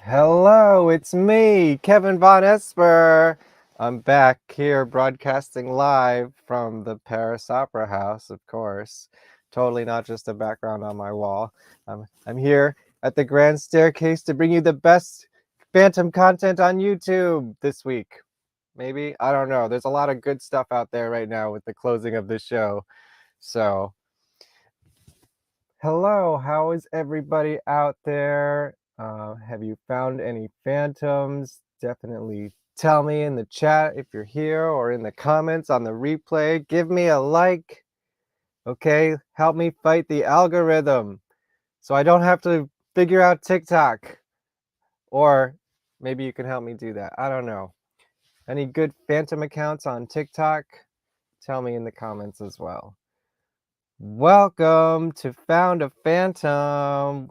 Hello, it's me, Kevin Vonesper. I'm back here broadcasting live from the Paris Opera House, of course. Totally not just a background on my wall. I'm here at the Grand Staircase to bring you the best Phantom content on YouTube this week. Maybe? I don't know. There's a lot of good stuff out there right now with the closing of the show. So, hello, how is everybody out there? Have you found any phantoms? Definitely tell me in the chat if you're here or in the comments on the replay. Give me a like, okay? Help me fight the algorithm so I don't have to figure out TikTok. Or maybe you can help me do that. I don't know. Any good phantom accounts on TikTok? Tell me in the comments as well. Welcome to Found a Phantom.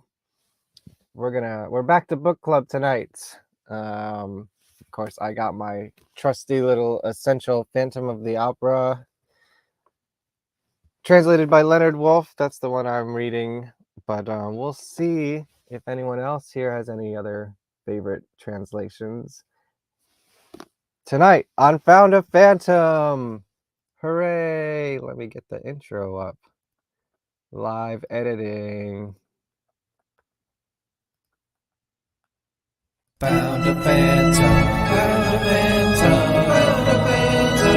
We're back to book club tonight. Of course, I got my trusty little essential Phantom of the Opera, translated by Leonard Wolf. That's the one I'm reading, but we'll see if anyone else here has any other favorite translations. Tonight on Found a Phantom. Hooray! Let me get the intro up. Live editing. Found a phantom, found a phantom, found a phantom.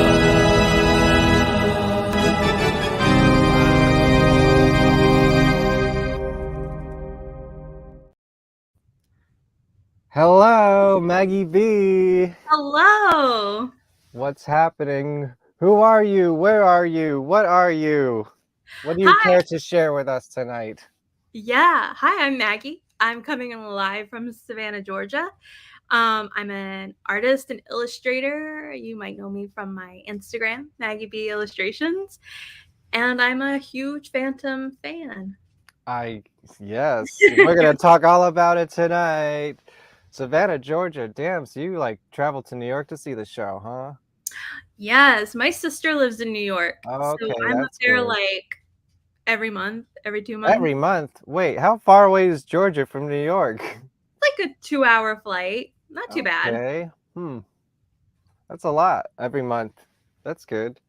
Hello, Maggie B. Hello. What's happening? Who are you? Where are you? What are you? What do you care to share with us tonight? Yeah. Hi, I'm Maggie. I'm coming in live from Savannah, Georgia. I'm an artist and illustrator. You might know me from my Instagram, Maggie B Illustrations. And I'm a huge Phantom fan. Yes, we're going to talk all about it tonight. Savannah, Georgia. Damn, so you traveled to New York to see the show, huh? Yes, my sister lives in New York. Okay, so I'm up that's there good. every month, every 2 months. Every month? Wait, how far away is Georgia from New York? It's like a 2-hour flight. Not too bad. Okay. That's a lot every month. That's good.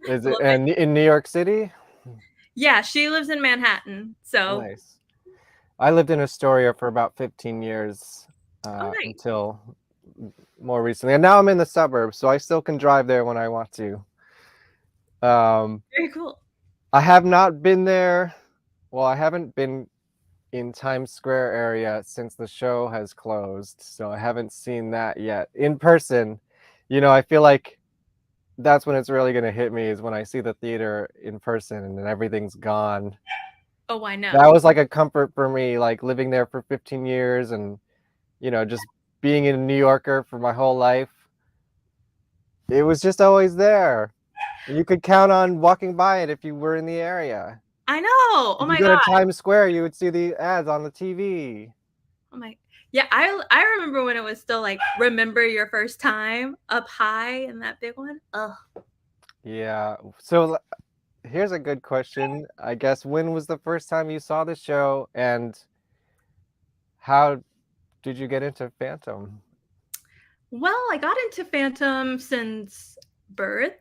Is it in New York City? Yeah, she lives in Manhattan. So Nice. I lived in Astoria for about 15 years nice. until more recently. And now I'm in the suburbs, so I still can drive there when I want to. Very cool. I have not been there. Well, I haven't been in Times Square area since the show has closed, so I haven't seen that yet in person. I feel like that's when it's really going to hit me, is when I see the theater in person and then everything's gone. Oh, I know. That was like a comfort for me, like living there for 15 years and just being a New Yorker for my whole life. It was just always there. You could count on walking by it if you were in the area. I know. If you go to Times Square, you would see the ads on the TV. Oh my. Yeah, I remember when it was still like Remember Your First Time up high and that big one. Ugh. Yeah. So here's a good question. I guess, when was the first time you saw the show, and how did you get into Phantom? Well, I got into Phantom since birth.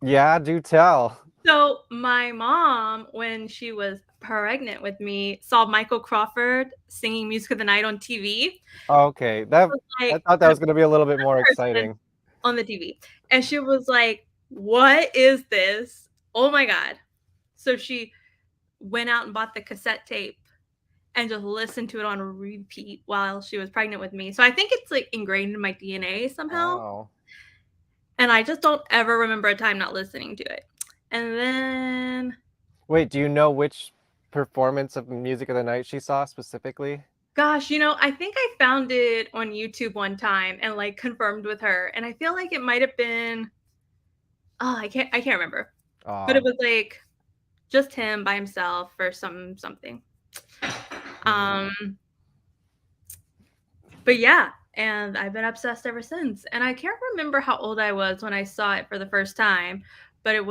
Yeah, do tell. So my mom, when she was pregnant with me, saw Michael Crawford singing Music of the Night on TV. Okay, I thought that was going to be a little bit more exciting. On the TV. And she was like, "What is this? Oh my God." So she went out and bought the cassette tape and just listened to it on repeat while she was pregnant with me. So I think it's like ingrained in my DNA somehow. Wow. And I just don't ever remember a time not listening to it. And then Wait, do you know which performance of Music of the Night she saw specifically? gosh, I think I found it on YouTube one time and like confirmed with her. And I feel like it might have been I can't remember. But it was like just him by himself or something. But yeah, and I've been obsessed ever since. And I can't remember how old I was when I saw it for the first time, but I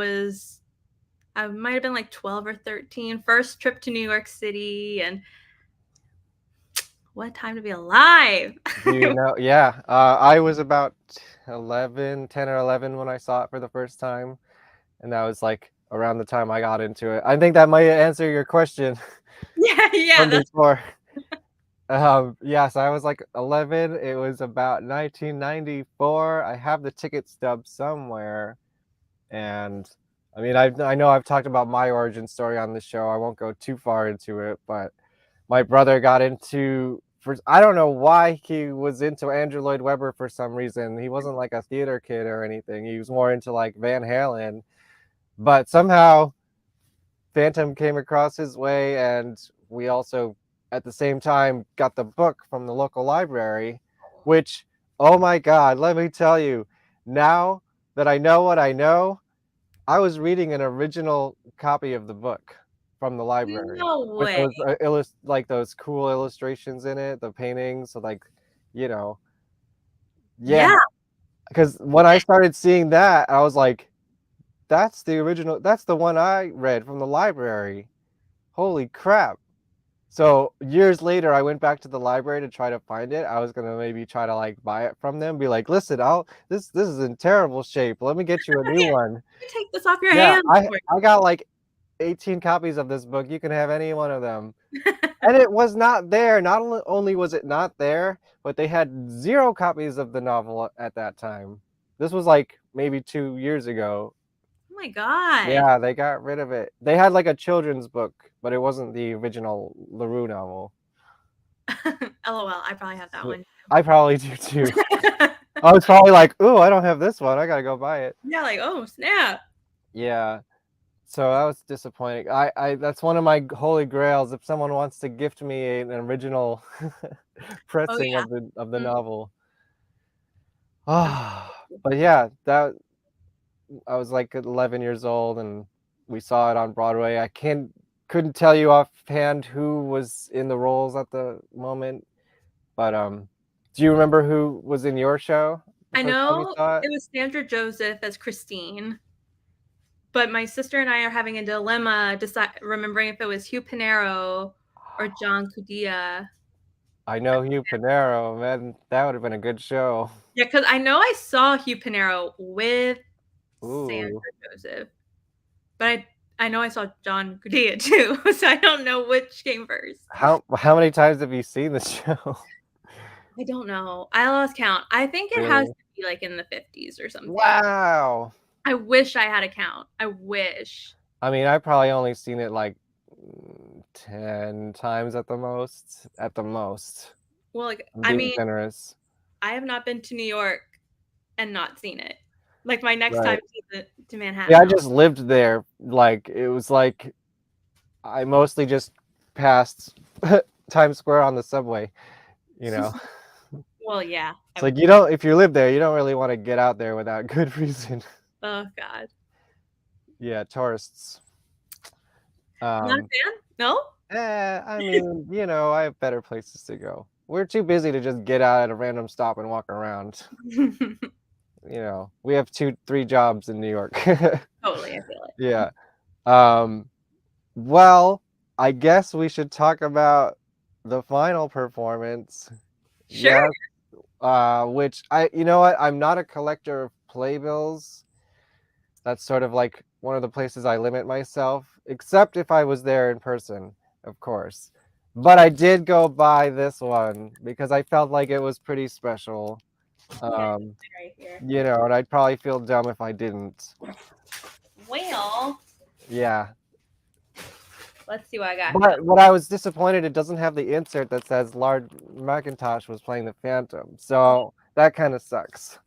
might have been like 12 or 13. First trip to New York City, and What a time to be alive. Do you know? Yeah, I was about 11, 10 or 11 when I saw it for the first time, and that was, like, around the time I got into it. I think that might answer your question Yeah, yeah, from that's before. Yes, I was, like, 11, it was about 1994, I have the ticket stub somewhere, and, I mean, I know I've talked about my origin story on the show, I won't go too far into it, but my brother got into for I don't know why he was into Andrew Lloyd Webber for some reason. He wasn't like a theater kid or anything. He was more into like Van Halen, but somehow Phantom came across his way, and we also at the same time got the book from the local library, which oh my god, let me tell you, now that I know what I know, I was reading an original copy of the book from the library no with way. those, like, those cool illustrations in it, the paintings, so, like, you know yeah, Yeah. because when I started seeing that, I was like, that's the one I read from the library. Holy crap." So, years later, I went back to the library to try to find it. I was gonna maybe try to, like, buy it from them, be like, "Listen, I'll this is in terrible shape. Let me get you a new Yeah, one." you take this off your Yeah, hands for I got, like, 18 copies of this book, you can have any one of them. And it was not there, not only was it not there, but they had 0 copies of the novel at that time. This was, like, maybe 2 years ago. Oh my god. Yeah, they got rid of it. They had, like, a children's book, but it wasn't the original LaRue novel. LOL, I probably have that So one I probably do too. too. I was probably like, "Ooh, I don't have this one, I gotta go buy it." Yeah, like, "Oh, snap." Yeah. So that was disappointing. I that's one of my holy grails, if someone wants to gift me an original Oh, pressing yeah. of the Mm, novel. that's Ah, but yeah, that I was, like, 11 years old, and we saw it on Broadway. I couldn't tell you offhand who was in the roles at the moment, but, do you remember who was in your show the I first time you know saw it? it was Sandra Joseph as Christine, but my sister and I are having a dilemma remembering if it was Hugh Pinero or John Cudia. I know Hugh Pinero, man, that would've been a good show. Yeah, because I know I saw Hugh Pinero with Sandra Ooh, Joseph, but I know I saw John Cudia too, so I don't know which came first. how many times have you seen the show? I don't know. I lost count. I think it has Really? to be, like, in the 50s or something. Wow! I wish I had a count. I wish. I mean, I probably only seen it, like, 10 times at the most. Well, like, I'm I being mean, generous. I have not been to New York and not seen it. Like, my next time Right. to Yeah, Manhattan, I I'll just lived there, like, it was like I mostly just passed Times Square on the subway, you know? well, yeah. It's like you don't if you live there, you don't really wanna get out there without good reason. Oh god. Yeah, tourists. Not a Um, fan? No? I mean, I have better places to go. We're too busy to just get out at a random stop and walk around. We have 2, 3 jobs in New York. Totally, I feel it. Yeah. Um, well, I guess we should talk about the final performance. Sure. Yes, which you know what? I'm not a collector of playbills. That's sort of like one of the places I limit myself, except if I was there in person, of course. But I did go buy this one because I felt like it was pretty special. Yeah, Um, right here. and I'd probably feel dumb if I didn't. Well, Yeah. let's see what I got here. But what I was disappointed it doesn't have the insert that says Lard McIntosh was playing the Phantom. Oh, So that kind of sucks.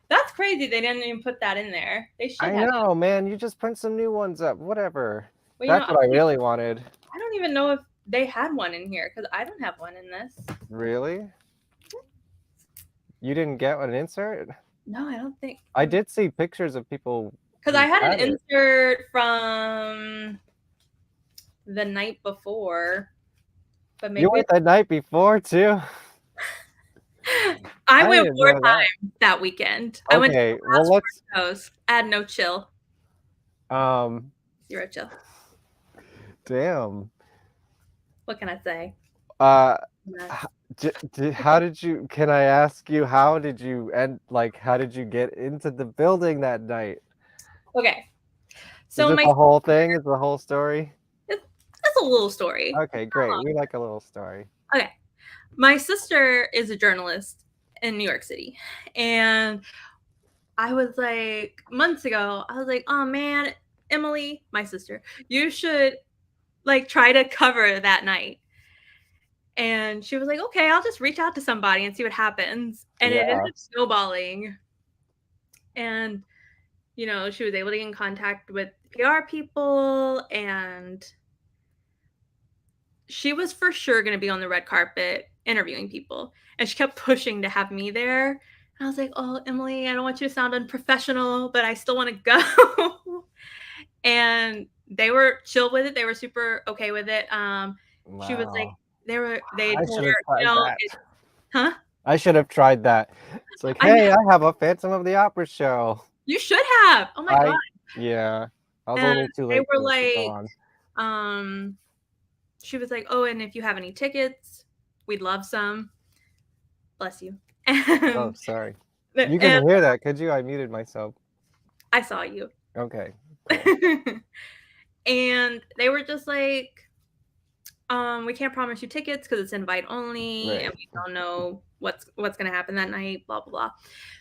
that's crazy they didn't even put that in there. They should I have. know, man. You just print some new ones up. Whatever. Well, That's what I really wanted. I don't even know if they had one in here because I don't have one in this. Really? You didn't get an insert? No, I don't think. I did see pictures of people Because I who had an had it. insert from the night before, but You maybe went the night before too? I I went didn't 4 know that. times that weekend. I went to Okay, the well last 4 shows. I had no chill. um 0 chill. damn. What can I say? Mess. How did you? Can I ask you how did you end? Like, how did you get into the building that night? Okay, Is so it my the whole thing? Is the whole story? it's, it's a little story. Okay, great. We like a little story. Okay, my sister is a journalist in New York City, and I was like months ago. I was like, oh man, Emily, my sister, you should like try to cover that night. And she was like, okay, I'll just reach out to somebody and see what happens. And it ended Yeah. up snowballing. And, she was able to get in contact with PR people. And she was for sure going to be on the red carpet interviewing people. And she kept pushing to have me there. And I was like, oh, Emily, I don't want you to sound unprofessional, but I still want to go. And they were chill with it. They were super okay with it. She was like, Wow. they I told should have her, tried that. huh? I should have tried that. It's like, I know hey, I have a Phantom of the Opera show. you should have. Oh my god. I Yeah. I was a And little too they late were for it to go like, on. um, she was like, oh, and if you have any tickets, we'd love some. Bless you. Oh, And sorry. You and couldn't hear that, could you? I muted myself. I saw you. Okay, cool. And they were just like, we can't promise you tickets because it's invite only, and Right. we don't know what's gonna happen that night. Blah blah blah.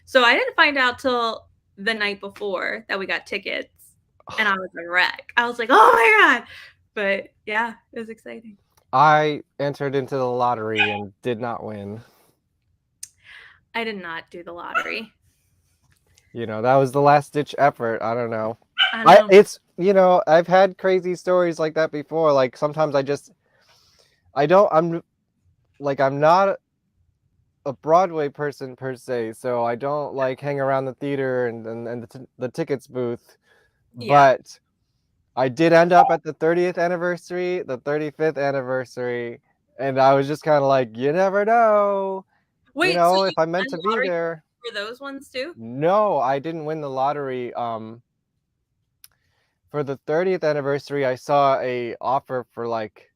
So I didn't find out till the night before that we got tickets, and I was a wreck. I was like, oh my god! But yeah, it was exciting. I entered into the lottery and did not win. I did not do the lottery. That was the last ditch effort. I don't know. I know. I've had crazy stories like that before. Like sometimes I'm not a Broadway person per se, so I don't like hang around the theater and the tickets booth. Yeah. But I did end up at the 30th anniversary, the 35th anniversary, and I was just kind of like, you never know, Wait, so if you I'm meant won to the be lottery there. for those ones too? No, I didn't win the lottery. For the 30th anniversary, I saw a offer for like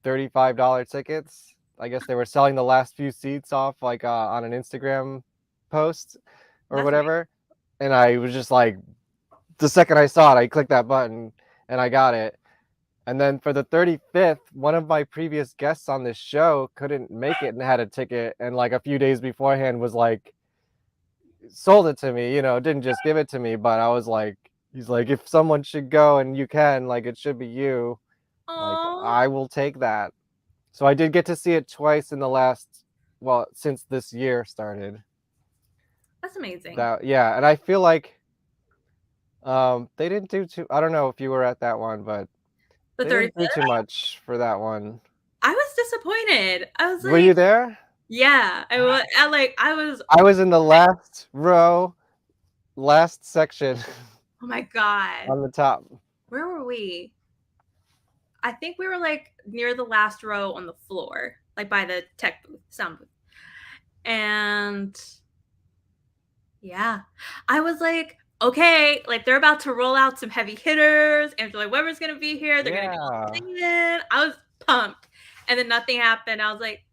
$35 tickets. I guess they were selling the last few seats off like on an Instagram post or That's amazing. whatever. And I was just like, the second I saw it, I clicked that button and I got it. And then for the 35th, one of my previous guests on this show couldn't make it and had a ticket. And like a few days beforehand was like, sold it to me, didn't just give it to me. But I was like, he's like, if someone should go and you can, like, it should be you. Like, Oh, I will take that. So I did get to see it twice in since this year started. that's amazing. Yeah, and I feel like they didn't do too. I don't know if you were at that one, but The they didn't do 35th? too much for that one. I was disappointed. I was Were you like, there? yeah, I was I was in the last row, last section oh my god. on the top. Where were we? I think we were like near the last row on the floor, like by the tech booth, sound booth. And yeah, I was like, okay, like they're about to roll out some heavy hitters. Angela like Weber's gonna be here. They're gonna do all the Yeah. singing. I was pumped, and then nothing happened. I was like,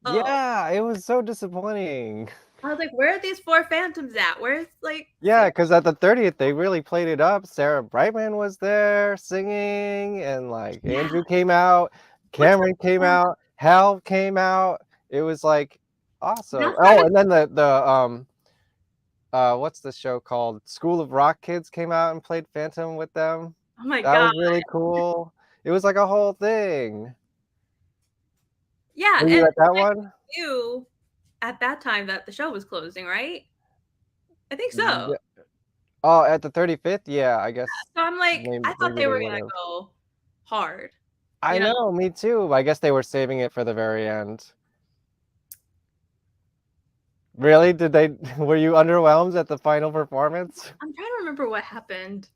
oh, Yeah, it was so disappointing. where are these four phantoms at? Where's like, Yeah, because at the 30th, they really played it up. Sarah Brightman was there singing, and like yeah, Andrew came out, what's Cameron came out, Hal came out. It was like awesome. that's not Oh, a and then what's the show called? School of Rock Kids came out and played Phantom with them. oh my That god, was really cool. It was like a whole thing. yeah, Were you and at that one? you at that time that the show was closing, right? I think so. Yeah. Oh, at the 35th? Yeah, I guess So I'm like, I thought maybe they they were would gonna have. go hard, I you know? know, me too. I guess they were saving it for the very end. Really? Did they were you underwhelmed at the final performance? I'm trying to remember what happened.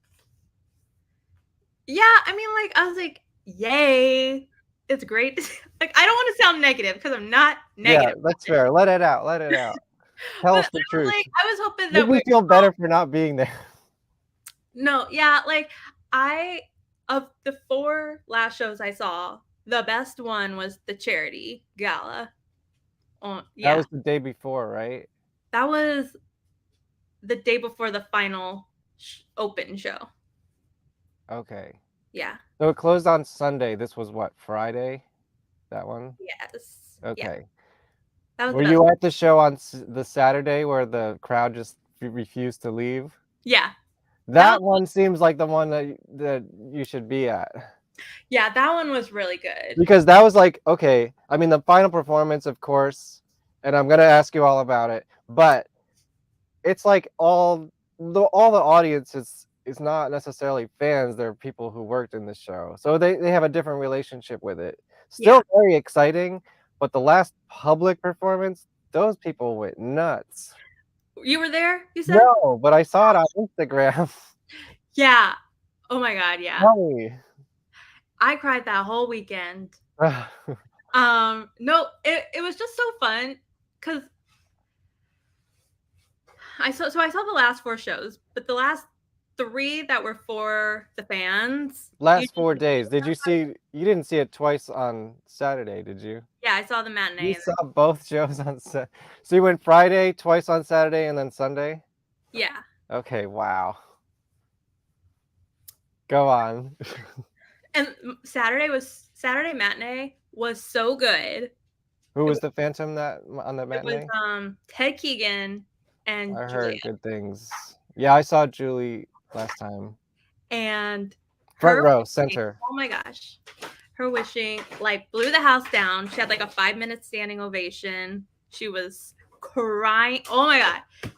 Yeah, I mean, like, I was like, "Yay, it's great." Like, I don't wanna sound negative because 'cause I'm not Yeah, negative that's about it, fair. Let it out. Let it out. Tell but us the truth. I was hoping Make that me we feel better for not being there. no, yeah, like, I of the 4 last shows I saw, the best one was the charity gala. That Yeah, was the day before, right? that was the day before the final open show. Okay. Yeah. So it closed on Sunday. This was what, Friday? That one? Yes. Yeah. Okay. That was Were the best. you at the show on the Saturday where the crowd just refused to leave? Yeah. That That was, one seems like the one that you should be at. yeah, that one was really good. Because that was like, okay, I mean the final performance, of course, and I'm gonna ask you all about it, but it's like all the audience is not necessarily fans, they're people who worked in the show. So they have a different relationship with it. Yeah. Still very exciting, but the last public performance, those people went nuts. You were there, you said? No, but I saw it on Instagram. Yeah. Oh my god, yeah. Tell me. I cried that whole weekend. No, it was just so fun because I saw the last 4 shows, but the last 3 that were for the fans, you Last didn't 4 get to see days. Did that you part? see you didn't see it twice on Saturday, did you? Yeah, I saw the matinee You and saw both shows on Sa so you went Friday, twice on Saturday, and then Sunday? yeah. Okay, wow. Go on. And Saturday matinee was so good. Who It was was the Phantom that on the it was, matinee? Ted Keegan and I Julia, heard good things. Yeah, I saw Julie last time. and Front her row, wishing, center. oh my gosh, her wishing, like, blew the house down. She had, like, a 5-minute standing ovation. She was crying. Oh my god.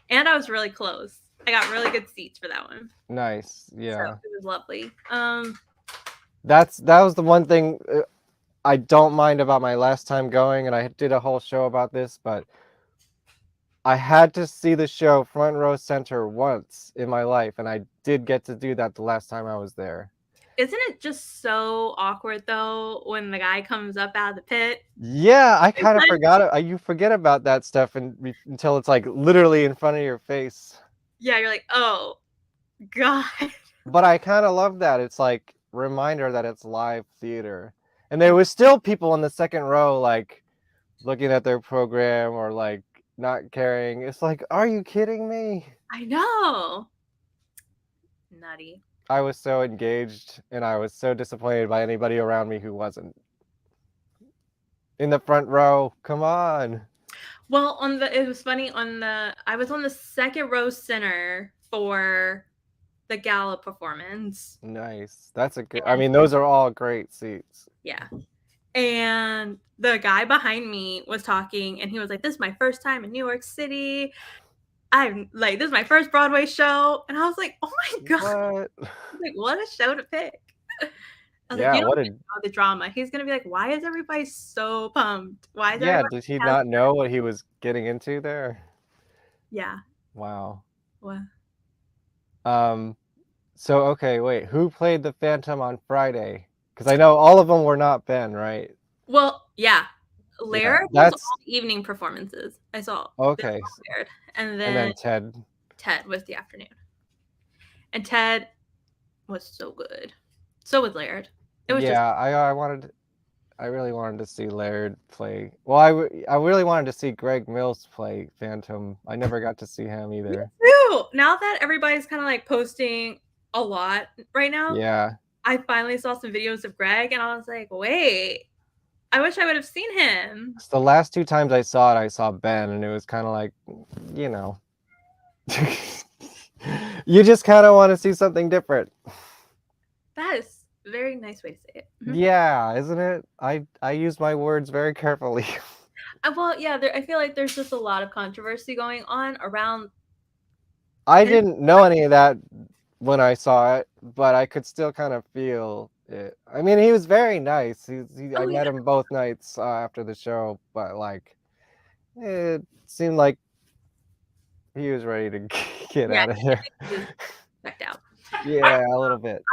And I was really close. I got really good seats for that one. Nice, So, yeah. it was lovely. That was the one thing, I don't mind about my last time going, and I did a whole show about this, but I had to see the show front row center once in my life, and I did get to do that the last time I was there. Isn't it just so awkward, though, when the guy comes up out of the pit? Yeah, I kind of Like, forgot it. You forget about that stuff until it's like literally in front of your face. yeah, you're like, "Oh, god." But I kind of love that. It's like reminder that it's live theater. And there was still people in the second row like looking at their program or like not caring. It's like, are you kidding me? I know. Nutty. I was so engaged and I was so disappointed by anybody around me who wasn't. In the front row, come on. Well, it was funny, I was on the second row center for the gala performance. Nice. That's a good, I mean, those are all great seats. Yeah. And the guy behind me was talking, and he was like, "This is my first time in New York City. I'm like, this is my first Broadway show." And I was like, "Oh my god." What? Like, what a show to pick. I was like, Yeah, "You don't what even a know the drama." He's gonna be like, "Why is everybody so pumped? Why is yeah, everybody did he so-" not know what he was getting into there? Yeah. Wow. Well, Um, so okay, wait, who played the Phantom on Friday? Because I know all of them were not Ben, right? yeah. Yeah, Laird was that's all evening performances. I saw okay. Laird, and And then then Ted. Ted was the afternoon. And Ted was so good. So was Laird. It was just Yeah, I really wanted to see Laird play. Well, I really wanted to see Greg Mills play Phantom. I never got to see him me either. too. Now that everybody's kind of like posting a lot right now, Yeah. I finally saw some videos of Greg, and I was like, wait, I wish I would have seen him. So the last 2 times I saw it, I saw Ben, and it was kind of like, you know, you just kind of want to see something different. That is a very nice way to say it. Yeah, isn't it? I use my words very carefully. Well, yeah, I feel like there's just a lot of controversy going on around I his. didn't know any of that when I saw it, but I could still kind of feel it. I mean, he was very nice. I Oh met yeah, him both nights after the show, but like, it seemed like he was ready to get yeah, out of here. he was checked out. Yeah, a little bit.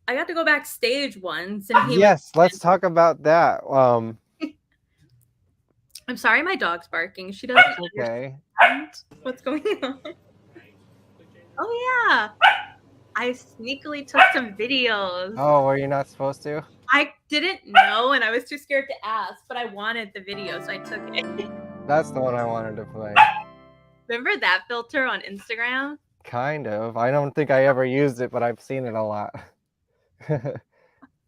I got to go backstage once, and he was. Yes, let's talk about that. I'm sorry, my dog's barking. She doesn't Okay. understand what's going on. Oh yeah, I sneakily took some videos. Oh, were you not supposed to? I didn't know, and I was too scared to ask, but I wanted the video, so I took it. That's the one I wanted to play. Remember that filter on Instagram? Kind of. I don't think I ever used it, but I've seen it a lot.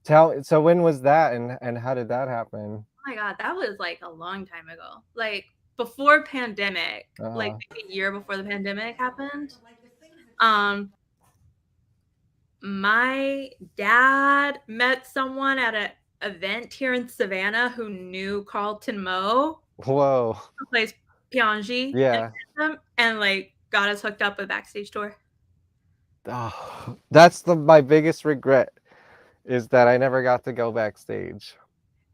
So when was that, and how did that happen? Oh my god, that was like a long time ago. Like before pandemic, like Uh, maybe a year before the pandemic happened. Um, my dad met someone at an event here in Savannah who knew Carlton Moe, whoa. who plays Pianji in Yeah. Phantom, and like got us hooked up with backstage tour. Oh, that's my biggest regret is that I never got to go backstage.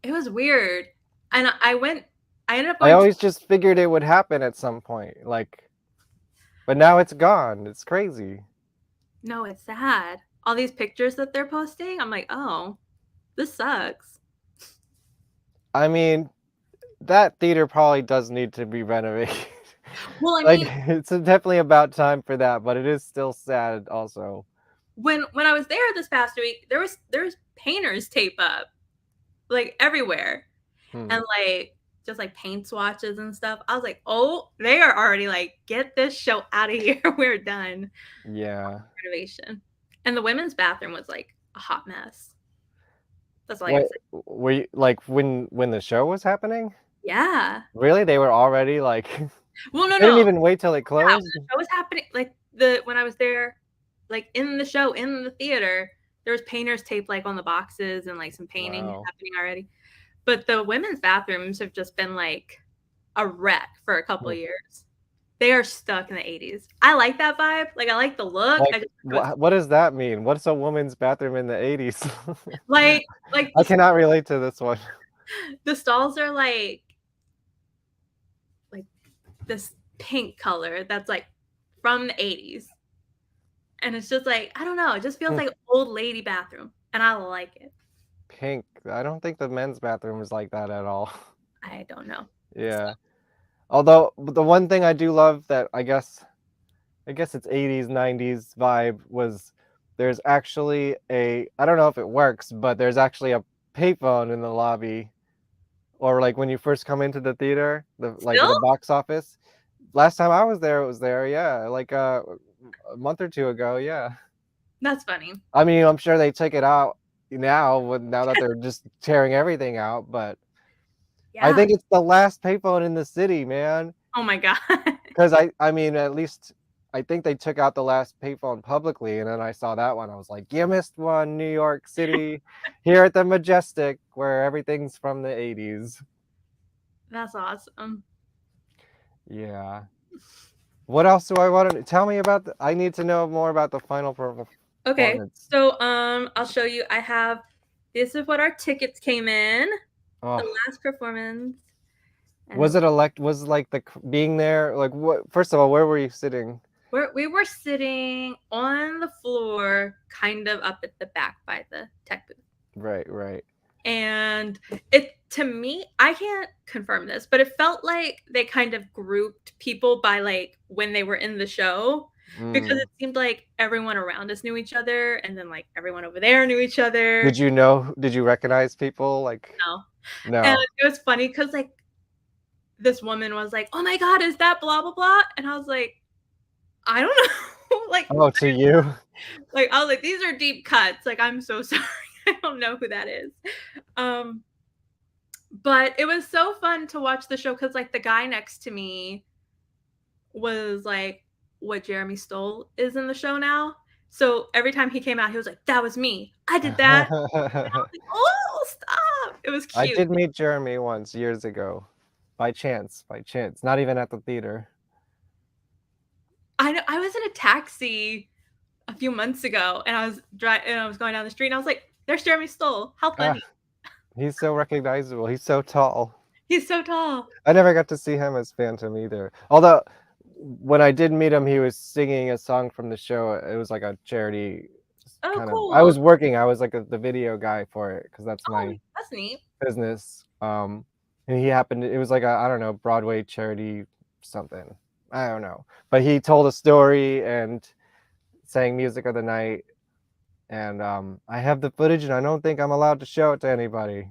It was weird, and I ended up I going to always just figured it would happen at some point, like, but now it's gone. It's crazy. no, it's sad. All these pictures that they're posting, I'm like, oh, this sucks. I mean, that theater probably does need to be renovated. Well, I Like, mean, it's definitely about time for that, but it is still sad also. when I was there this past week, there was painters tape up like everywhere, Hmm. and like just like paint swatches and stuff. I was like, oh, they are already like, get this show out of here. We're done. Yeah. Renovation, and the women's bathroom was like a hot mess. That's all I gotta What say. were you like when the show was happening? Yeah. Really? They were already like Well, no, they didn't no. even wait till it Yeah, when closed? the show was happening, like when I was there, like in the show in the theater, there was painters tape like on the boxes and like some painting Wow. happening already. But the women's bathrooms have just been like a wreck for a couple Hmm. of years. They are stuck in the 80s. I like that vibe. Like I like the look. Like, I just wish it was what does that mean? What's a woman's bathroom in the 80s? like I cannot relate to this one. the stalls are like this pink color that's like from the 80s. And it's just like, I don't know, it just feels like old lady bathroom, and I like it. Pink. I don't think the men's bathroom is like that at all. I don't know. So, Yeah. Although the one thing I do love that I guess it's 80s 90s vibe was there's actually I don't know if it works, but there's actually a payphone in the lobby or like when you first come into the theater, the still? box office. Last time I was there, it was there. Yeah, like a month or two ago. Yeah. That's funny. I mean, I'm sure they took it out now that they're just tearing everything out, but I Yeah. think it's the last payphone in the city, man. Oh my god. Because I mean, at least I think they took out the last payphone publicly, and then I saw that one. I was like, you missed one, New York City, here at the Majestic, where everything's from the 80s. That's awesome. Yeah. What else do I want to tell me about? I need to know more about the final Okay. performance. So, I'll show you. This is what our tickets came in. The Oh, last performance. was And it was like being there? Like, what? First of all, where were you sitting? we were sitting on the floor, kind of up at the back by the tech booth. Right, right. And it, to me, I can't confirm this, but it felt like they kind of grouped people by like when they were in the show, because Mm. it seemed like everyone around us knew each other, and then like everyone over there knew each other. Did you recognize people? Like, No. And no. it was funny because like this woman was like, "Oh my god, is that blah blah blah?" And I was like, "I don't know." Oh, to you? Like I was like, "These are deep cuts. Like I'm so sorry. I don't know who that is." Um But it was so fun to watch the show because like the guy next to me was like what Jeremy Stoll is in the show now. So every time he came out, he was like, "That was me. I did that." Like, oh, stop! It was I cute. did meet Jeremy once years ago, by chance, not even at the theater. I know. I was in a taxi a few months ago, and I was going down the street, and I was like, "There's Jeremy Stoll. How Ah, funny! he's so recognizable. He's so tall. He's so tall." I never got to see him as Phantom either. Although when I did meet him, he was singing a song from the show. It was like a charity Oh, kind of. I cool. was working. I was like the video guy for it because that's Oh, my that's neat. business. And he happened. It was like I don't know, Broadway charity something. I don't know. But he told a story and sang music of the night, and I have the footage, and I don't think I'm allowed to show it to anybody.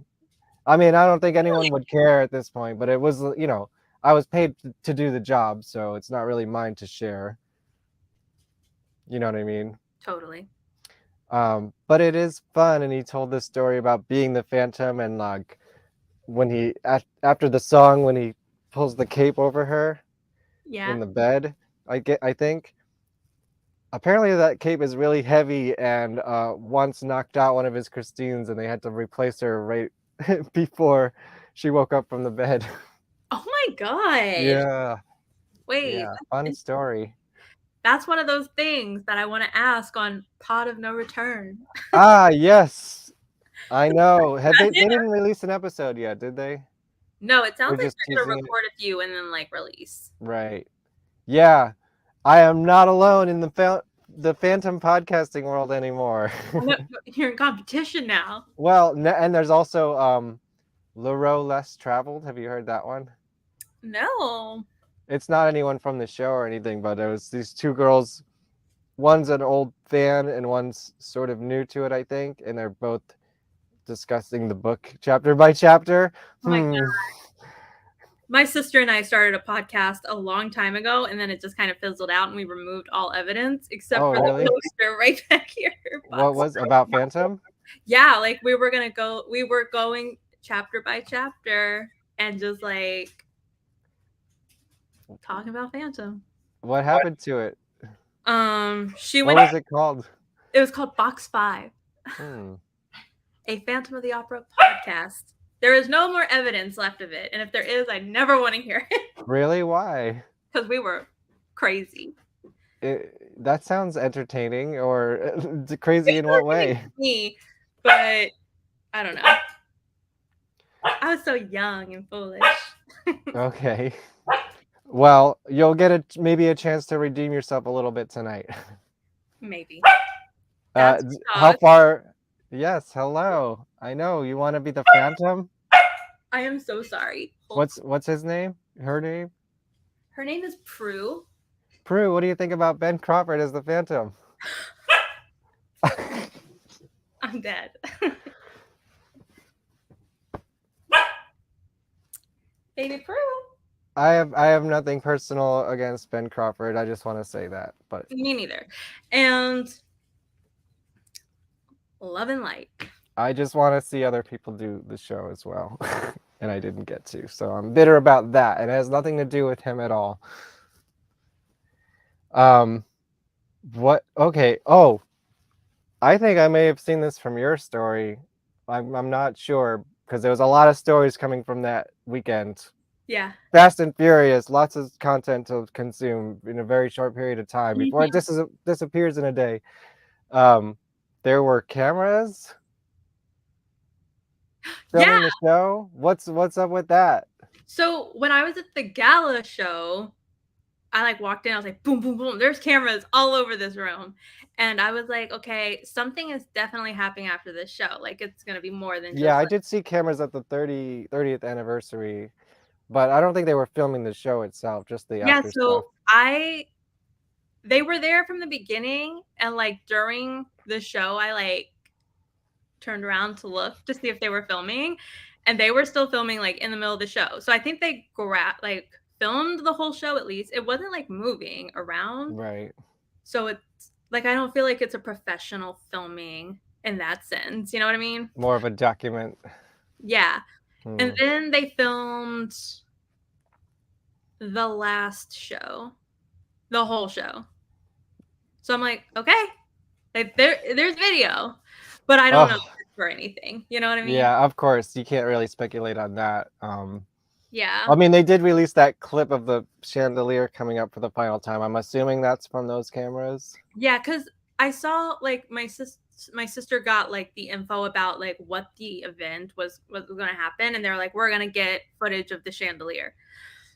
I mean, I don't think anyone Really? would care at this point, but it was, you know, I was paid to do the job, so it's not really mine to share. You know what I mean? Totally. But it is fun, and he told this story about being the Phantom, and like when he after the song when he pulls the cape over her Yeah. in the bed. I think apparently that cape is really heavy, and once knocked out one of his Christines, and they had to replace her right before she woke up from the bed. Oh my gosh. Yeah, Wait, yeah, fun story. that's one of those things that I wanna ask on Pod of No Return. Ah, yes, I know. Have That they hit didn't release an episode yet, did they? No, it sounds They're like just they're gonna teasing it, record a few and then, like, release. right? Yeah, I am not alone in the Phantom podcasting world anymore. I know you're in competition now. Well, and there's also Leroy Less Traveled. Have you heard that one? No. It's not anyone from the show or anything, but it was these two girls. One's an old fan and one's sort of new to it, I think, and they're both discussing the book chapter by chapter. Oh my My sister and I started a podcast a long time ago, and then it just kind of fizzled out, and we removed all evidence except Oh, for the really? poster right back here. What was about Phantom? Yeah, like we were going chapter by chapter and just like talking about Phantom. What happened to it? She What went. was it called? It was called Box 5, Hmm. a Phantom of the Opera podcast. There is no more evidence left of it, and if there is, I never want to hear it Really? Why? because we were crazy. That sounds entertaining, or crazy It's in what entertaining way? to me, but I don't know. I was so young and foolish. Okay. Well, you'll get maybe a chance to redeem yourself a little bit tonight. Maybe. That's my How dog. far? Yes, hello. I know you want to be the Phantom. I am so sorry. What's his name? Her name? Her name is Prue. Prue. What do you think about Ben Crawford as the Phantom? I'm dead. Baby Prue. I have nothing personal against Ben Crawford. I just want to say that, but Me neither. And Love and Light. I just want to see other people do the show as well, and I didn't get to. So I'm bitter about that. It has nothing to do with him at all. What? Okay. Oh, I think I may have seen this from your story. I'm not sure because there was a lot of stories coming from that weekend. Yeah. Fast and Furious, lots of content to consume in a very short period of time before it disappears in a day. There were cameras Yeah. filming the show. What's up with that? So when I was at the gala show, I like walked in, I was like, boom, boom, boom. There's cameras all over this room. And I was like, okay, something is definitely happening after this show. Like it's gonna be more than Yeah, just I like, did see cameras at the 30th anniversary, but I don't think they were filming the show itself, just the yeah, after stuff. so they were there from the beginning, and like during the show I like turned around to look to see if they were filming, and they were still filming like in the middle of the show. So I think they filmed the whole show. At least it wasn't like moving around. Right. So it's like I don't feel like it's a professional filming in that sense. You know what I mean? More of a document. Yeah. And Hmm. then they filmed the last show, the whole show. So I'm like, okay, like there's video, but I don't know Oh, for anything. You know what I mean? yeah, of course. You can't really speculate on that. Yeah. I mean, they did release that clip of the chandelier coming up for the final time. I'm assuming that's from those cameras. Yeah, because I saw like my sister got like the info about like what the event was going to happen, and they're like, we're going to get footage of the chandelier.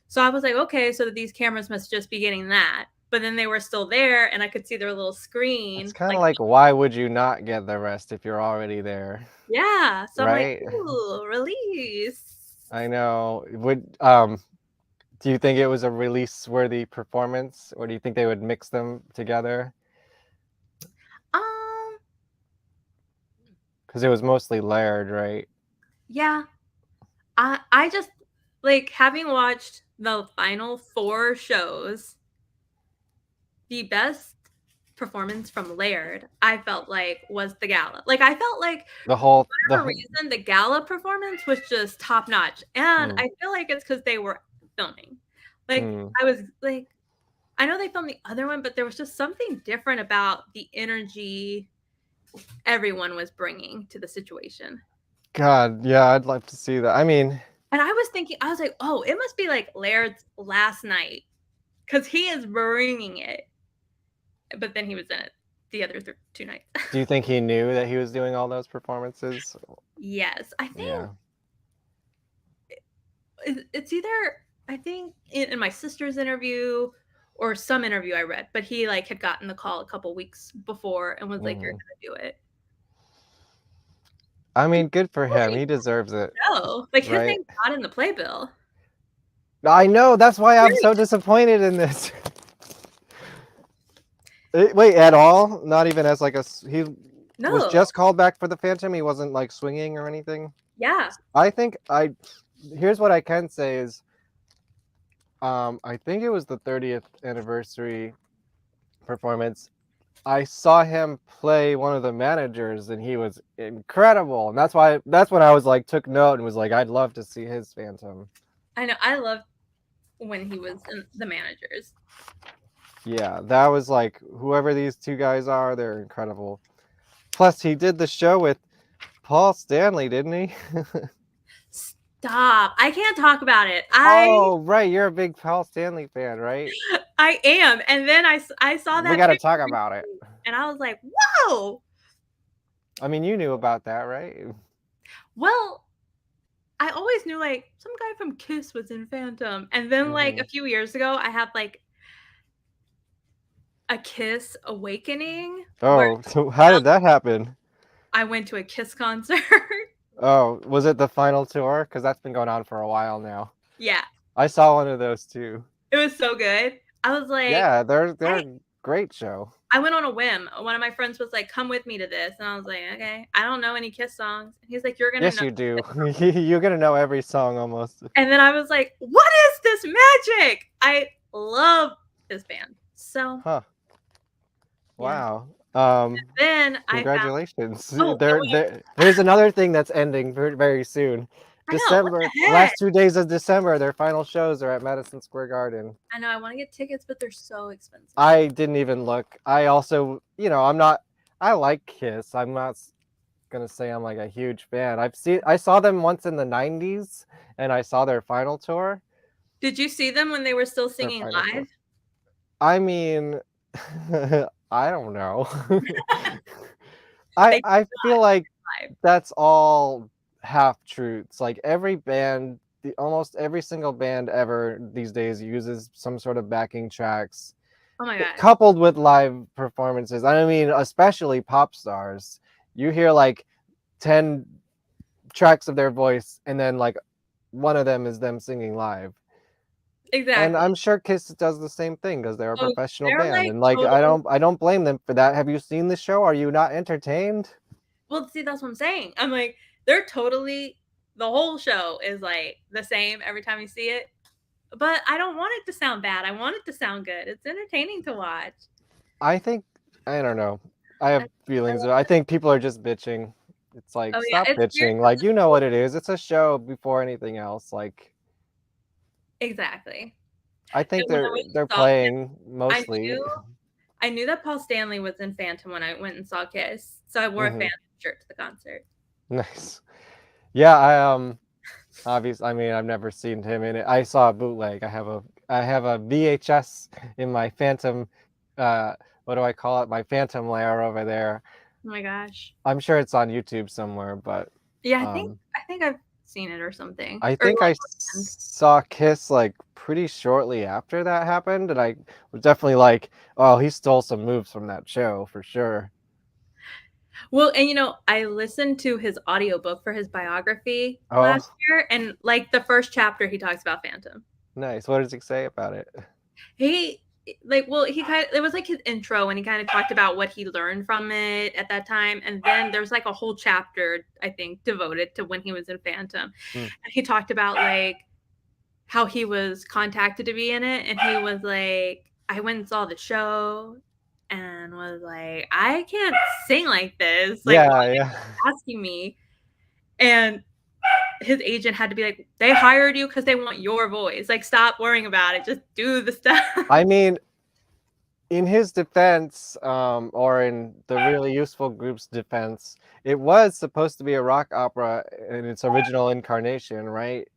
So I was like, okay, so these cameras must just be getting that. But then they were still there, and I could see their little screen. It's kind of Like, like, why would you not get the rest if you're already there, yeah. So I'm like, right? ooh, release. I know. Do you think it was a release-worthy performance, or do you think they would mix them together? Um, 'Cause it was mostly Laird, right? Yeah, I just like having watched the final 4 shows, the best performance from Laird, I felt like was the gala. Like I felt like The whole for whatever reason the gala performance was just top notch, and mm, I feel like it's because they were filming. Like mm. I was like, I know they filmed the other one, but there was just something different about the energy everyone was bringing to the situation. God, yeah, I'd love to see that. I mean, And I was thinking, I was like, oh, it must be like Laird's last night because he is bringing it. But then he was in it the other 2 nights. do you think he knew that he was doing all those performances? Yes, I think Yeah. it's either I think in my sister's interview or some interview I read, but he like had gotten the call a couple weeks before and was like, "You're Mhm. gonna do it." I And mean, good for people him. think He deserves it, no, like his right? name's not in the playbill. I know, that's why I'm Right. so disappointed in this. Wait, at all? Not even as like he was No. just called back for the Phantom? He wasn't like swinging or anything? Yeah. I think here's what I can say is I think it was the 30th anniversary performance. I saw him play one of the managers and he was incredible. And that's when I was like took note and was like I'd love to see his Phantom. I know. I loved when he was in the managers. Yeah, that was like whoever these two guys are, they're incredible. Plus he did the show with Paul Stanley, didn't he? Stop. I can't talk about it. Oh, right, you're a big Paul Stanley fan, right? I am. And then I saw We that got to talk picture about it. and I was like, "Whoa!" I mean, you knew about that, right? Well, I always knew like some guy from Kiss was in Phantom. And then like a Hmm. few years ago, I had like a Kiss awakening where Oh, so how did that happen? I went to a Kiss concert. Oh, was it the final tour? Because that's been going on for a while now. Yeah. I saw one of those too. It was so good. I was like, Yeah, they're I a great show. I went on a whim. One of my friends was like, "Come with me to this," and I was like, "Okay." I don't know any Kiss songs. And he's like, "You're gonna Yes, know." you do. You're gonna know every song almost. And then I was like, "What is this magic?" I love this band. So Huh. yeah. Wow. Then I found. Congratulations. Oh, There's another thing that's ending very soon. I know. What December, the the heck? last 2 days of December, their final shows are at Madison Square Garden. I know. I want to get tickets, but they're so expensive. I didn't even look. I also, I'm not. I like Kiss. I'm not gonna say I'm like a huge fan. I saw them once in the '90s, and I saw their final tour. Did you see them when they were still Their singing final tour. live? I mean, I don't know. They I feel like live. that's all half truths. Like every band, almost every single band ever these days uses some sort of backing tracks Oh my god. coupled with live performances. I mean, especially pop stars. You hear like 10 tracks of their voice and then like one of them is them singing live. And Exactly. I'm sure Kiss does the same thing because they're a Oh, professional they're band. like And like total. I don't blame them for that. Have you seen the show? Are you not entertained? Well, see, that's what I'm saying. I'm like, they're totally. The whole show is like the same every time you see it. But I don't want it to sound bad. I want it to sound good. It's entertaining to watch. I think I don't know. I I have feelings. I think people are just bitching. It's like Oh yeah, stop it's weird bitching. 'cause Like you know what it is. It's a show before anything else. Like exactly. I And think when I went they're and saw Kiss, playing I mostly. knew I knew that Paul Stanley was in Phantom when I went and saw Kiss, so I wore a Hmm. Phantom shirt to the concert. Nice. Yeah, I obviously I mean I've never seen him in it. I saw a bootleg. I have a VHS in my Phantom what do I call it? My Phantom layer over there. Oh my gosh. I'm sure it's on YouTube somewhere, but Yeah, um I think I've seen it or something, I or think I like on demand. saw Kiss like pretty shortly after that happened, and I was definitely like, "Oh, he stole some moves from that show for sure." Well, and I listened to his audiobook for his biography last Oh, year, and like the first chapter, he talks about Phantom. nice. What does he say about it? He like, well, he kind of, it was like his intro, and he kind of talked about what he learned from it at that time, and then there's like a whole chapter, I think, devoted to when he was in Phantom. Mm. And he talked about like how he was contacted to be in it, and he was like, I went and saw the show and was like, I can't sing like this, like, why Yeah, are yeah. you asking me? And his agent had to be like, they hired you because they want your voice, like, stop worrying about it, just do the stuff. I mean, in his defense, or in the Really Useful Group's defense, it was supposed to be a rock opera in its original incarnation, right?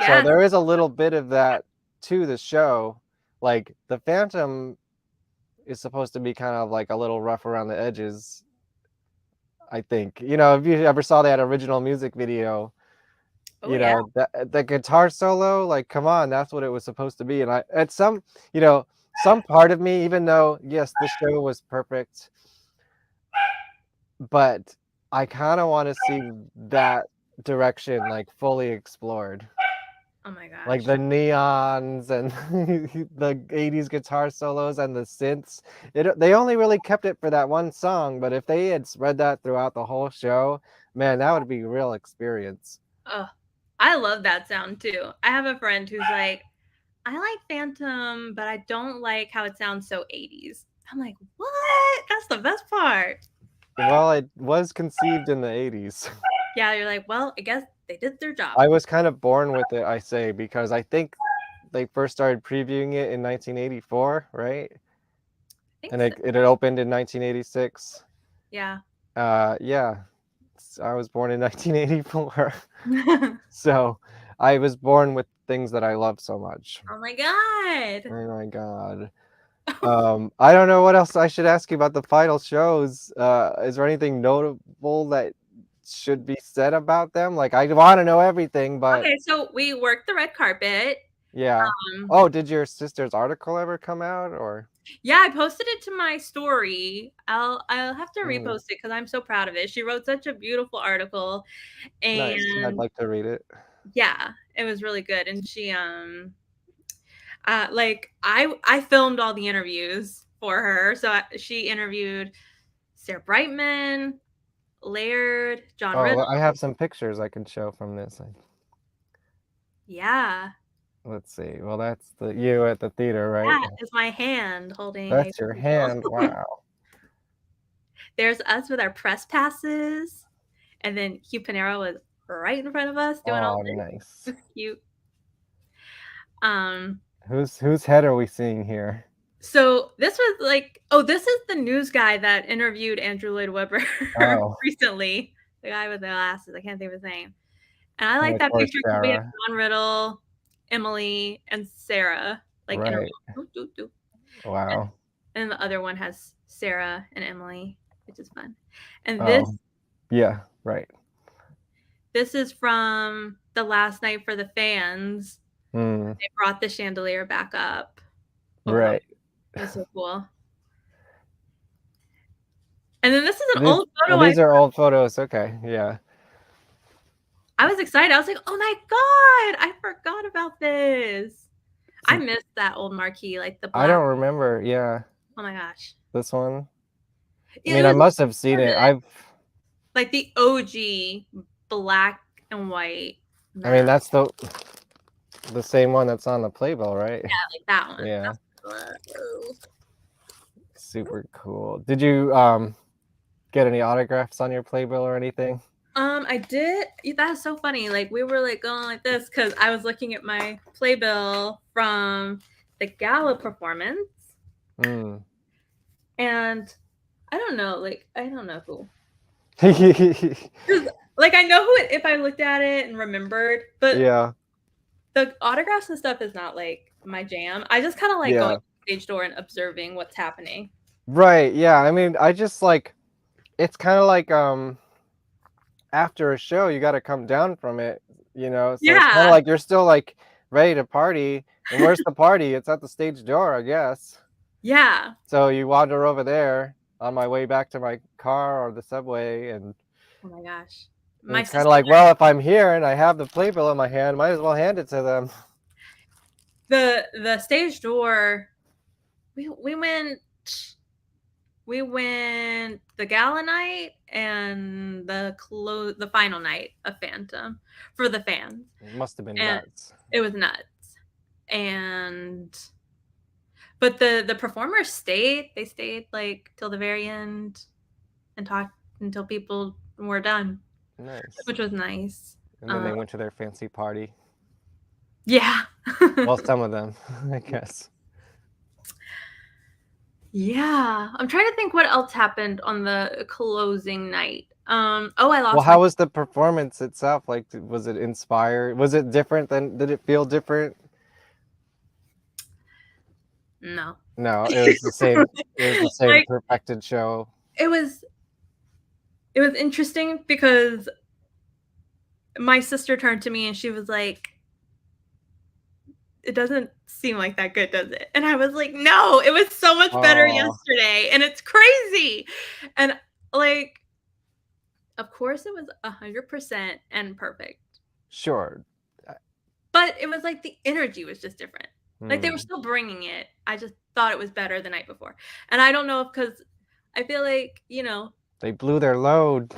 So Yeah. there is a little bit of that to the show. Like the Phantom is supposed to be kind of like a little rough around the edges, I think. You know, if you ever saw that original music video, Oh you yeah. know, the guitar solo, like come on, that's what it was supposed to be. And I at some, you know, some part of me, even though yes, the show was perfect, but I kind of want to see that direction like fully explored. Oh my Like gosh. the neons and the 80s guitar solos and the synths. They only really kept it for that one song, but if they had spread that throughout the whole show, man, that would be a real experience. Oh, I love that sound too. I have a friend who's like, I like Phantom, but I don't like how it sounds so 80s. I'm like, what? That's the best part. Well, it was conceived in the 80s. Yeah, you're like, well, I guess they did their job. I was kind of born with it, I say, because I think they first started previewing it in 1984, right? I think And so. it opened in 1986. Yeah. Yeah, I was born in 1984. So I was born with things that I love so much. Oh my god. Oh my God. I don't know what else I should ask you about the final shows. Is there anything notable that should be said about them? Like, I want to know everything, but Okay, so we worked the red carpet. yeah. Um, Oh, did your sister's article ever come out or? yeah, I posted it to my story. I'll have to Mm, repost it because I'm so proud of it. She wrote such a beautiful article, nice. I'd and like to read it. yeah, it was really good. And she like I filmed all the interviews for her. So she interviewed Sarah Brightman, Laird, John Oh, Riddle. I have some pictures I can show from this. Yeah. Let's see. Well, that's the you at the theater, right? That is my hand holding a That's your Bible. hand. Wow. There's us with our press passes. And then Hugh Panero was right in front of us doing all Oh, this. nice. It was cute. Um, Whose head are we seeing here? so this was like, oh, this is the news guy that interviewed Andrew Lloyd Webber Oh, recently. The guy with the glasses. I can't think of his name. And I and like of that course picture because we have Sarah. John Riddle, Emily, and Sarah like in a Right. row. Doo, doo, doo. Wow. And the other one has Sarah and Emily, which is fun. And Oh, yeah. Right. this is from the last night for the fans. Hmm. They brought the chandelier back up. Overall. Right. It was so cool. And then this is an These, old oh, photo. these are old photos. Okay. Yeah. I was excited. I was like, oh my god, I forgot about this. I missed that old marquee, like the I black. don't remember. Yeah. Oh my gosh. This one. I It mean, I was must have seen it. like the OG black and white I mean, map. that's the same one that's on the playbill, right? Yeah, like that one. Yeah. That's Super cool. Did you get any autographs on your playbill or anything? I did. That's so funny. Like we were like going like this because I was looking at my playbill from the gala performance, Mm. and I don't know. Like I don't know who. Like I know who it, if I looked at it and remembered, but Yeah. the autographs and stuff is not like my jam. I just kind of like going Yeah. to the stage door and observing what's happening. Right. Yeah. I mean, I just like it's kind of like after a show you got to come down from it, you know. So it's kind Yeah, of like you're still like ready to party. And where's the party? It's at the stage door, I guess. yeah. So you wander over there on my way back to my car or the subway, and Oh my gosh, and my it's kind sister. of like, well, if I'm here and I have the playbill in my hand, might as well hand it to them. The stage door we went the gala night and the final night of Phantom for the fans, It must have been and nuts. it was nuts. And but the performers stayed. They stayed like till the very end and talked until people were done, Nice. which was nice. And then they went to their fancy party. Yeah. Well, some of them, I guess. Yeah. I'm trying to think what else happened on the closing night. Oh, I Well, lost my how was the performance itself? Like, was it inspired? Was it different than, did it feel different? no. No, it was the same. It was the same Like perfected show. it was it was interesting because my sister turned to me and she was like, "It doesn't seem like that good, does it?" And I was like, "No, it was so much better Oh, yesterday, and it's crazy." And like, of course, it was 100% and perfect, sure. but it was like the energy was just different. Like they were Hmm. still bringing it. I just thought it was better the night before, and I don't know if because I feel like They blew their load.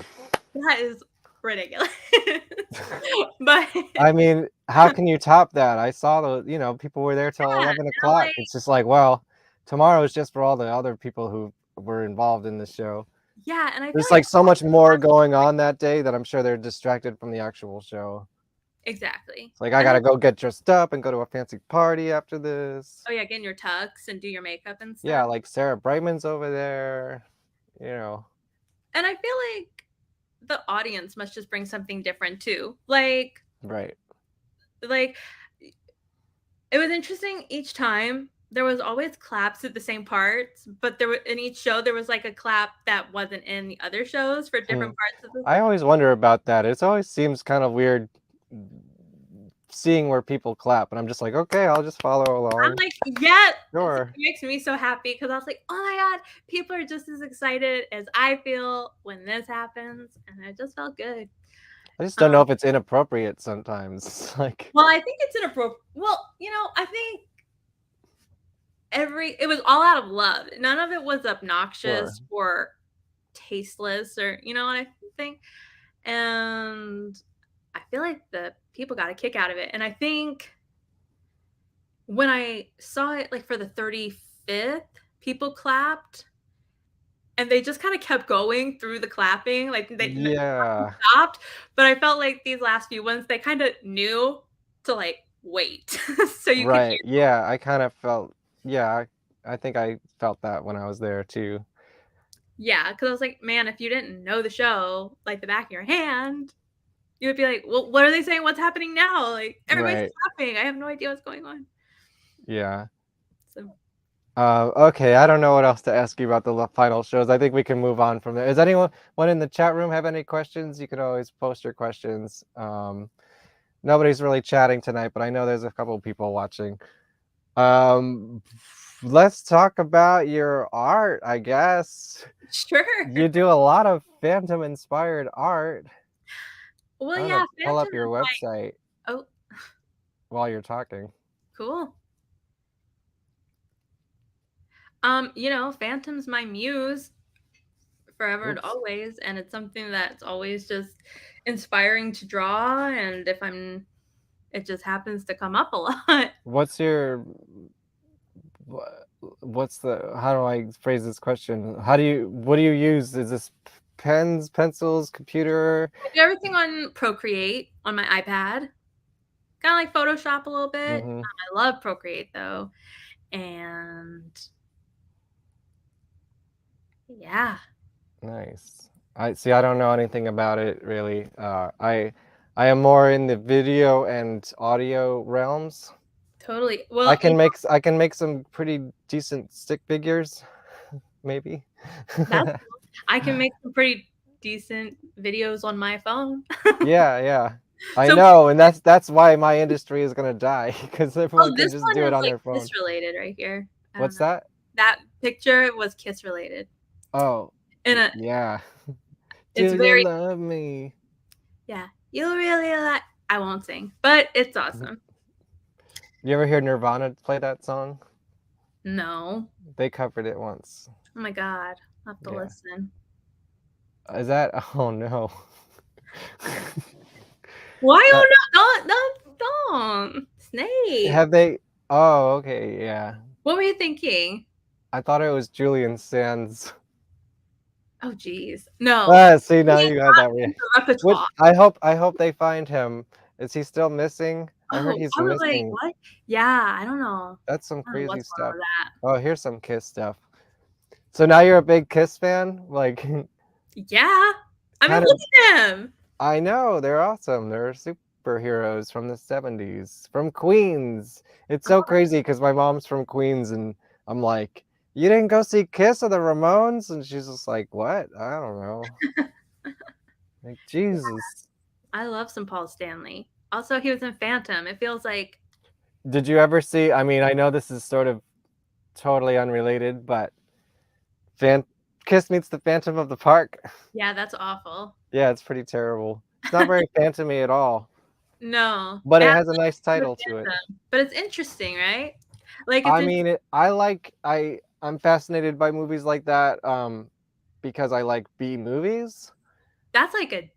that is ridiculous, but I mean, how can you top that? I saw people were there till yeah, 11 and I'm o'clock. like, It's just like, well, tomorrow is just for all the other people who were involved in the show. yeah, and I feel There's like like so much more going on that day that I'm sure they're distracted from the actual show. exactly, It's like, I and gotta then go get dressed up and go to a fancy party after this. oh yeah, get in your tux and do your makeup and Yeah, stuff. like Sarah Brightman's over there, you know. And I feel like the audience must just bring something different too. Like it was interesting each time. There was always claps at the same parts, but there were in each show there was like a clap that wasn't in the other shows for Hmm. different parts of the. I always wonder about that. It always seems kind of weird seeing where people clap, and I'm just like, okay, I'll just follow I'm along. like, yeah, it Sure. makes me so happy because I was like, oh my god, people are just as excited as I feel when this happens, and it just felt good. I just don't know Um, if it's inappropriate sometimes. Like, well, I think it's inappropriate. Well, I think it was all out of love. None of it was sure. obnoxious or tasteless or what I think. And I feel like the people got a kick out of it. And I think when I saw it like for the 35th, people clapped and they just kind of kept going through the clapping. Like nothing Yeah. stopped. But I felt like these last few ones, they kind of knew to like wait so you could Right. hear. Yeah, I kind of felt, yeah, I think I felt that when I was there too. Yeah, because I was like, man, if you didn't know the show like the back of your hand, you would be like, well, what are they saying? What's happening now? Like everybody's Right. clapping. I have no idea what's going on. Yeah. So Okay, I don't know what else to ask you about the final shows. I think we can move on from there. Is anyone in the chat room have any questions? You can always post your questions. Nobody's really chatting tonight, but I know there's a couple people watching. Um, let's talk about your art, I guess. sure. You do a lot of Phantom inspired art. Well, I'm yeah, gonna pull Phantom up your is website oh, while you're talking. cool. Phantom's my muse forever and Oops. always, and it's something that's always just inspiring to draw. And it just happens to come up a lot. What's your what's the how do I phrase this question? What do you use? Is this pens, pencils, computer? I do everything on Procreate on my iPad, kind of like Photoshop a little bit. Mm-hmm. I love Procreate though, and yeah, Nice. I see. I don't know anything about it really. I am more in the video and audio realms. totally. Well, I can make some pretty decent stick figures, maybe. that's I can make some pretty decent videos on my phone. Yeah, yeah. I So, know, and that's why my industry is gonna die because everyone oh, can this just one do it is on like their phone. kiss related right here. I don't What's know. that? That picture was kiss related. Oh, And yeah. it's Do you very, love me? yeah, you really like, I won't sing, but it's awesome. You ever hear Nirvana play that song? No. They covered it once. Oh my god. I'll have to Yeah. listen. Is that oh, no. Why? That Oh no! Don't! Snape. have they Oh, okay, yeah. What were you thinking? I thought it was Julian Sands. Oh, jeez. No. Ah, see, He now is you had not that in re the which repertoire. I hope they find him. Is he still missing? I heard Oh, he's I was like, missing. "What?" Yeah, I don't know. That's some I don't know crazy what's going on stuff. with that. Oh, here's some Kiss stuff. So now you're a big Kiss fan? Like, Yeah. I mean, kind look of at him. I know, they're awesome. They're superheroes from the '70s, from Queens. It's so Oh, crazy because my mom's from Queens, and I'm like, "You didn't go see Kiss or the Ramones?" And she's just like, "What? I don't know." Like, Jesus. I love some Paul Stanley. Also, he was in Phantom. It feels like Did you ever see I mean, I know this is sort of totally unrelated, but Fan Kiss meets the Phantom of the Park. yeah, that's awful. Yeah, it's pretty terrible. It's not very Phantom-y at all, No. but It it has has a nothing nice to do with title to it. Phantom, but it's interesting, right? Like, it's I in mean, I'm fascinated by movies like that, because I like B movies. that's like a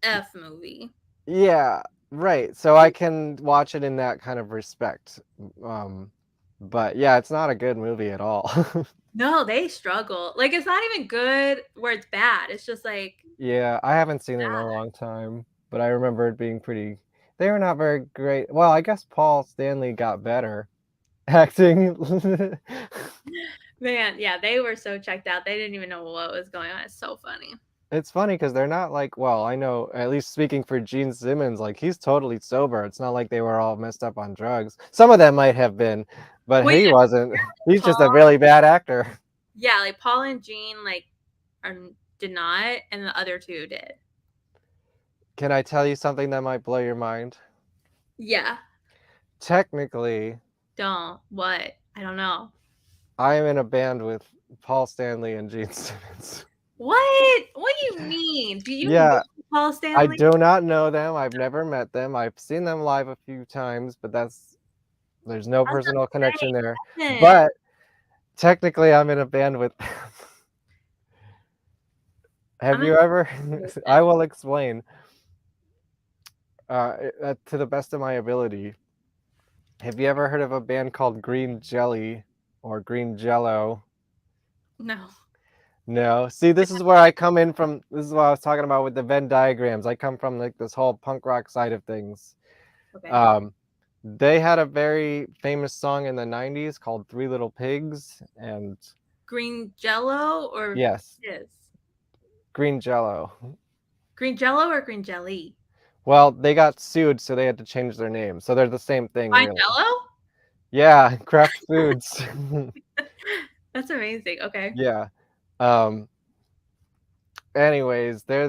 F movie. Yeah, right. So I can watch it in that kind of respect. Um, but yeah, it's not a good movie at all. No, they struggle. Like, it's not even good where it's bad. It's just like Yeah, I haven't seen it in a long time, but I remember it being pretty they were not very great. Well, I guess Paul Stanley got better acting. man, yeah, they were so checked out. They didn't even know what was going on. It's so funny. It's funny because 'cause they're not like well, I know at least speaking for Gene Simmons, like, he's totally sober. It's not like they were all messed up on drugs. Some of them might have been, but Well, he yeah, wasn't. He's Paul just a really bad actor. yeah, like, Paul and Jean, like, are did not, and the other 2 did. Can I tell you something that might blow your mind? Yeah. Technically, Don't. What? I don't know. I am in a band with Paul Stanley and Gene Simmons. What? What do you mean? Do you know Yeah, Paul I Stanley? do not know them, I've never met them, I've seen them live a few times, but there's no That's personal connection there, insane. but technically, I'm in a band with them. I'm Have gonna you ever with I them. will explain, to the best of my ability. Have you ever heard of a band called Green Jelly or Green Jello? No. No. See, this is where I come in from this is what I was talking about with the Venn diagrams. I come from, like, this whole punk rock side of things. Okay. Um, they had a very famous song in the '90s called Three Little Pigs, and Green Jello or yes, his? Green Jello. Green Jello or green jelly? Well, they got sued, so they had to change their name, so they're the same thing, By really. Jello? Yeah, Kraft Foods. That's amazing. Okay. Yeah. Um, anyways, they've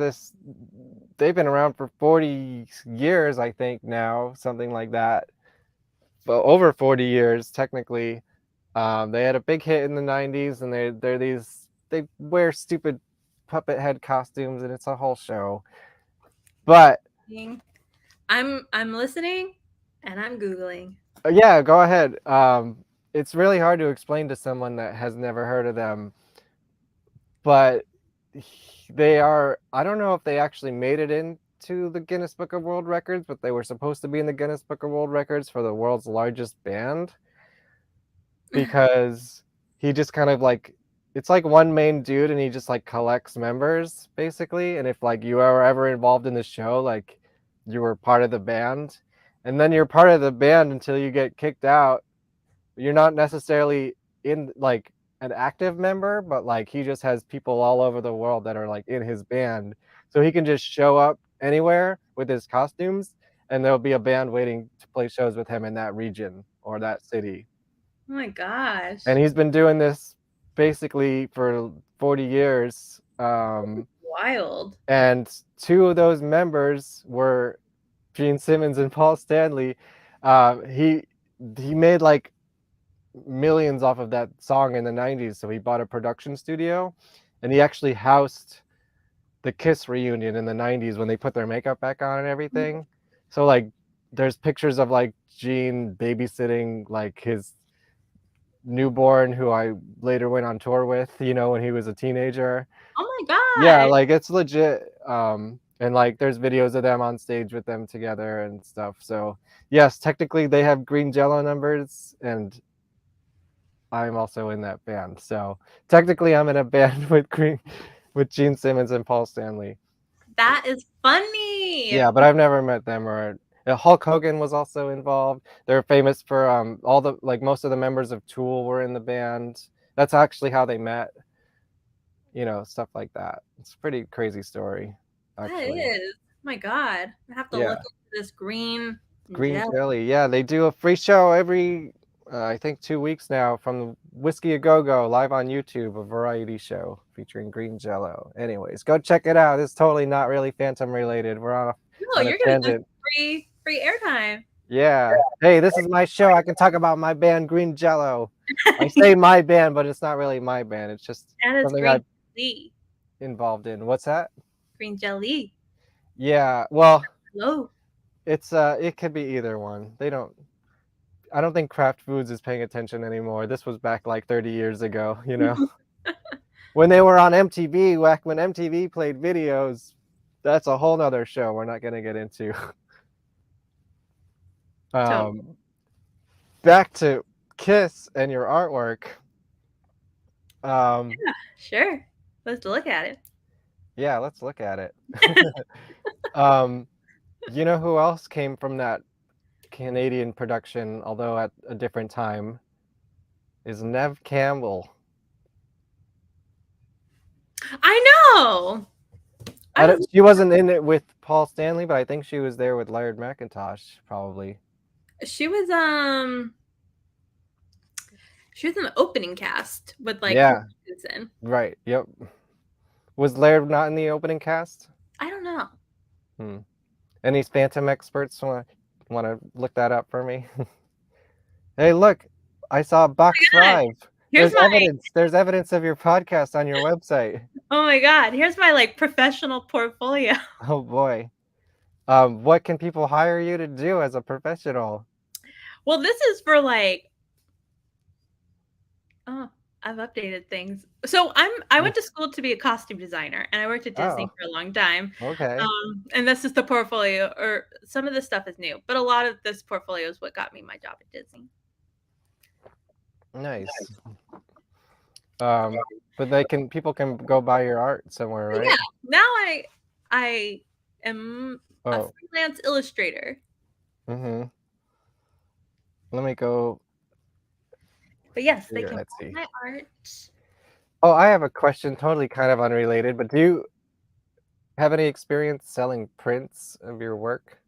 been around for 40 years, I think now, something like that. But over 40 years, technically. They had a big hit in the '90s, and they wear stupid puppet head costumes, and it's a whole show. But I'm listening and I'm Googling. yeah, go ahead. It's really hard to explain to someone that has never heard of them, but they are. I don't know if they actually made it into the Guinness Book of World Records, but they were supposed to be in the Guinness Book of World Records for the world's largest band. Because he just kind of like it's like one main dude and he just like collects members basically, and if like you are ever involved in the show, like you were part of the band, and then you're part of the band until you get kicked out. You're not necessarily in like an active member, but like he just has people all over the world that are like in his band. So he can just show up anywhere with his costumes and there'll be a band waiting to play shows with him in that region or that city. Oh my gosh. And he's been doing this basically for 40 years. Wild. And two of those members were Gene Simmons and Paul Stanley. He made like millions off of that song in the '90s, so he bought a production studio, and he actually housed the Kiss reunion in the '90s when they put their makeup back on and everything. So like, there's pictures of like Gene babysitting like his newborn who I later went on tour with, when he was a teenager. Oh my Yeah, god. like, it's legit, and, like, there's videos of them on stage with them together and stuff, so, yes, technically, they have green Jello numbers, and I'm also in that band, so, technically, I'm in a band with Gene Simmons and Paul Stanley. That is funny. Yeah, but I've never met them or Hulk Hogan was also involved. They're famous for, all the like, most of the members of Tool were in the band. That's actually how they met, stuff like that. It's a pretty crazy story, That actually. is. My god. I have to look Yeah. into this green Green gel. Jelly, yeah, they do a free show every, I think 2 weeks now from the Whiskey A Go Go live on YouTube, a variety show featuring Green Jello. Anyways, go check it out. It's totally not really Phantom related. We're No, on a you're giving them tangent. free airtime. Yeah. Hey, this is my show. I can talk about my band, Green Jello. I say my band, but it's not really my band. It's just And it's something green I'm jelly. involved in. What's that? Green jelly. Yeah. Well, Hello. it could be either one. I don't think Kraft Foods is paying attention anymore. This was back like 30 years ago, when they were on MTV, back when MTV played videos. That's a whole nother show we're not going to get into. Totally. Um, Back to Kiss and your artwork. Um, Yeah, sure. Let's look at it. yeah, let's look at it. um, you know who else came from that Canadian production, although at a different time, is Nev Campbell. I know. I I was don't, she wasn't in it with Paul Stanley, but I think she was there with Laird McIntosh, probably. she was she was in the opening cast with like Cole Yeah, Hutchinson. right. Yep. Was Laird not in the opening cast? I don't know. Hmm. Any Phantom experts want to look that up for me? Hey, look, I saw box God, 5. here's my There's evidence of your podcast on your website. oh my god, here's my like professional portfolio. Oh boy. What can people hire you to do as a professional? Well, this is for like oh, I've updated things. So I went to school to be a costume designer and I worked at Disney Oh, for a long time. okay. And this is the portfolio or some of this stuff is new, but a lot of this portfolio is what got me my job at Disney. Nice. But people can go buy your art somewhere, But right? yeah, now I am a Oh, freelance illustrator. mm-hmm. Let me go But yes, to they your can buy Etsy. my art. Oh, I have a question, totally kind of unrelated, but do you have any experience selling prints of your work?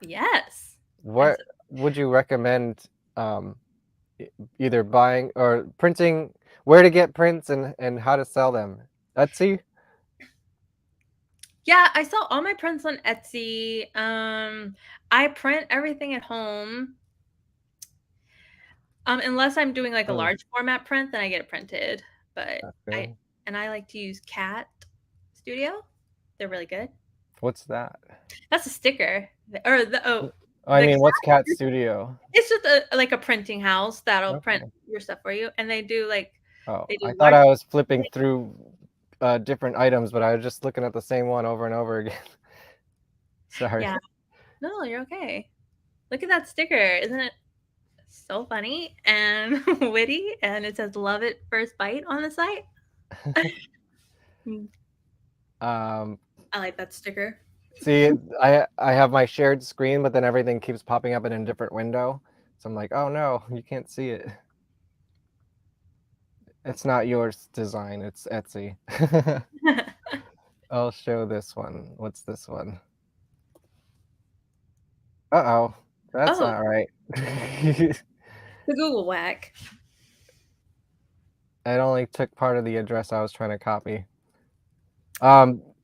Yes. As What would you recommend, um, e either buying or printing, where to get prints and how to sell them? Etsy? yeah, I sell all my prints on Etsy. I print everything at home. Unless I'm doing like a Hmm, large format print, then I get it printed. But I okay. and I like to use Cat Studio. They're really good. What's that? That's a sticker. Or I the mean, what's Cat Cat Studio? it's just like a printing house that'll print Okay. your stuff for you, and they do like Oh, they I do thought large. I was flipping through, different items, but I was just looking at the same one over and over again. Sorry. Yeah, no, you're okay. Look at that sticker, isn't it so funny and witty? And it says "Love it first bite" on the site. Mm, Um, I like that sticker. See, I have my shared screen, but then everything keeps popping up in a different window. So I'm like, "Oh, no, you can't see it. It's not yours design, it's Etsy." I'll show this one. What's this one? Uh-oh, that's Oh, not right. the Google whack. It only took part of the address I was trying to copy.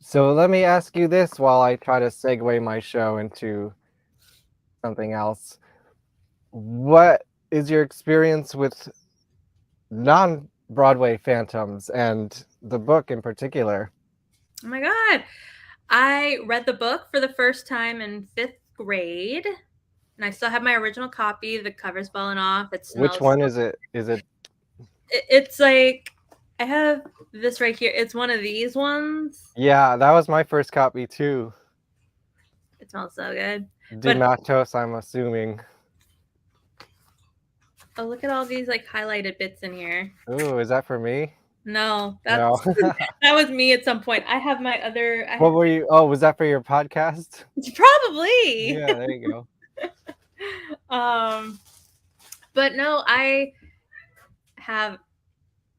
So let me ask you this while I try to segue my show into something else. What is your experience with non-Broadway Phantoms and the book in particular? Oh my god. I read the book for the first time in 5th grade, and I still have my original copy. The cover's fallen off. It Which smells one is it? Is it It's like I have this right here. It's one of these ones. Yeah, that was my first copy too. It smells so good. But Dimatos, I'm assuming. oh, look at all these like highlighted bits in here. Ooh, is that for me? No, No. that's that was me at some point. I have my other. What were you? Oh, was that for your podcast? Probably. Yeah, there you go. um, but no, I have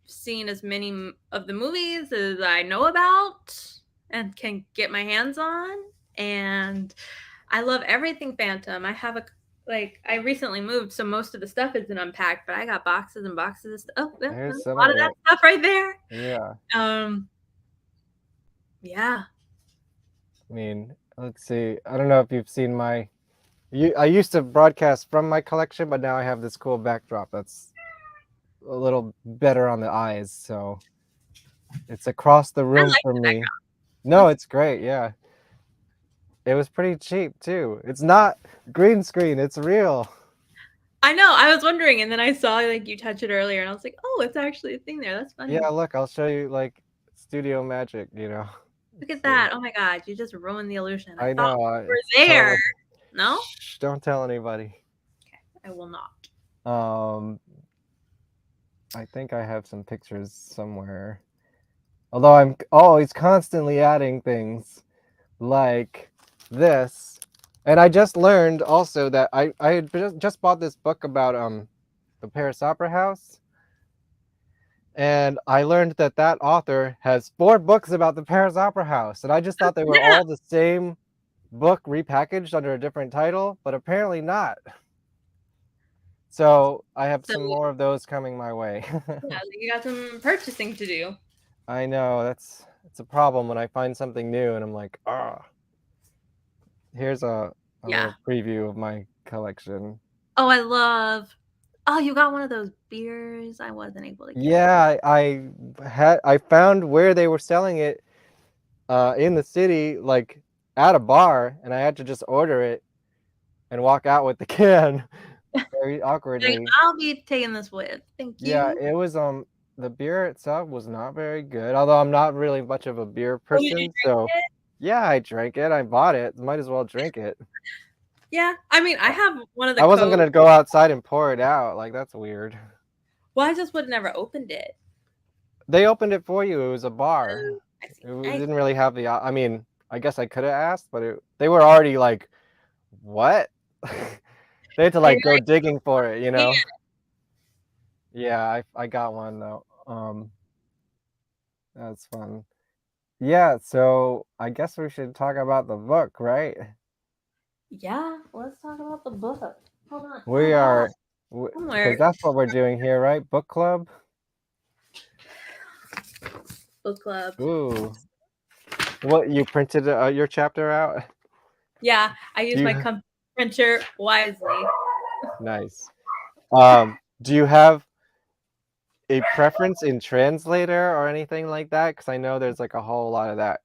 seen as many of the movies as I know about and can get my hands on, and I love everything Phantom. I have a like I recently moved, so most of the stuff isn't unpacked, but I got boxes and boxes of stuff. Oh, yeah, There's a some lot of of that it. stuff right there. Yeah. Yeah. I mean, let's see. I don't know if you've seen my. I used to broadcast from my collection, but now I have this cool backdrop that's a little better on the eyes. So it's across the I room like from the me. background. No, it's great. Yeah. It was pretty cheap too. It's not green screen, it's real. I know. I was wondering, and then I saw like you touch it earlier, and I was like, "Oh, it's actually a thing there. That's funny." Yeah, look, I'll show you like studio magic, you know. Look at Let's see. that! Oh my god, you just ruined the illusion. I I thought know. we were It's there. totally. No, Shh, don't tell anybody. I will not. Um, I think I have some pictures somewhere. Although I'm always constantly adding things like this. And I just learned also that I had just bought this book about the Paris Opera House. And I learned that that author has 4 books about the Paris Opera House. And I just thought they were Yeah. all the same book repackaged under a different title, but apparently not. So I have So some more of those coming my way. yeah, you got some purchasing to do. I know, it's a problem when I find something new and I'm like, ah. Here's a Yeah. little preview of my collection. Oh, I love. Oh, you got one of those beers I wasn't able to get. Yeah, I found where they were selling it in the city, like at a bar, and I had to just order it and walk out with the can very Like, awkwardly. I'll be taking this with. Thank Yeah, you. it was the beer itself was not very good, although I'm not really much of a beer Oh, did you person, drink so it? yeah, I drank it. I bought it. Might as well drink it. Yeah. I mean, I have one of the I wasn't codes. gonna go outside and pour it out. Like that's weird. Well, I just would never opened it. They opened it for you. It was a bar. Oh, I see. It didn't really have the. I mean, I guess I could have asked, but they were already like, what? They had to They like go digging for it, you can. know? Yeah, I got one though. That's fun. Yeah, so I guess we should talk about the book, right? Yeah, let's talk about the book. Hold on. We I have are, somewhere because that's what we're doing here, right? Book club. book club. Ooh, what you printed your chapter out? Yeah, I use my You printer wisely. nice. Do you have a preference in translator or anything like that? Because I know there's like a whole lot of that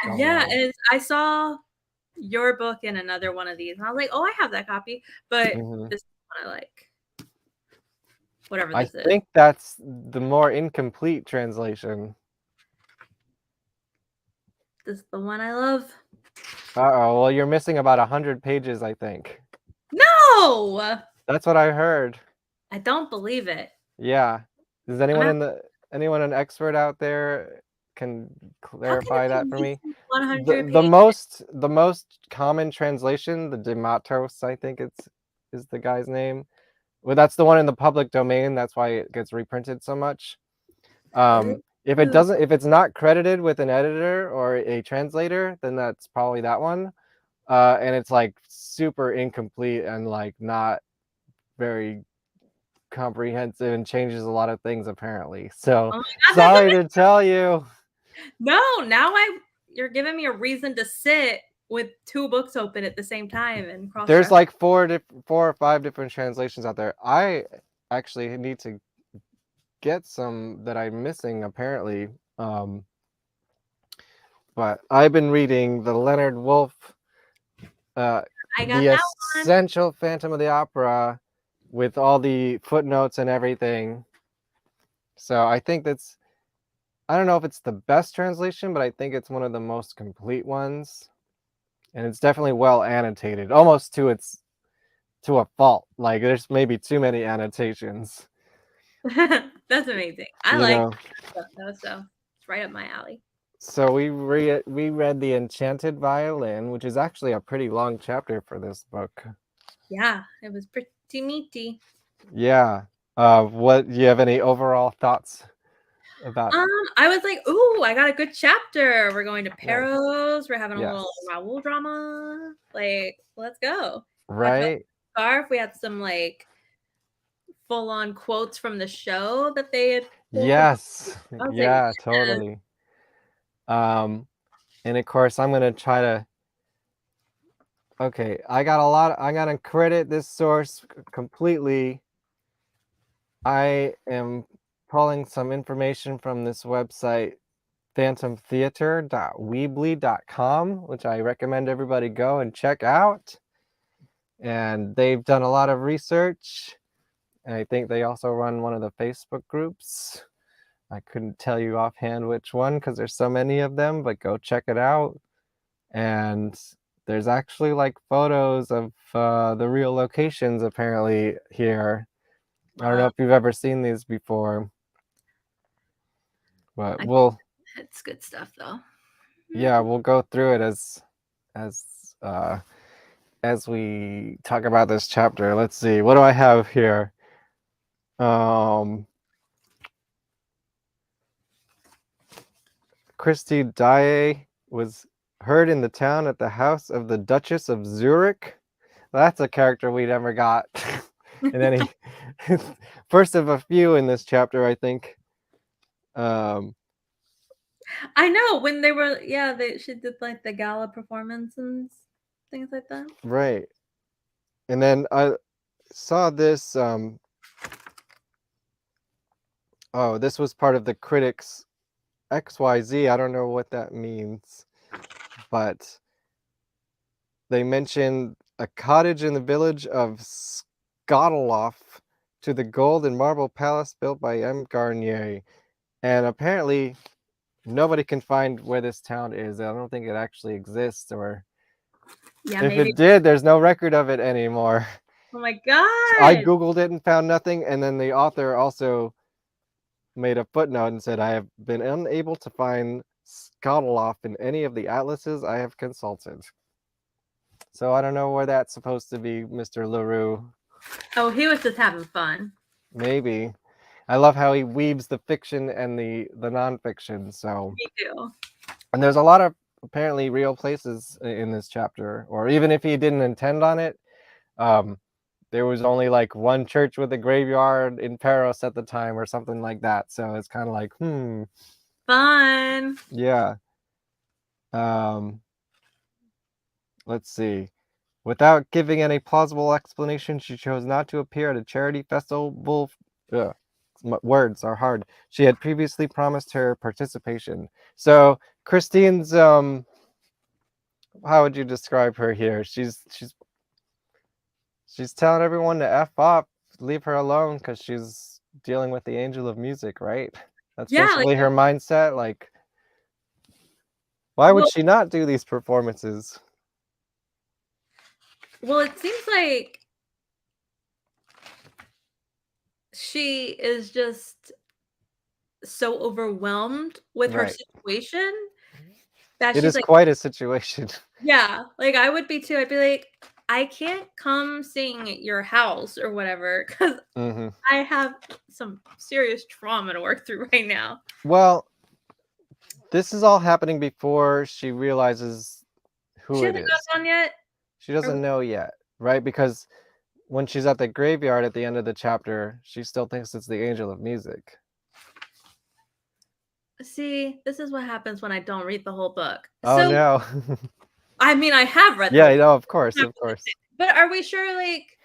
going Yeah, on. and I saw your book in another one of these, and I was like, "Oh, I have that copy," but Mhm. this one I like. Whatever I this is. think that's the more incomplete translation. This is the one I love. Uh-oh, well, you're missing about 100 pages, I think. No! That's what I heard. I don't believe it. Yeah. Does I'm anyone at, anyone an expert out there can how can clarify it that be for me? missing 100 The pages? most common translation, the Dematos, I think is the guy's name. Well, that's the one in the public domain. That's why it gets reprinted so much. If it Ooh. doesn't, if it's not credited with an editor or a translator, then that's probably that one. And it's like super incomplete and like not very comprehensive and changes a lot of things apparently. So Oh my god, that's sorry amazing. to tell you. No, now you're giving me a reason to sit with 2 books open at the same time and There's cross-reference. like 4 or 5 different translations out there. I actually need to get some that I'm missing apparently. But I've been reading the Leonard Wolf, I got the that one. essential Phantom of the Opera, with all the footnotes and everything. So I think that's, I don't know if it's the best translation, but I think it's one of the most complete ones. And it's definitely well annotated, almost to a fault. Like there's maybe too many annotations, That's amazing. I you like know. that stuff though, so it's right up my alley. So we read the Enchanted Violin, which is actually a pretty long chapter for this book. Yeah, it was pretty meaty. Yeah. What, do you have any overall thoughts about? Um, I was like, "Ooh, I got a good chapter. We're going to Nice. Paros. We're having a little Yes. Raoul drama. Like, let's go." I felt Right? scarf. We had some like full on quotes from the show that they had pulled. Yes. I was like, Yeah, yes. totally. Um, and of course I'm gonna try to, okay, I'm gonna credit this source completely. I am pulling some information from this website, phantomtheater.weebly.com, which I recommend everybody go and check out. And they've done a lot of research. And I think they also run one of the Facebook groups. I couldn't tell you offhand which one because there's so many of them, but go check it out. And there's actually like photos of the real locations apparently here. I don't know Uh, if you've ever seen these before, but I it's good stuff though. yeah, we'll go through it as uh as we talk about this chapter. Let's see. What do I have here? Christy Daae was heard in the town at the house of the Duchess of Zurich. That's a character we never got in any first of a few in this chapter, I think. Um, I know when they were, yeah, she did like the gala performance and things like that. right. And then I saw this. Oh, this was part of the critics XYZ. I don't know what that means, but they mentioned a cottage in the village of Skottaloff to the gold and marble palace built by M. Garnier. And apparently, nobody can find where this town is. I don't think it actually exists, or Yeah, if maybe. it did, there's no record of it anymore. Oh my I god! Googled it and found nothing. And then the author also made a footnote and said, I have been unable to find Skottaloff in any of the atlases I have consulted. So I don't know where that's supposed to be, Mr. LaRue. Oh, he was just having fun. Maybe. I love how he weaves the fiction and the nonfiction. So, Me too. and there's a lot of apparently real places in this chapter, or even if he didn't intend on it, um, there was only like one church with a graveyard in Paros at the time, or something like that. So it's kind of like, Fun. yeah. Um, let's see. Without giving any plausible explanation, she chose not to appear at a charity festival. Ugh, words are hard. She had previously promised her participation. So Christine's, how would you describe her here? She's telling everyone to F off, leave her alone because she's dealing with the angel of music, right? That's Yeah, like, basically her mindset. Like, why would well, she not do these performances? it seems like she is just so overwhelmed with her Right. situation that It she's is like, quite a situation. yeah, like I would be too. I'd be like, I can't come sing at your house or whatever because hmm I have some serious trauma to work through right now. Well, this is all happening before she realizes who She it hasn't is. gone down yet. She Or doesn't know yet, right? Because when she's at the graveyard at the end of the chapter, she still thinks it's the angel of music. see, this is what happens when I don't read the whole book. Oh So, no. I mean, I have read the Yeah, whole book, no, of course, of course. but are we sure like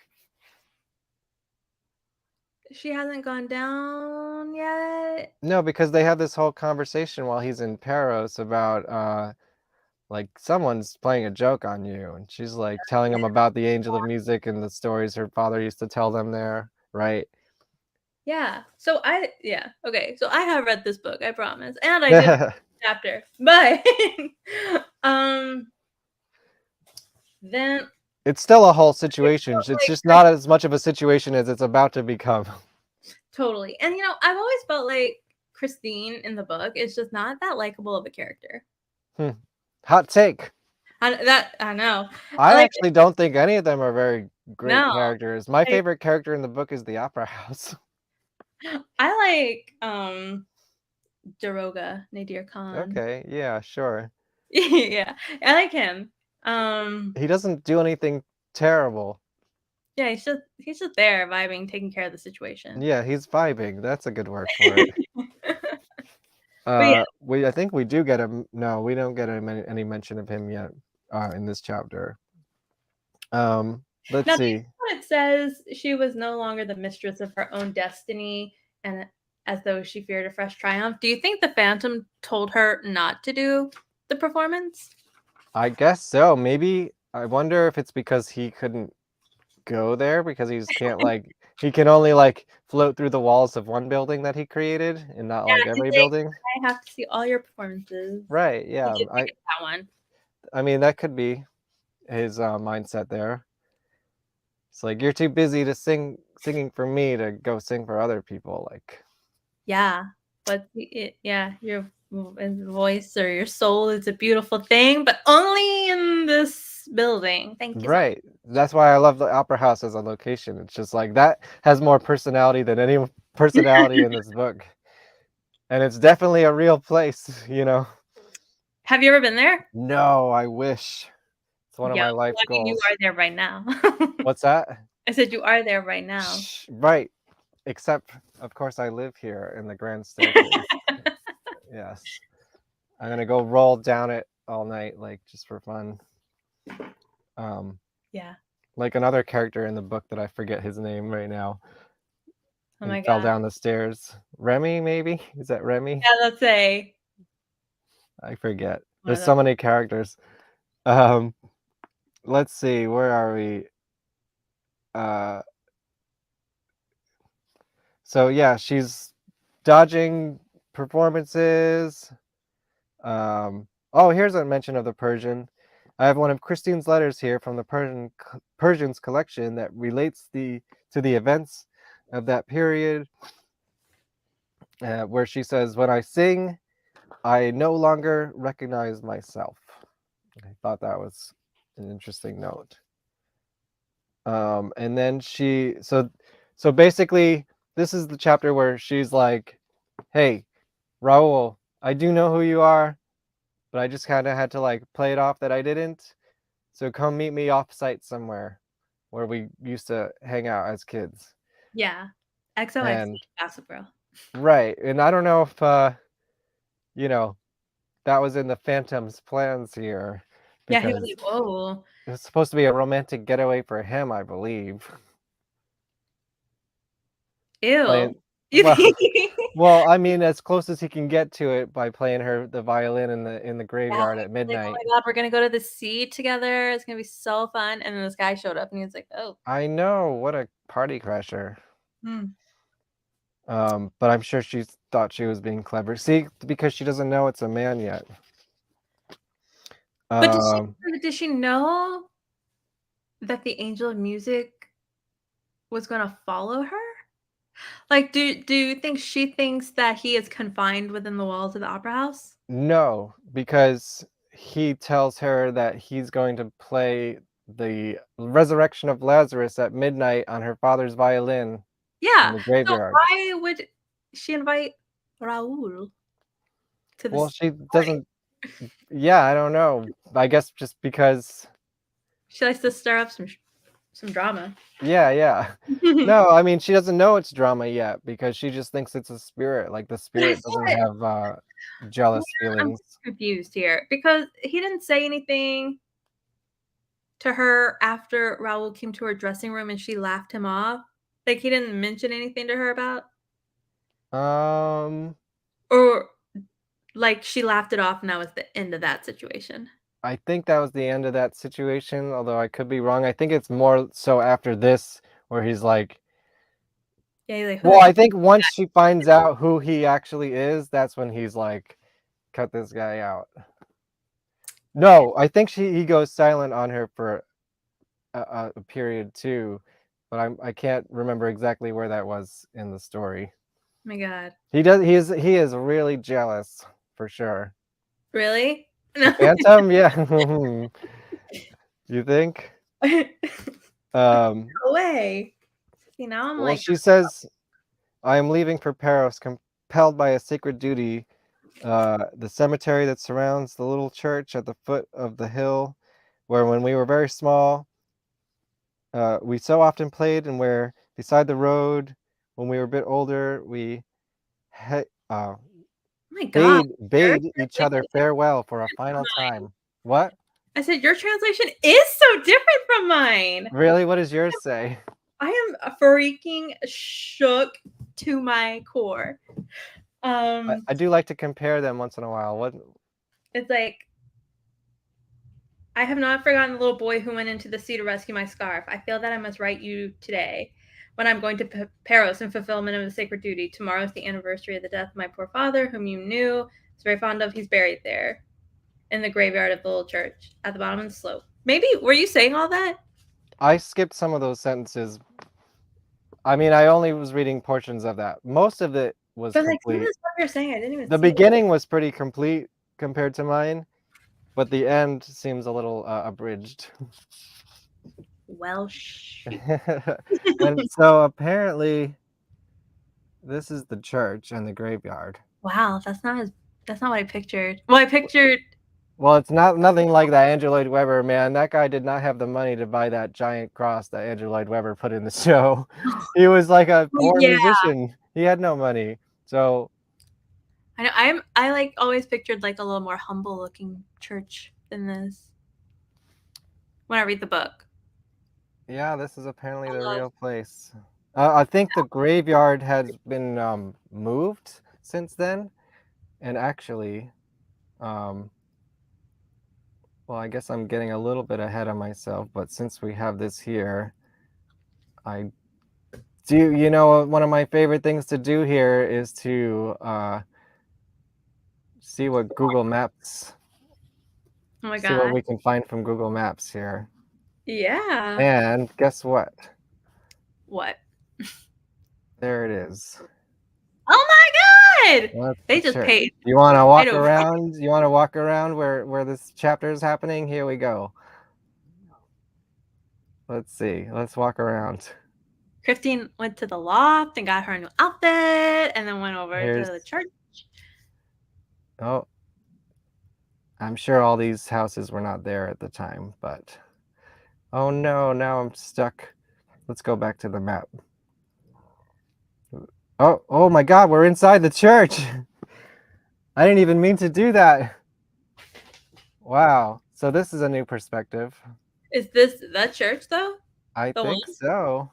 she hasn't gone down yet? No, because they have this whole conversation while he's in Paros about like someone's playing a joke on you, and she's like telling him about the angel of music and the stories her father used to tell them there, right? Yeah. Okay. So I have read this book, I promise. And I did chapter. But um then It's still a whole I situation. felt It's like just not as much of a situation as it's about to become. totally. And I've always felt like Christine in the book is just not that likable of a character. Hmm. Hot take. I know. I I like actually don't think any of them are very great no. characters. My I favorite character in the book is the opera house. I like Daroga, Nadir Khan. Okay, yeah, sure. Yeah. I like him. Um He doesn't do anything terrible. yeah, he's just there vibing, taking care of the situation. Yeah, he's vibing. That's a good word for it. But yeah. I think we do get him. No, we don't get any mention of him yet, in this chapter. Let's Now, do you see. know when it says she was no longer the mistress of her own destiny and as though she feared a fresh triumph? Do you think the Phantom told her not to do the performance? I guess so. Maybe I wonder if it's because he couldn't go there because he just can't like he can only like float through the walls of one building that he created and not like Yeah, he's every like, building. I have to see all your performances. Right, He yeah. did pick I up that one. I mean that could be his mindset there. It's like you're too busy to singing for me to go sing for other people like Yeah, but yeah, your voice or your soul is a beautiful thing, but only in this building. Thank you so much. right. That's why I love the opera house as a location. It's just like that has more personality than any personality in this book. And it's definitely a real place, you know. Have you ever been there? No, I wish. It's one of Yeah, my well, life I mean, you goals. are there right now. What's that? I said you are there right now. Right. Except, of course, I live here in the grand staircase. Yes. I'm gonna go roll down it all night, like just for fun. Um, Yeah. like another character in the book that I forget his name right now Oh and my fell god. down the stairs. Remy, maybe? Is that Remy? Yeah, let's say I forget. one of There's those. so many characters. Um, let's see, where are we? Uh, so yeah, she's dodging performances. Oh, here's a mention of the Persian. I have one of Christine's letters here from the Persian's collection that relates to the events of that period, where she says, "When I sing, I no longer recognize myself." I thought that was an interesting note. And then so basically, this is the chapter where she's like, "Hey, Raul, I do know who you are, but I just kind of had to like play it off that I didn't. So come meet me off site somewhere where we used to hang out as kids." Yeah. XOXO, And Gossip Girl. right, and I don't know if you know, that was in the Phantom's plans here Yeah, he was like, because "Whoa, it was supposed to be a romantic getaway for him, I believe. ew." Playing You well, think? well, I mean, as close as he can get to it by playing her the violin in the Yeah, graveyard at he's like, "Oh midnight. my god, we're gonna go to the sea together. It's gonna be so fun." And then this guy showed up and he was like, "Oh, I know, what a party crasher. hmm." But I'm sure she thought she was being clever. See, because she doesn't know it's a man yet. But Um, did she know that the Angel of Music was gonna follow her? Like, do you think she thinks that he is confined within the walls of the opera house? no, because he tells her that he's going to play the resurrection of Lazarus at midnight on her father's violin in Yeah. the So graveyard. why would she invite Raul to Well, this she party? doesn't, yeah, I don't know. I guess just because, She likes to stir up some drama. yeah, yeah. No, I mean, she doesn't know it's drama yet because she just thinks it's a spirit. Like the But I spirit doesn't thought have yeah, jealous I'm feelings. confused here because he didn't say anything to her after Raul came to her dressing room and she laughed him off. Like, he didn't mention anything to her about Um, or, like, she laughed it off and that was the end of that situation. I think that was the end of that situation, although I could be wrong. I think it's more so after this where he's like, Yeah, he's like, "Who Well, the I heck is think once she finds out who he actually is, that's when he's like, cut this guy out. that?" No, I think he goes silent on her for a period too, but I can't remember exactly where that was in the story. Oh my god. He is really jealous for sure. Really? The No. Phantom, yeah. You think? Um, No way. See, now I'm well, like, she says, "I am leaving for Paris, compelled by a sacred duty. The cemetery that surrounds the little church at the foot of the hill, where when we were very small, we so often played, and where beside the road, when we were a bit older, we he- uh, "Oh my god, your bade each other translation is farewell for a different from final mine." time." What? I said, "Your translation is so different from mine." Really? What does yours say? I am freaking shook to my core. I do like to compare them once in a while. What? It's like, "I have not forgotten the little boy who went into the sea to rescue my scarf. I feel that I must write you today when I'm going to Paros in fulfillment of the sacred duty. Tomorrow is the anniversary of the death of my poor father, whom you knew. I was very fond of. He's buried there in the graveyard of the little church at the bottom of the slope." Maybe, were you saying all that? I skipped some of those sentences. I mean, I only was reading portions of that. Most of it was But like some of complete. the stuff you're saying, I didn't even The see. beginning was pretty complete compared to mine, but the end seems a little abridged. Well, shoot. And so apparently this is the church and the graveyard. Wow, that's not what I pictured. Well, I pictured. Well, it's nothing like that Andrew Lloyd Webber, man. That guy did not have the money to buy that giant cross that Andrew Lloyd Webber put in the show. He was like a Oh poor yeah, musician. He had no money. So I know. I like always pictured like a little more humble looking church than this when I read the book. yeah, this is apparently I the love real place. I think the graveyard has been moved since then, and actually, um, well, I guess I'm getting a little bit ahead of myself, but since we have this here, I do, you know, one of my favorite things to do here is to see what Google Maps, Oh my see what god. we can find from Google Maps here. Yeah. And guess what? What? There it is. Oh my god! That's the They just church. paid You want to right walk over. around? You want to walk around where this chapter is happening? Here we go. Let's see. Let's walk around. Christine went to the loft and got her a new outfit, and then went over to Here's, the church. oh, I'm sure all these houses were not there at the time, but oh no, now I'm stuck. Let's go back to the map. Oh my God, we're inside the church. I didn't even mean to do that. Wow. So this is a new perspective. Is this the church though? I The one? think so.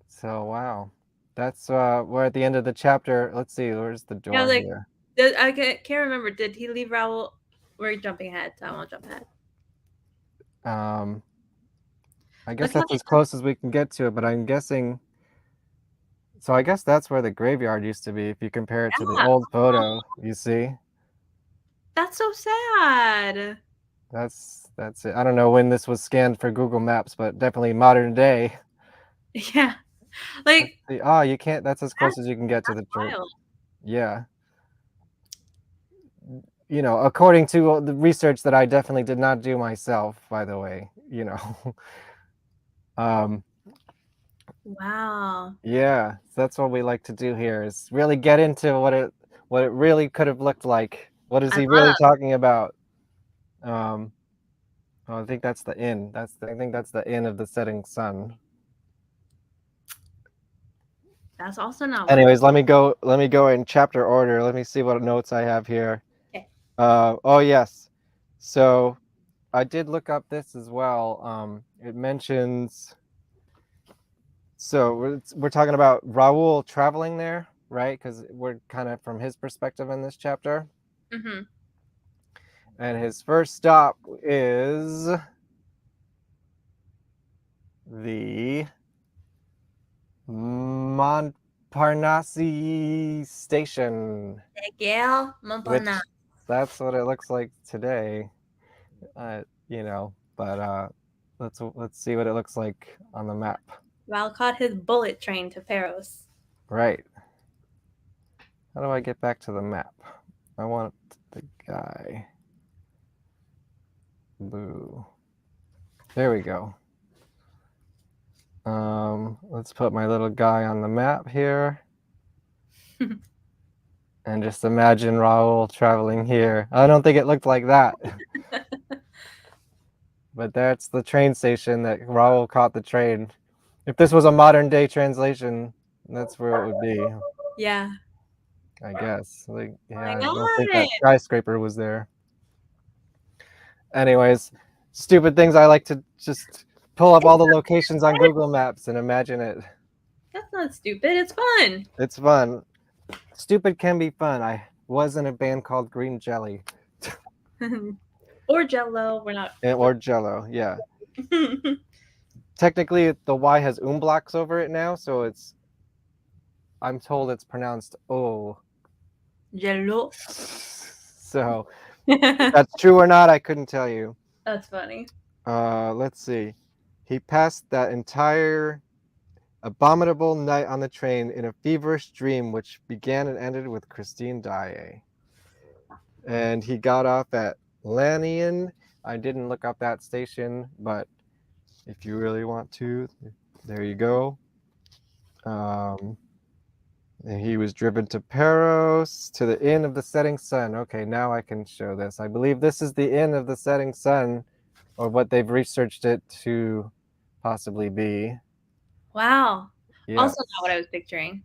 So wow. That's we're at the end of the chapter. Let's see, where's the Yeah, door like here? I can't remember. Did he leave Raoul? We're jumping ahead, so I won't jump ahead. Um I guess Look how that's as close as we can get to it, but I'm guessing, so I guess that's where the graveyard used to be if you compare it to the yeah, old photo, you see? that's so sad. That's it. I don't know when this was scanned for Google Maps, but definitely modern day. Yeah, Let's like see. Oh, you can't, that's as close that's as you can get to that's the church. wild. Yeah. You know, according to the research that I definitely did not do myself, by the way, you know. um Wow, yeah, so that's what we like to do here is really get into what it really could have looked like. What is I he really love. talking about? Um oh, I think that's the inn. I think that's the inn of the setting sun. That's also not what I Anyways, pictured. let me go in chapter order. Let me see what notes I have here. Okay. Oh yes. So I did look up this as well. It mentions, so we're talking about Raoul traveling there, right? Because we're kind of from his perspective in this chapter. Mm-hmm. And his first stop is the Montparnasse station. Heck yeah, Which Montparnasse. that's what it looks like today. But let's see what it looks like on the map. Val caught his bullet train to Paros. Right. How do I get back to the map? I want the guy. Boo. There we go. Let's put my little guy on the map here. And just imagine Raoul traveling here. I don't think it looked like that. But that's the train station that Raoul caught the train. If this was a modern day translation, that's where it would be, Yeah. I guess. Like, Oh yeah, my I don't think god. that skyscraper was there. Anyways, stupid things I like to just pull up all the locations on Google Maps and imagine it. That's not stupid. It's fun. It's fun. Stupid can be fun. I was in a band called Green Jelly. Or Jello. We're not. Or Jello, yeah. Technically, the Y has umblocks over it now, so I'm told it's pronounced O. Jello. So, if that's true or not, I couldn't tell you. That's funny. Let's see. He passed that entire abominable night on the train in a feverish dream which began and ended with Christine Daae. And he got off at Lannion. I didn't look up that station, but if you really want to, there you go. And he was driven to Paros, to the Inn of the Setting Sun. Okay, now I can show this. I believe this is the Inn of the Setting Sun, or what they've researched it to possibly be. Wow. Yeah. Also not what I was picturing.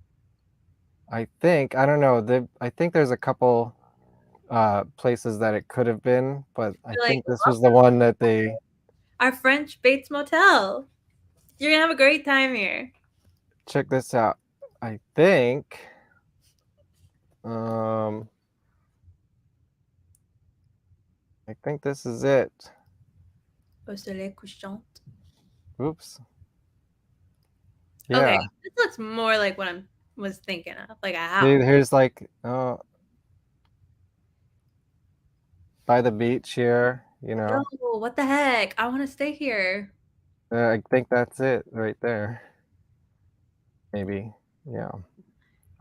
I don't know. I think there's a couple places that it could have been, but I think this was the one that they. Our French Bates Motel. You're gonna have a great time here. Check this out. I think. I think this is it. Au soleil couchant. Oops. Yeah. Okay, this looks more like what I was thinking of, like a house. See, here's like by the beach here, you know. Yo, what the heck? I want to stay here. I think that's it right there. Maybe, yeah.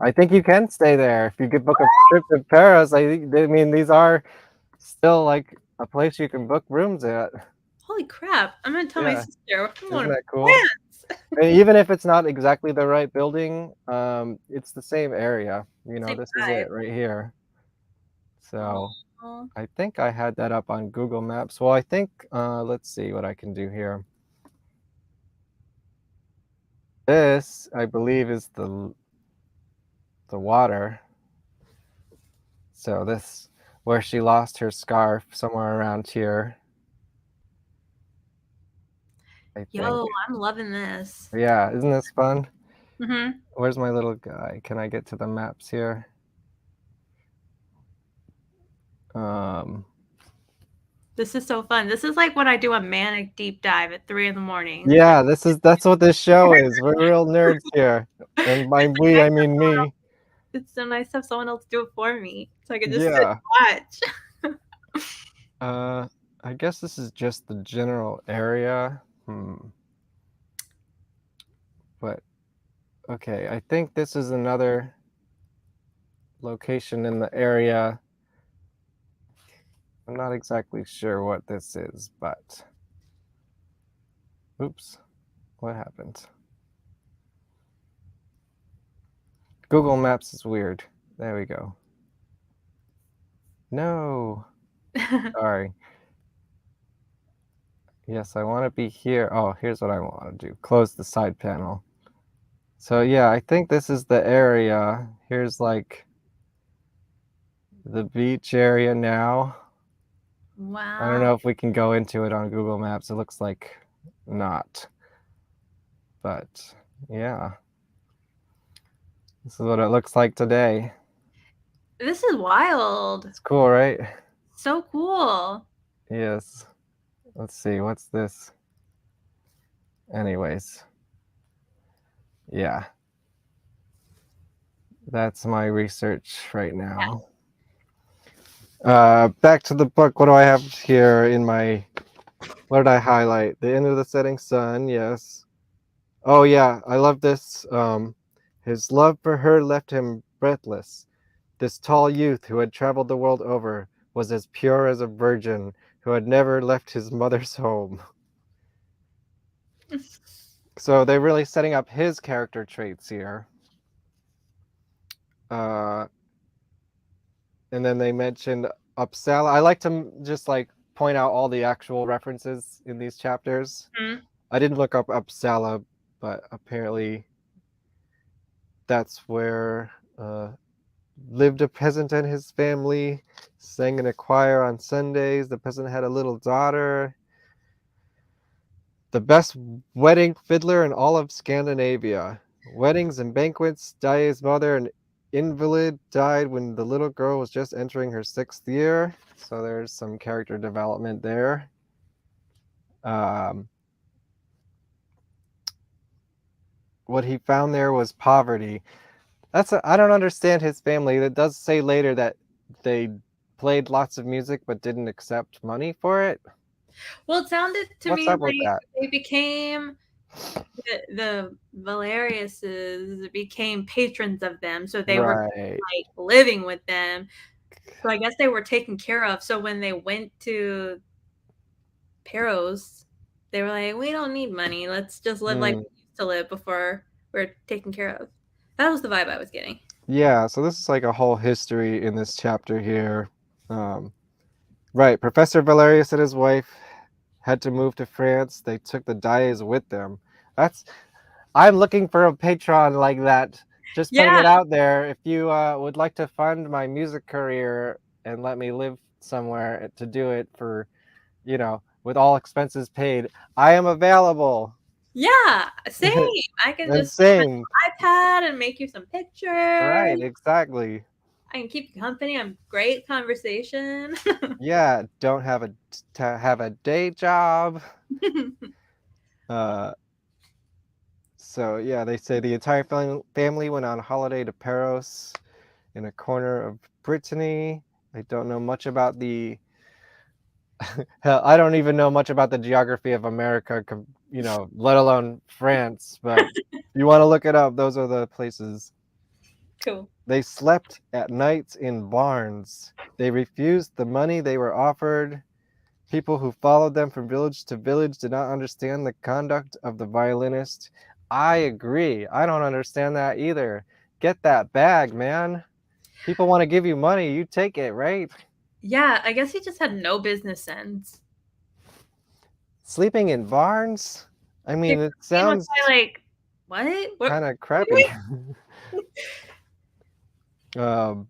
I think you can stay there if you could book a trip to Paris. I mean, these are still like a place you can book rooms at. Holy crap! I'm gonna tell my sister. Isn't that cool? And even if it's not exactly the right building, it's the same area. You know, this is it right here. So I think I had that up on Google Maps. Well, I think let's see what I can do here. This, I believe, is the water. So this, where she lost her scarf, somewhere around here. Yo, I'm loving this. Yeah, isn't this fun? Mm-hmm. Where's my little guy? Can I get to the maps here? This is so fun. This is like what I do a manic deep dive at 3 a.m. Yeah, that's what this show is. We're real nerds here. And by we, I mean me. It's so nice to have someone else do it for me. So I can just sit and watch. I guess this is just the general area. But okay, I think this is another location in the area. I'm not exactly sure what this is, but oops, what happened? Google Maps is weird. There we go. No. Sorry. Yes, I want to be here. Oh, here's what I want to do. Close the side panel. So yeah, I think this is the area. Here's like the beach area now. Wow. I don't know if we can go into it on Google Maps. It looks like not. But yeah. This is what it looks like today. This is wild. It's cool, right? So cool. Yes. Let's see, what's this? Anyways, yeah, that's my research right Yeah. now. Back to the book. What do I have here in my? What did I highlight? The end of the setting sun. Yes. Oh yeah, I love this. His love for her left him breathless. This tall youth who had traveled the world over was as pure as a virgin who had never left his mother's home. So they're really setting up his character traits here. Uh, and then they mentioned Uppsala. I like to just like point out all the actual references in these chapters. Mhm. I didn't look up Uppsala, but apparently that's where lived a peasant and his family, sang in a choir on Sundays. The peasant had a little daughter. The best wedding fiddler in all of Scandinavia. Weddings and banquets. Daye's mother, an invalid, died when the little girl was just entering her 6th year. So there's some character development there. Um, what he found there was poverty. I don't understand his family. It does say later that they played lots of music but didn't accept money for it. Well, it sounded to What's me up with like that? they became the Valeriuses became patrons of them, so they were Right. like living with them. So I guess they were taken care of. So when they went to Peros, they were like, "We don't need money. Let's just live like Hmm. we used to live before we're taken care of." That was the vibe I was getting. Yeah, so this is like a whole history in this chapter here. Um, right, Professor Valerius and his wife had to move to France. They took the Dyes with them. That's I'm looking for a patron like that. Just putting Yeah, it out there. If you would like to fund my music career and let me live somewhere to do it for, with all expenses paid, I am available. yeah, same. I can And just use same. my iPad and make you some pictures. Right, exactly. I can keep you company. I'm great conversation. Yeah, don't have to have a day job. Uh, so yeah, they say the entire family went on holiday to Paros in a corner of Brittany. I don't know much about the hell, I don't even know much about the geography of America, let alone France, but if you want to look it up, those are the places. Cool. They slept at night in barns. They refused the money they were offered. People who followed them from village to village did not understand the conduct of the violinist. I agree. I don't understand that either. Get that bag, man. People want to give you money, you take it, right? Yeah, I guess he just had no business sense. Sleeping in barns? I Yeah, mean, it Christine was sounds probably like, "What? kind of What are crappy. we?" um,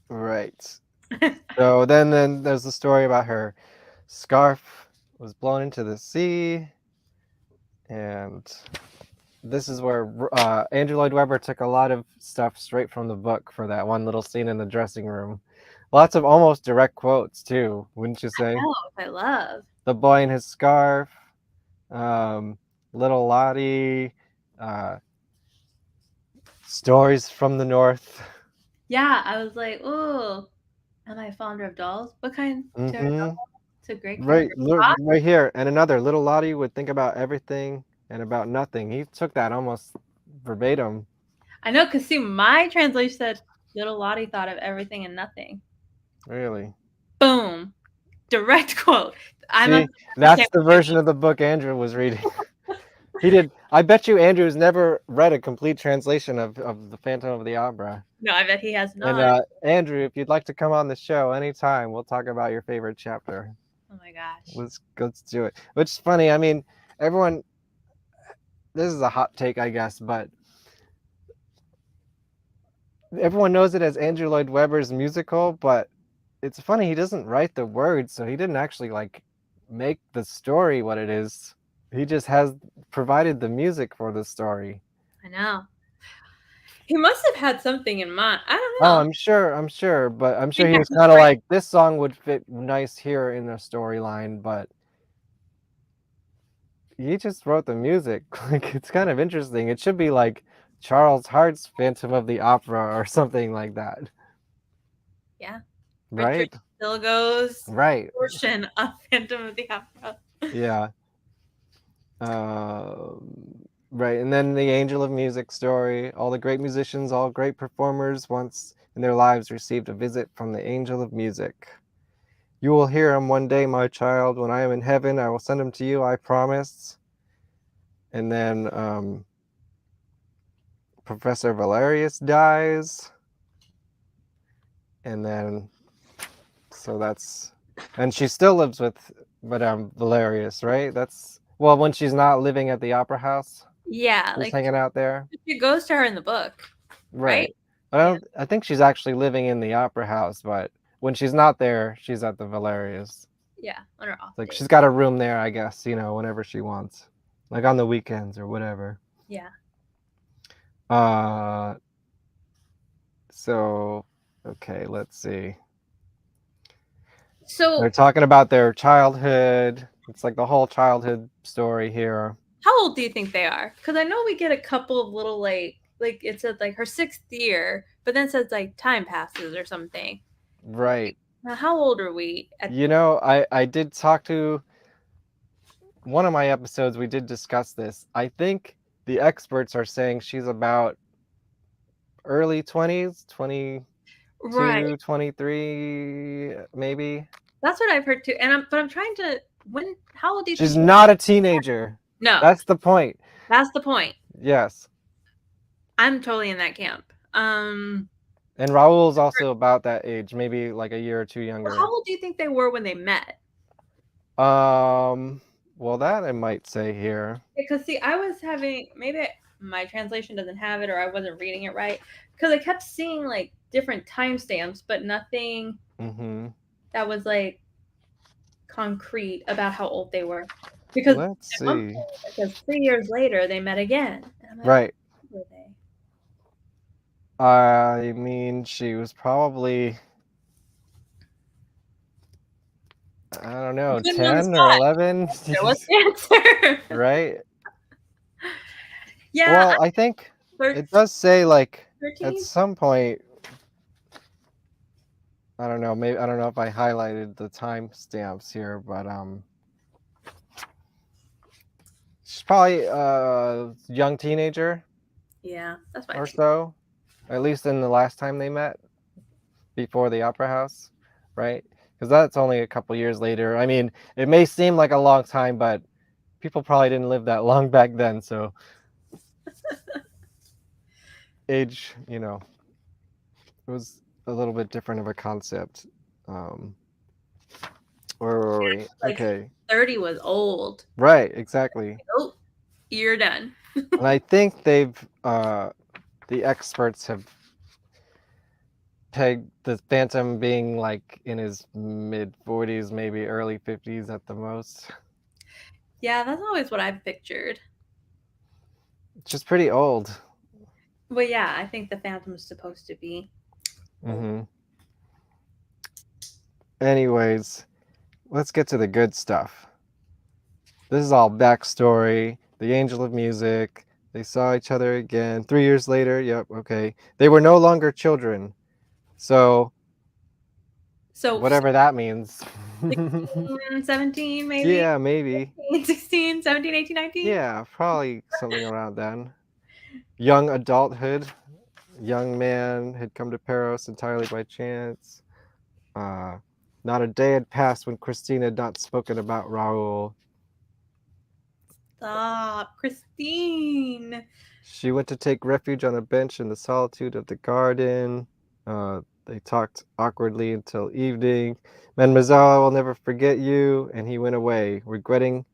right. So then there's the story about her scarf was blown into the sea, and this is where Andrew Lloyd Webber took a lot of stuff straight from the book for that one little scene in the dressing room. Lots of almost direct quotes too, wouldn't you say? Oh, I love. The boy in his scarf, um, little Lottie, uh, stories from the north. Yeah, I was like, "Oh, am I fonder of dolls? What kind, Sarah Mm-hmm. doll? It's a great Right, character." right here, and another little Lottie would think about everything and about nothing. He took that almost verbatim. I know, cause see, my translation said, "Little Lottie thought of everything and nothing." Really. Boom, direct quote. I must. See, I can't that's the believe version of the book Andrew was reading. He did. I bet you Andrew's never read a complete translation of the Phantom of the Opera. no, I bet he has And not. Andrew, if you'd like to come on the show anytime, we'll talk about your favorite chapter. Oh my gosh. Let's do it. Which is funny. I mean, everyone. This is a hot take, I guess, but everyone knows it as Andrew Lloyd Webber's musical. But it's funny, he doesn't write the words, so he didn't actually like make the story what it is. He just has provided the music for the story. I know. He must have had something in mind. I don't Oh, know. I'm sure, but I'm sure Think he that was he's kind of right. like this song would fit nice here in the storyline, but he just wrote the music. Like, it's kind of interesting. It should be like Charles Hart's Phantom of the Opera or something like that, Yeah. Richard right? Stilgoe's Right. portion of Phantom of the Opera. Yeah. Right. And then the Angel of Music story. All the great musicians, all great performers once in their lives received a visit from the Angel of Music. You will hear him one day, my child. When I am in heaven, I will send him to you, I promise. And then Professor Valerius dies. And then, so that's, and she still lives with Madame Valerius, right? That's, well, when she's not living at the opera house, Yeah, she's like hanging out there. she goes to her in the book, right? Right. I Yeah. don't, I think she's actually living in the opera house, but when she's not there, she's at the Valerius. Yeah, on her off Like, days. she's got a room there, I guess, whenever she wants. Like on the weekends or whatever. Yeah. Uh so okay, let's see. So They're talking about their childhood. It's like the whole childhood story here. how old do you think they are? Because I know we get a couple of little like it said like her 6th year, but then it says like time passes or something. Right. Now how old are we at I did talk to one of my episodes, we did discuss this. I think the experts are saying she's about early 20s, right? 22, 23 maybe. That's what I've heard too. And I'm trying to when how old do you think She's she not a teenager. No, That's the point. that's the point. Yes. I'm totally in that camp. And Raul's also about that age, maybe like a year or two Well, younger. how old do you think they were when they met? Well, that I might say here. Because see, I was having maybe my translation doesn't have it or I wasn't reading it right because I kept seeing like different timestamps, but nothing Mm-hmm. that was like concrete about how old they were. Because Let's at one see. point it says 3 years later they met again. And I'm like, Right. how old were they? I mean, she was probably, I don't know, Putting you on the 10 or spot. 11. There was the answer. Right. Yeah, Well, I think I'm it does say like at 13. some point, I don't know, maybe I don't know if I highlighted the timestamps here, but she's probably a young teenager Yeah, that's what I or think. so, at least in the last time they met before the opera house, right? Because that's only a couple years later. I mean, it may seem like a long time, but people probably didn't live that long back then, so age, it was a little bit different of a concept. Where were we? Like Okay. 30 was old. Right, exactly. Oh, you're done. And I think the experts have pegged the Phantom being like in his mid 40s, maybe early 50s at the most. Yeah, that's always what I've pictured. It's just pretty old. Well, yeah, I think the Phantom's supposed to be. Mm-hmm. Anyways, let's get to the good stuff. This is all backstory. The Angel of Music. They saw each other again 3 years later. Yep, okay. They were no longer children. So, So whatever that means. 16, 17, maybe? Yeah, maybe. 16, 17, 18, 19? Yeah, probably something around then. Young adulthood. Young man had come to Paros entirely by chance. Not a day had passed when Christine had not spoken about Raoul. Stop. Christine. She went to take refuge on a bench in the solitude of the garden. They talked awkwardly until evening. Mademoiselle, I will never forget you. And he went away, regretting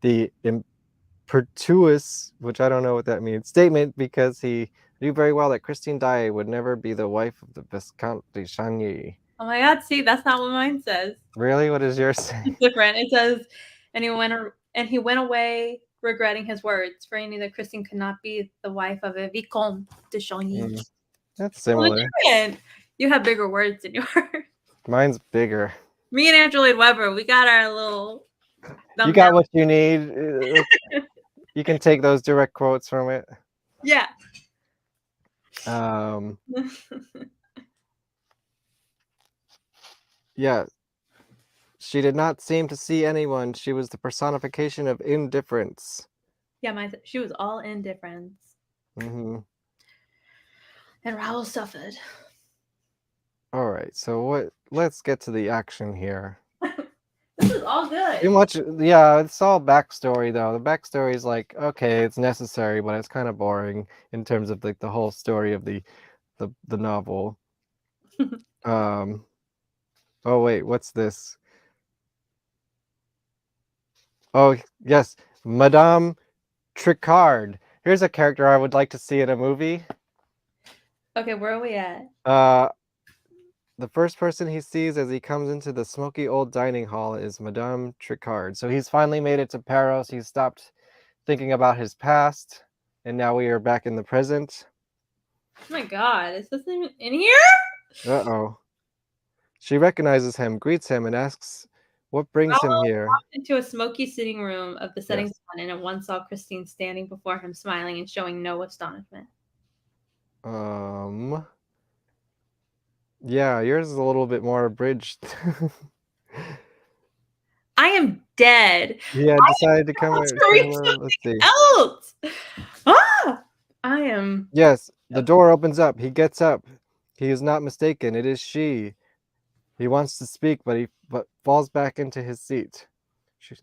the impetuous, which I don't know what that means, statement because he knew very well that Christine Daae would never be the wife of the Viscount de Chagny. Oh my god, see, that's not what mine says. Really? What does yours say? It's different. It says, and he went away regretting his words, for he knew that Christine could not be the wife of a Vicomte de Chagny. That's Totally similar. different. You have bigger words than yours. Mine's bigger. Me and Angela Weber, we got our little You Thumbs down. got what you need. You can take those direct quotes from it. Yeah. Um, yeah, she did not seem to see anyone. She was the personification of indifference. Yeah, she was all indifference. Hmm. And Raoul suffered. All right, so let's get to the action here. This is all Too good. much, yeah, it's all backstory though. The backstory is like, okay, it's necessary, but it's kind of boring in terms of like the whole story of the novel. Um, oh wait, what's this? Oh, yes, Madame Tricard. Here's a character I would like to see in a movie. Okay, where are we at? Uh, the first person he sees as he comes into the smoky old dining hall is Madame Tricard. So he's finally made it to Paris. He's stopped thinking about his past, and now we are back in the present. Oh my god, is this in here? Uh-oh. She recognizes him, greets him, and asks what brings him Raoul here. walked into a smoky sitting room of the setting Yes. sun and at once saw Christine standing before him, smiling and showing no astonishment. Um, yeah, yours is a little bit more abridged. I am dead. Yeah, I decided to am come about here. to read Let's see. something else. Ah! I am. Yes, the door opens up. He gets up. He is not mistaken. It is she. He wants to speak, but falls back into his seat. She,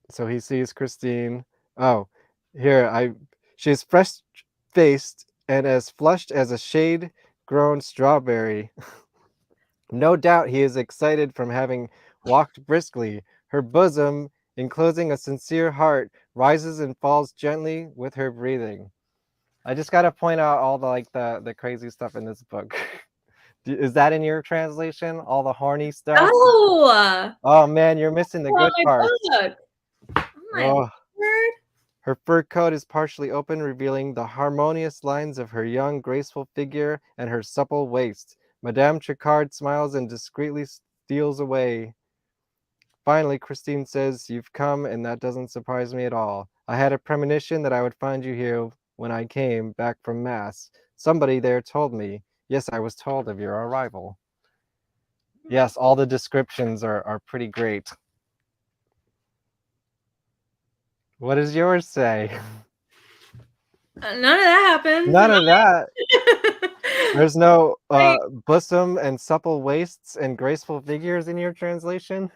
so he sees Christine. Oh, here I. She is fresh-faced and as flushed as a shade-grown strawberry. No doubt he is excited from having walked briskly. Her bosom, enclosing a sincere heart, rises and falls gently with her breathing. I just gotta point out all the the crazy stuff in this book. Is that in your translation? All the horny stuff? Oh! Oh man, you're missing the On good my parts. book. Oh my Oh, word. her fur coat is partially open, revealing the harmonious lines of her young, graceful figure and her supple waist. Madame Tricard smiles and discreetly steals away. Finally, Christine says, "You've come, and that doesn't surprise me at all. I had a premonition that I would find you here when I came back from Mass. Somebody there told me. Yes, I was told of your arrival." Yes, all the descriptions are pretty great. What does yours say? None of that happens. None of that. There's no Like, bosom and supple waists and graceful figures in your translation?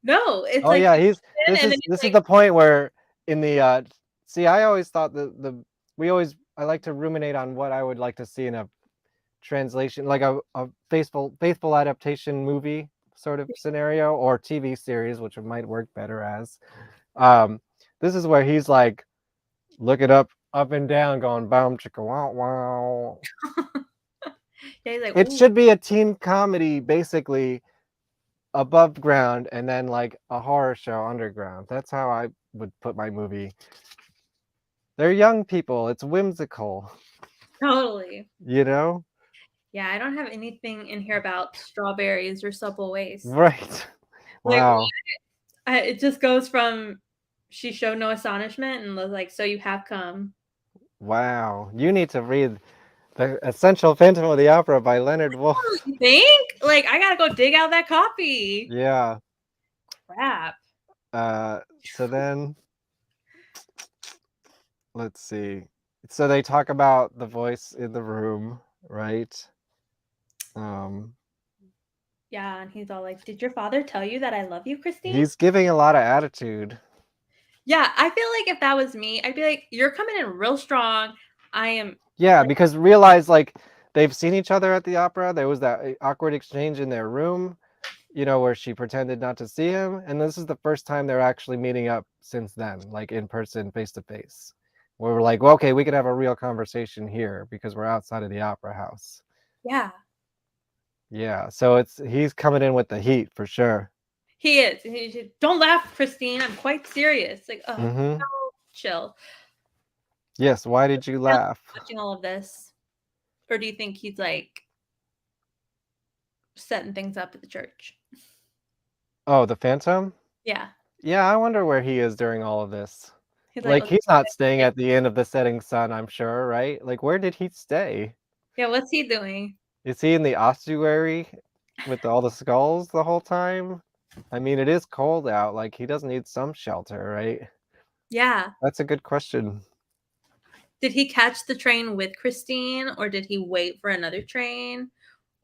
no, it's Oh like yeah, he he's comes in and then he's this is like, the point where in the see, I always thought I like to ruminate on what I would like to see in a translation, like a faithful adaptation movie sort of scenario or TV series, which might work better as. Um, this is where he's like looking up and down, going boom chicka wow wow. yeah, he's like, It ooh, should be a teen comedy, basically above ground, and then like a horror show underground. That's how I would put my movie. They're young people. It's whimsical, totally. you know? Yeah, I don't have anything in here about strawberries or supple waist. Right. Like, Wow. it just goes from she showed no astonishment and was like, so you have come. Wow. You need to read The Essential Phantom of the Opera by Leonard Oh, Woolf. you think? Like, I gotta go dig out that copy. Yeah. Crap. So then let's see. So they talk about the voice in the room, right? Um, Yeah, and he's all like, did your father tell you that I love you, Christine? he's giving a lot of attitude. Yeah, I feel like if that was me, I'd be like, you're coming in real strong. I am Yeah, like, because realize like they've seen each other at the opera. There was that awkward exchange in their room, where she pretended not to see him, and this is the first time they're actually meeting up since then, like in person, face to face. Where we're like, well, okay, we could have a real conversation here because we're outside of the opera house. yeah, Yeah, so he's coming in with the heat for sure. he is. And he's just, don't laugh, Christine. I'm quite serious. Like, oh, Mm-hmm. no, chill. Yes, why did you I'm laugh? watching all of this. Or do you think he's like setting things up at the church? Oh, the Phantom? Yeah. Yeah, I wonder where he is during all of this. He's like, Like, "Let's he's not staying get." at the end of the setting sun, I'm sure, right? Like, where did he stay? Yeah, what's he doing? Is he in the ossuary with all the skulls the whole time? I mean, it is cold out, like, he does need some shelter, right? Yeah. That's a good question. Did he catch the train with Christine, or did he wait for another train?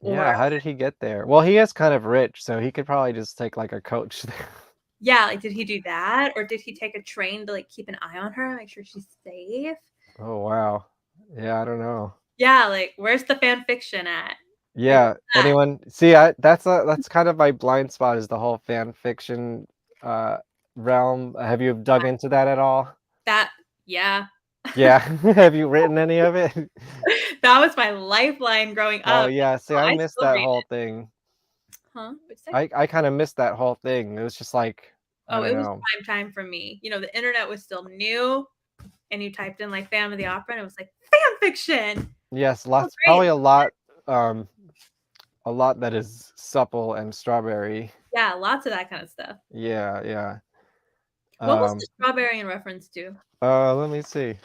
Or Yeah, how did he get there? Well, he is kind of rich, so he could probably just take, like, a coach there. yeah, like, did he do that? Or did he take a train to, like, keep an eye on her, make sure she's safe? Oh, wow. Yeah, I don't know. Yeah, like, where's the fan fiction at? Like, Yeah, what's that? anyone see, that's kind of my blind spot is the whole fan fiction, uh, realm. Have you dug into that at all? That yeah. Yeah. Have you written any of it? That was my lifeline growing Oh, up. yeah, see, I I missed still that read whole it. thing. Huh? What'd you say? I kinda missed that whole thing. It was just like, I Oh, don't it was know. prime time for me. You know, the internet was still new, and you typed in, like, Phantom of the Opera, and it was like, "Fan fiction!" Yes, Oh, lots great. probably um, a lot that is supple and strawberry. Yeah, lots of that kinda stuff. Yeah, yeah. What was the Um, strawberry in reference to? let me see.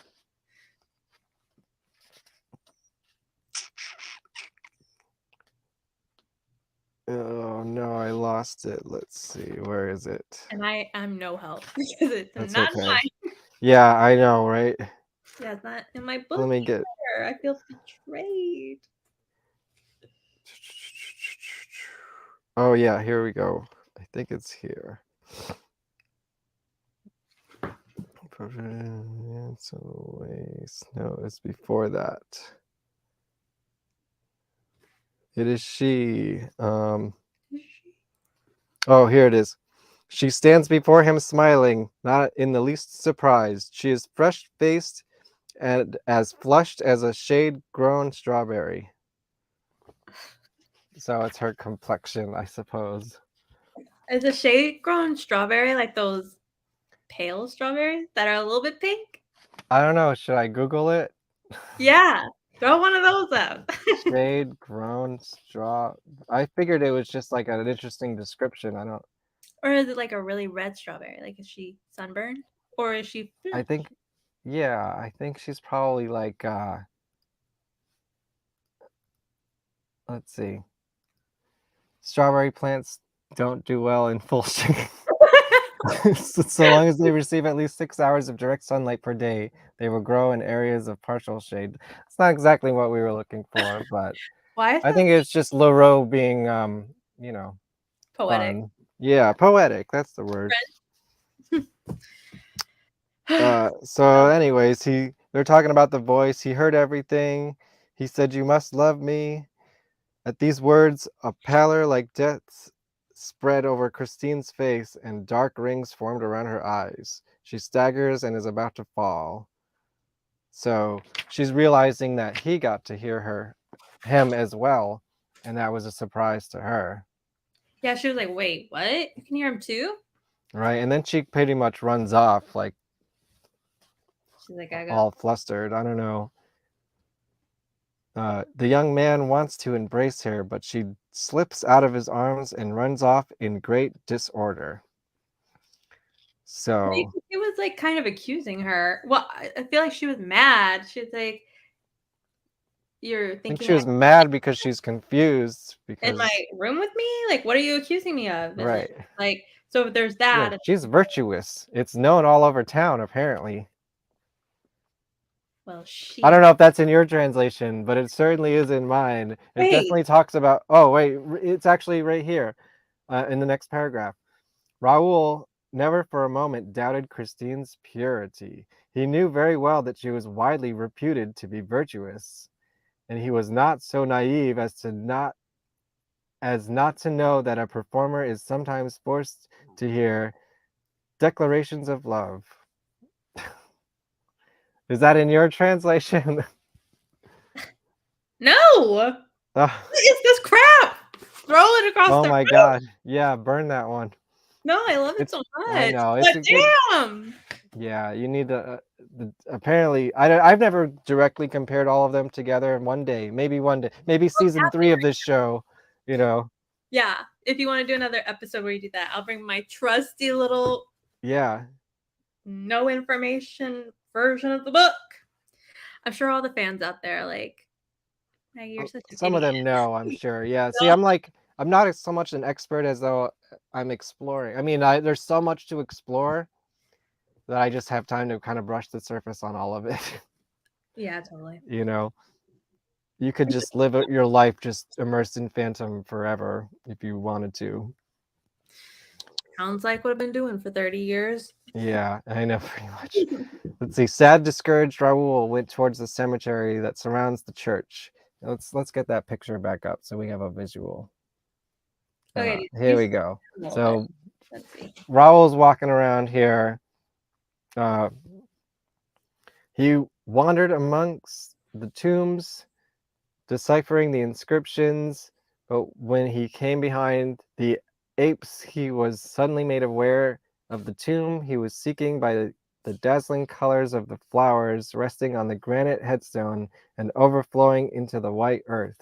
Oh, no, I lost it. Let's see, where is it? And I'm no help because it's That's not okay. mine. Yeah, I know, right? Yeah, it's not in my Let book me get either. I feel betrayed. Oh, yeah, here we go. I think it's here. Put it in, it's a waste. No, it's before that. It is she. Oh, here it is. She stands before him smiling, not in the least surprised. She is fresh-faced and as flushed as a shade-grown strawberry. So it's her complexion, I suppose. Is a shade grown strawberry like those pale strawberries that are a little bit pink? I don't know, should I Google it? Yeah, throw one of those up. Shade grown straw. I figured it was just like an interesting description. I don't. Or is it like a really red strawberry? Like, is she sunburned? Or is she I fresh? think. Yeah, I think she's probably like. Let's see. Strawberry plants don't do well in full shade. So long as they receive at least 6 hours of direct sunlight per day, they will grow in areas of partial shade. It's not exactly what we were looking for, but Why is I that think it's just Leroux being, you know, poetic? fun. Yeah, poetic. That's the word. So anyways, they're talking about the voice. He heard everything. He said, "You must love me." At these words, a pallor like death spread over Christine's face, and dark rings formed around her eyes. She staggers and is about to fall. So she's realizing that he got to hear him as well, and that was a surprise to her, Yeah, she was like, "Wait, what? You can hear him too?" right? And then she pretty much runs off, like She's like, "I go." all flustered. I don't know. The young man wants to embrace her, but she slips out of his arms and runs off in great disorder. Right? So He was like kind of accusing her. Well, I feel like she was mad. She's like, "You're I think thinking she I was mad because she's confused in my because room with me? Like, what are you accusing me of?" And then right. like, so there's Yeah, that. And she's virtuous. It's known all over town apparently. well, I don't she know if that's in your translation, but it certainly is in mine. It wait. definitely talks about oh wait, it's actually right here in the next paragraph. Raoul never for a moment doubted Christine's purity. He knew very well that she was widely reputed to be virtuous, and he was not so naive as not to know that a performer is sometimes forced to hear declarations of love. Is that in your translation? No! What Oh, is this crap? Throw it across oh the my room. god. Yeah, burn that one. No, I love it It's so I much. know. It's But a good damn! yeah, you need to apparently I've never directly compared all of them together in one day. Maybe one day. Maybe What's season 3 happening of this show, you know. yeah. if you want to do another episode where you do that, I'll bring my trusty little Yeah. no information version of the book. I'm sure all the fans out there are like, Maggie, you're such an Some of idiot. them know, I'm sure. Yeah. See, No. I'm not so much an expert as though I'm exploring. I mean, there's so much to explore that I just have time to kind of brush the surface on all of it. Yeah, totally. You know, you could just live your life just immersed in Phantom forever if you wanted to. Sounds like what I've been doing for 30 years. Yeah, I know pretty much. Let's see. Sad, discouraged Raoul went towards the cemetery that surrounds the church. Let's get that picture back up so we have a visual. Okay, Here we go. a little bit. So Let's see. Raoul's walking around here. Uh, he wandered amongst the tombs, deciphering the inscriptions, but when he came behind the apes, he was suddenly made aware of the tomb he was seeking by the dazzling colors of the flowers resting on the granite headstone and overflowing into the white earth.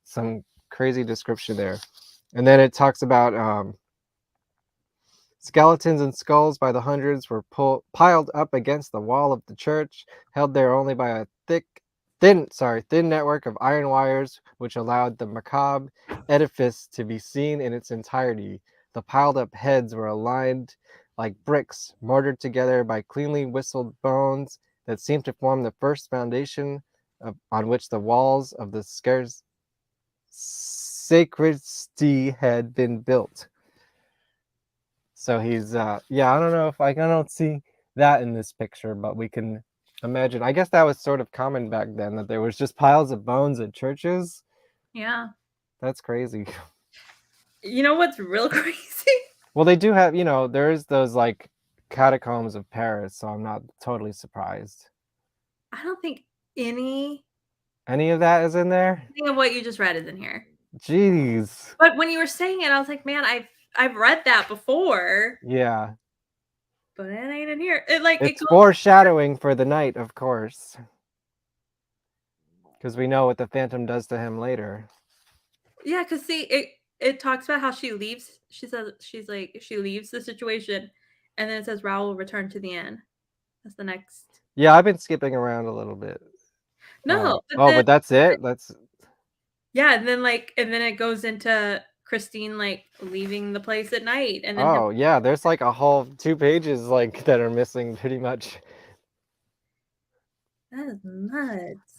Some crazy description there. And then it talks about skeletons and skulls by the hundreds were piled up against the wall of the church, held there only by a thin network of iron wires, which allowed the macabre edifice to be seen in its entirety. The piled up heads were aligned like bricks, mortared together by cleanly whistled bones that seemed to form the first foundation on which the walls of the sacristy had been built. So he's yeah, I don't know if I don't see that in this picture, but we can imagine. I guess that was sort of common back then, that there was just piles of bones at churches. Yeah. That's crazy. You know what's real crazy? Well, they do have, there's those like catacombs of Paris, so I'm not totally surprised. I don't think any Any of that is in there? thing of what you just read is in here. Jeez. But when you were saying it, I was like, man, I've read that before, Yeah. but it ain't in here. It It's goes. foreshadowing for the night, of course. Because we know what the Phantom does to him later. Yeah, because see, it talks about how she leaves. She says she leaves the situation, and then it says Raoul will return to the inn. That's the next. Yeah, I've been skipping around a little bit. No, but Oh, then but that's it? That's yeah, and then it goes into Christine like leaving the place at night, and then him. Oh, yeah, there's like a whole 2 pages like that are missing pretty much. That is nuts.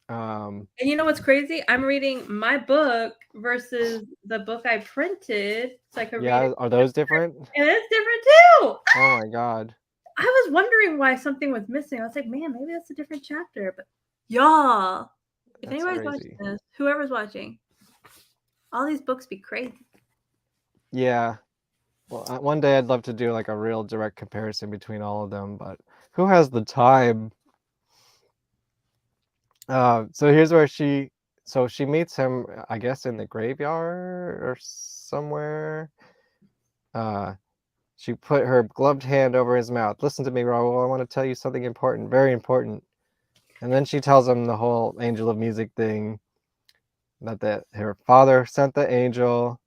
Um, And you know what's crazy? I'm reading my book versus the book I printed, so I could read yeah, it, are those different? and it's different too. Oh my god. I was wondering why something was missing. I was like, man, maybe that's a different chapter. But y'all, if That's anybody's watching crazy. this, whoever's watching, all these books be crazy. Yeah. Well, one day I'd love to do like a real direct comparison between all of them, but who has the time? So here's where she meets him, I guess, in the graveyard or somewhere. She put her gloved hand over his mouth. Listen to me, Raoul. I want to tell you something important, very important. And then she tells him the whole angel of music thing, that her father sent the angel.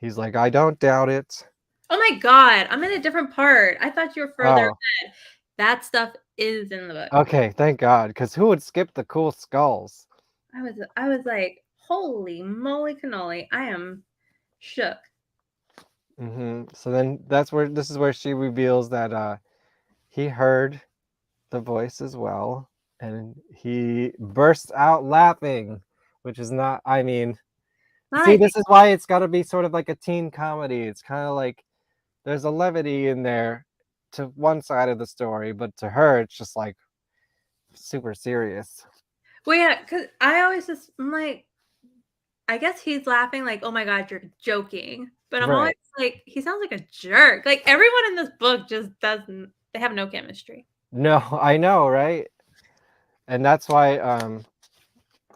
He's like, I don't doubt it. Oh my god, I'm in a different part. I thought you were further Oh, ahead. That stuff is in the book. okay, thank God. Because who would skip the cool skulls? I was like, holy moly cannoli, I am shook. So then this is where she reveals that he heard the voice as well, and he bursts out laughing, which is not. I mean, Not see, I think. this is why it's got to be sort of like a teen comedy. It's kind of like there's a levity in there to one side of the story, but to her, it's just like super serious. Well, yeah, because I always just, I'm like, I guess he's laughing like, oh my god, you're joking. But I'm always Right. like, he sounds like a jerk. Like everyone in this book just doesn't. They have no chemistry. No, I know, right? And that's why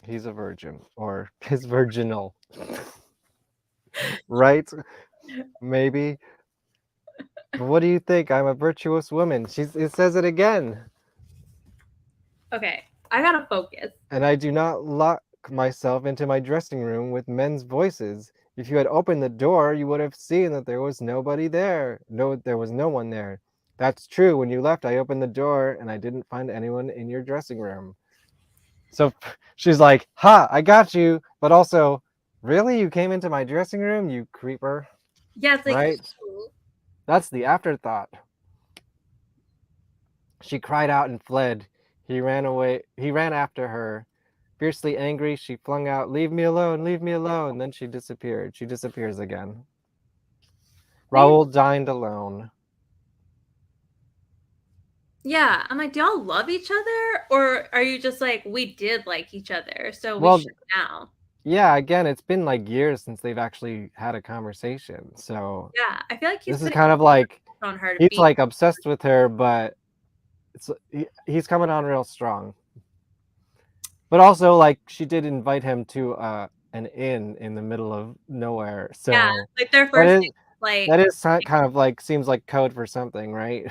he's a virgin, or is virginal. Right? Maybe. But what do you think? I'm a virtuous woman. It says it again. Okay, I gotta focus. And I do not lock myself into my dressing room with men's voices. If you had opened the door, you would have seen that there was nobody there. No, there was no one there. That's true. When you left, I opened the door and I didn't find anyone in your dressing room. So she's like, ha, I got you. But also, really? You came into my dressing room, you creeper? Yeah, it's like, Right? ew. That's the afterthought. She cried out and fled. He ran away. He ran after her. Fiercely angry, she flung out, leave me alone, leave me alone. Then she disappeared. She disappears again. Maybe. Raoul dined alone. Yeah, I'm like, do y'all love each other, or are you just like, we did like each other, so we Well, should now? yeah, again, it's been like years since they've actually had a conversation. So Yeah, I feel like he's this is putting kind of like on her to he's be. like obsessed with her, but he's coming on real strong. But also, like, she did invite him to an inn in the middle of nowhere. Yeah, So like their that first is date, like, that is kind of like seems like code for something, right?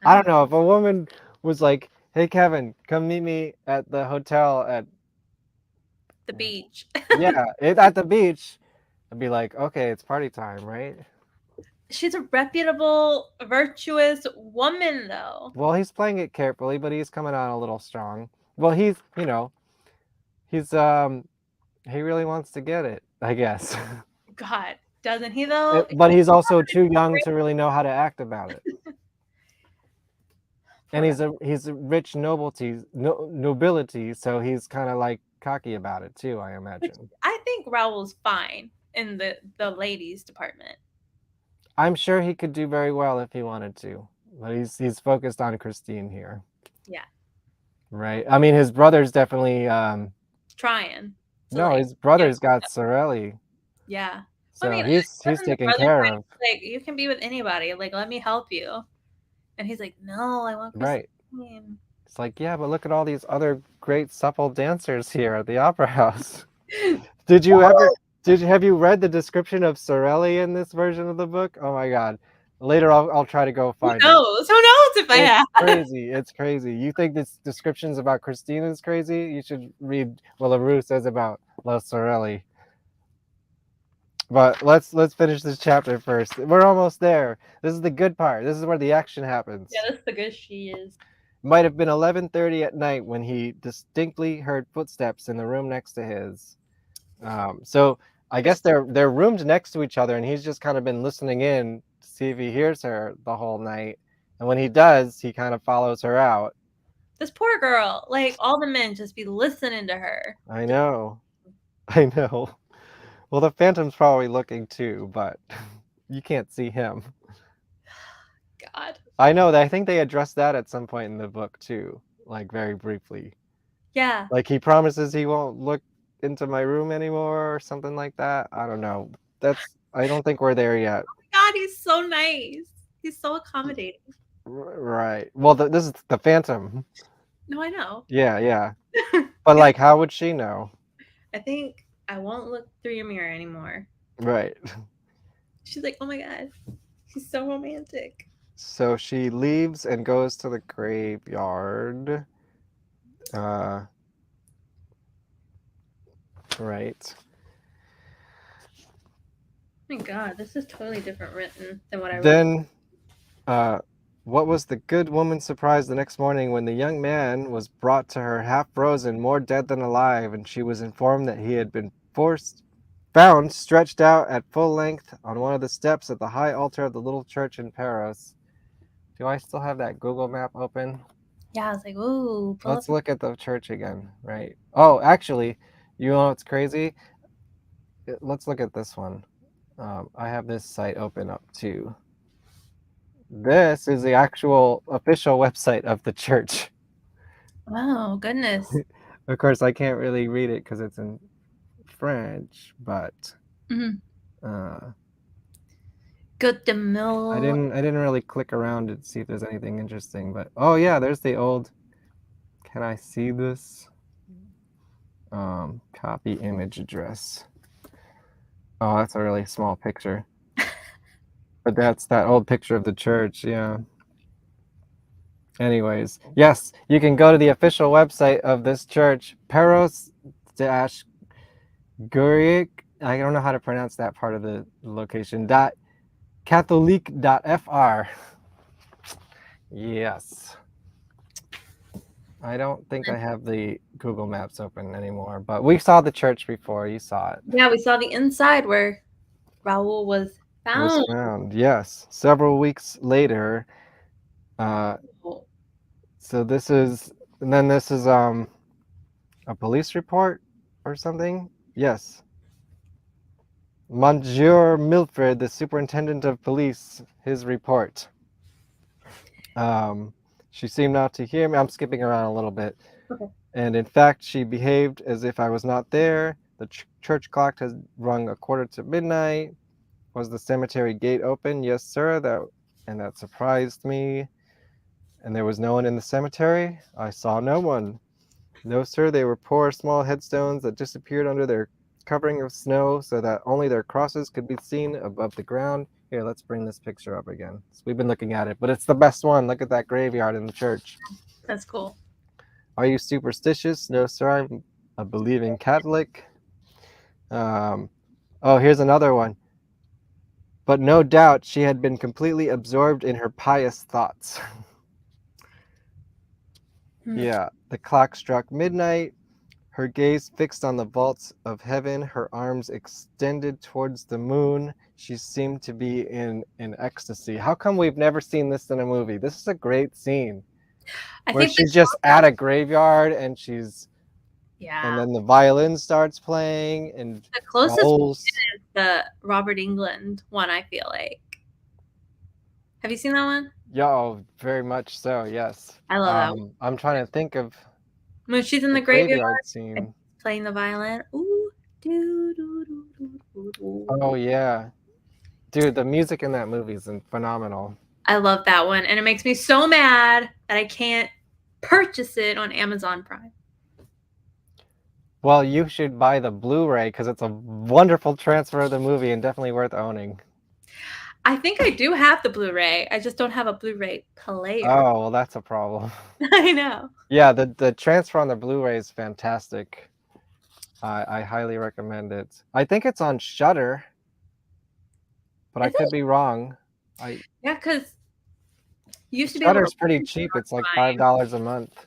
I I don't don't know if a woman was like, "Hey, Kevin, come meet me at the hotel at the beach. yeah at the beach." I'd be like, "Okay, it's party time, right?" She's a reputable, virtuous woman, though. Well, he's playing it carefully, but he's coming on a little strong. Well, he's he really wants to get it, I guess. God, doesn't he though? But he's also too young to really know how to act about it. And Poor. he's a rich nobility, so he's kind of like cocky about it too, I Which imagine. I think Raoul's fine in the ladies department. I'm sure he could do very well if he wanted to, but he's focused on Christine here, Yeah, right? I mean, his brother's definitely trying to no, like his get. brother's got Sorelli, Yeah. I so mean, he's wasn't the taken brother care trying of, to like, you can be with anybody. Like, let me help you. And he's like, no, I want right? Christine. It's like, yeah, but look at all these other great supple dancers here at the opera house. Did you ever have you read the description of Sorelli in this version of the book? Oh my god. Later I'll try to go Who find it. knows? Who knows if I It's have? crazy. It's crazy. You think this descriptions about Christina is crazy? You should read what LaRue says about La Sorelli. But let's finish this chapter first. We're almost there. This is the good part. This is where the action Yeah, happens. that's the good she is. It might have been 11:30 at night when he distinctly heard footsteps in the room next to his. So I guess they're roomed next to each other, and he's just kind of been listening in to see if he hears her the whole night. And when he does, he kind of follows her out. This poor girl, like all the men just be listening to her. I know, I know. Well, the Phantom's probably looking too, but you can't see him. God. I know that. I think they addressed that at some point in the book too, like very briefly. Yeah. Like he promises he won't look into my room anymore or something like that. I don't know. I don't think we're there yet. God, he's so nice. He's so accommodating. Right. Well, this is the Phantom. No, I know. Yeah, yeah. But like, how would she know? I think I won't look through your mirror anymore. Right. She's like, oh my God, he's so romantic. So she leaves and goes to the graveyard. Uh, right. Oh my God, this is totally different written than what I wrote. Then, what was the good woman's surprise the next morning when the young man was brought to her half frozen, more dead than alive, and she was informed that he had been found stretched out at full length on one of the steps at the high altar of the little church in Paris. Do I still have that Google map open? Yeah, I was like, ooh, Let's look at the church again, right? Oh, actually, you know what's crazy? Let's look at this one. I have this site open up too. This is the actual official website of the church. Oh, goodness. Of course, I can't really read it because it's in French, but Mhm. uh, Good de mill. I didn't really click around to see if there's anything interesting. But oh yeah, there's the old. Can I see this? Copy image address. Oh, that's a really small picture. But that's that old picture of the church, yeah. Anyways, yes, you can go to the official website of this church, Paros Guric, I don't know how to pronounce that part of the location. Catholique.fr. Yes. I don't think I have the Google Maps open anymore, but we saw the church before. You saw it. Yeah, we saw the inside where Raoul was Was found. found. Yes. Several weeks later. Uh, so this is, and then this is a police report or something. Yes. Monsieur Milfred, the superintendent of police, his report. Um, she seemed not to hear me. I'm skipping around a little bit. Okay. And in fact, she behaved as if I was not there. The church clock has rung 1:45. Was the cemetery gate open? Yes, sir. That surprised me. And there was no one in the cemetery? I saw no one. No, sir. They were poor, small headstones that disappeared under their covering of snow so that only their crosses could be seen above the ground. Here, let's bring this picture up again. So we've been looking at it, but it's the best one. Look at that graveyard in the church. That's cool. Are you superstitious? No, sir. I'm a believing Catholic. Oh, here's another one. But no doubt she had been completely absorbed in her pious thoughts. Yeah, the clock struck midnight. Her gaze fixed on the vaults of heaven, her arms extended towards the moon. She seemed to be in an ecstasy. How come we've never seen this in a movie? This is a great scene I where think she's just at a graveyard and yeah. and then the violin starts playing and The closest Raoul's. is the Robert England one, I feel like. Have you seen that one? Yo, very much so, yes. I love that one. I'm trying to think of When she's in the the graveyard graveyard and scene. playing the violin. Ooh, doo, doo, doo, doo, doo, doo. Oh yeah. Dude, the music in that movie is phenomenal. I love that one. And it makes me so mad that I can't purchase it on Amazon Prime. Well, you should buy the Blu-ray because it's a wonderful transfer of the movie and definitely worth owning. I think I do have the Blu-ray. I just don't have a Blu-ray player. Oh, well, that's a problem. I know. Yeah, the transfer on the Blu-ray is fantastic. I highly recommend it. I think it's on Shudder, but I Is could it? be wrong. Yeah, because you used to be able Shudder's to pretty rent it cheap. on It's like Prime. $5 a month.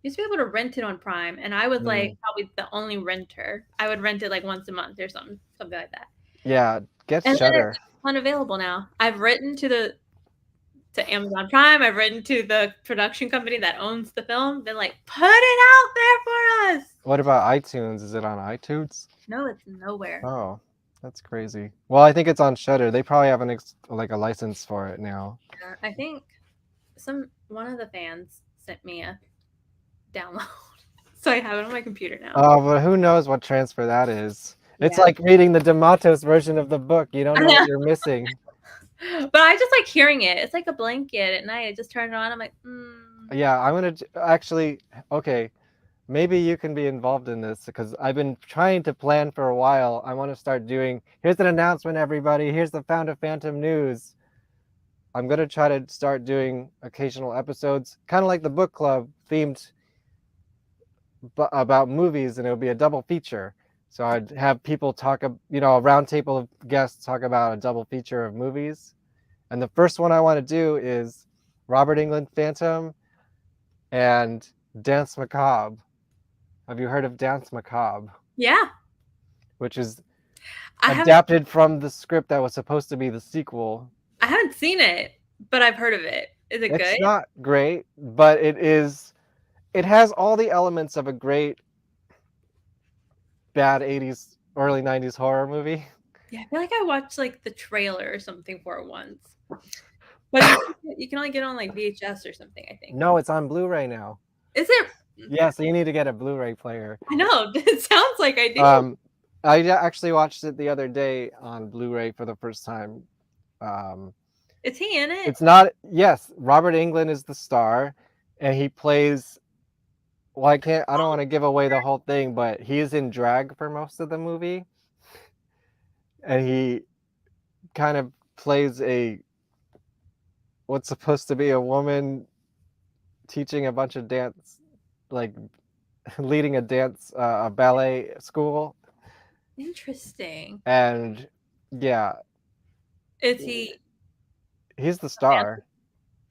Used to be able to rent it on Prime, and I was like Mm. probably the only renter. I would rent it like once a month or something like that. Yeah, get And then Shudder. it's unavailable now. I've written to Amazon Prime. I've written to the production company that owns the film. Been like, put it out there for us. What about iTunes? Is it on iTunes? No, it's nowhere. Oh, that's crazy. Well, I think it's on Shudder. They probably have like a license for it now. I think one of the fans sent me a download, so I have it on my computer now. Oh, but who knows what transfer that is? It's Yeah. like reading the DeMatteis version of the book. You don't know what you're missing. But I just like hearing it. It's like a blanket at night. I just turn it on. I'm like, Yeah, I'm gonna actually. Okay, maybe you can be involved in this because I've been trying to plan for a while. I want to start doing. Here's an announcement, everybody. Here's the Found a Phantom news. I'm gonna try to start doing occasional episodes, kind of like the book club, themed about movies, and it'll be a double feature. So I'd have people talk, a round table of guests talk about a double feature of movies. And the first one I want to do is Robert England Phantom and Dance Macabre. Have you heard of Dance Macabre? yeah. Which is I adapted from the script that was supposed to be the sequel. I haven't seen it, but I've heard of it. Is it good? It's not great, but it has all the elements of a great bad 80s, early 90s horror movie. Yeah, I feel like I watched like the trailer or something for it once. But you can only get it on like VHS or something, I think. No, it's on Blu-ray now. Is it? Yeah, so you need to get a Blu-ray player. I know. It sounds like I do. I actually watched it the other day on Blu-ray for the first time. Is he in it? It's not. Yes, Robert Englund is the star, and he plays. Well, I don't want to give away the whole thing, but he is in drag for most of the movie, and he kind of plays what's supposed to be a woman teaching a bunch of dance, like leading a a ballet school, Interesting. and yeah, Is he he's the a dancer? star.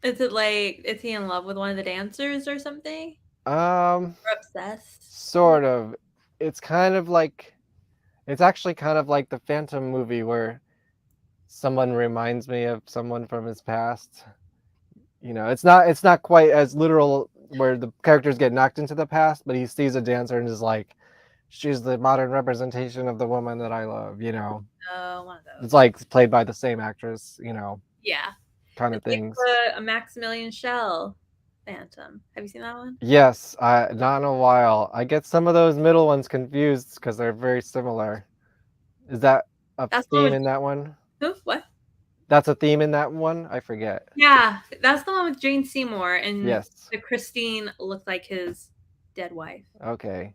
Is it like is he in love with one of the dancers or something? Um, Or obsessed with sort of. It's kind of like it's actually kind of like the Phantom movie where someone reminds me of someone from his past. You know, it's not quite as literal where the characters get knocked into the past, but he sees a dancer and is like, she's the modern representation of the woman that I love, you know. one of It's those. like played by the same actress, you know, Yeah. kind of It's like things. a Maximilian Schell Phantom. Have you seen that one? Yes, not in a while. I get some of those middle ones confused because they're very similar. Is that a That's the one theme with in that one? who? What? That's a theme in that one? I forget. Yeah, that's the one with Jane Seymour, and Yes. the Christine looked like his dead wife. Okay.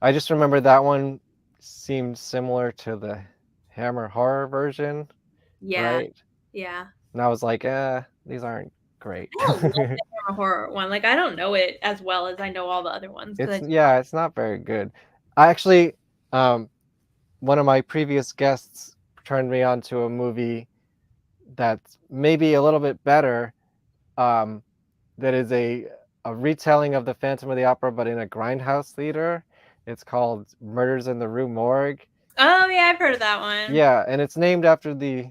I just remember that one seemed similar to the Hammer horror version, Yeah, right? yeah. And I was like, these aren't great. I don't love the Hammer horror one. Like, I don't know it as well as I know all the other ones because I just Yeah, it's not very good. I actually, um, one of my previous guests turned me on to a movie that's maybe a little bit better. Um, that is a retelling of the Phantom of the Opera, but in a grindhouse theater. It's called Murders in the Rue Morgue. Oh yeah, I've heard of that one. Yeah, and it's named after the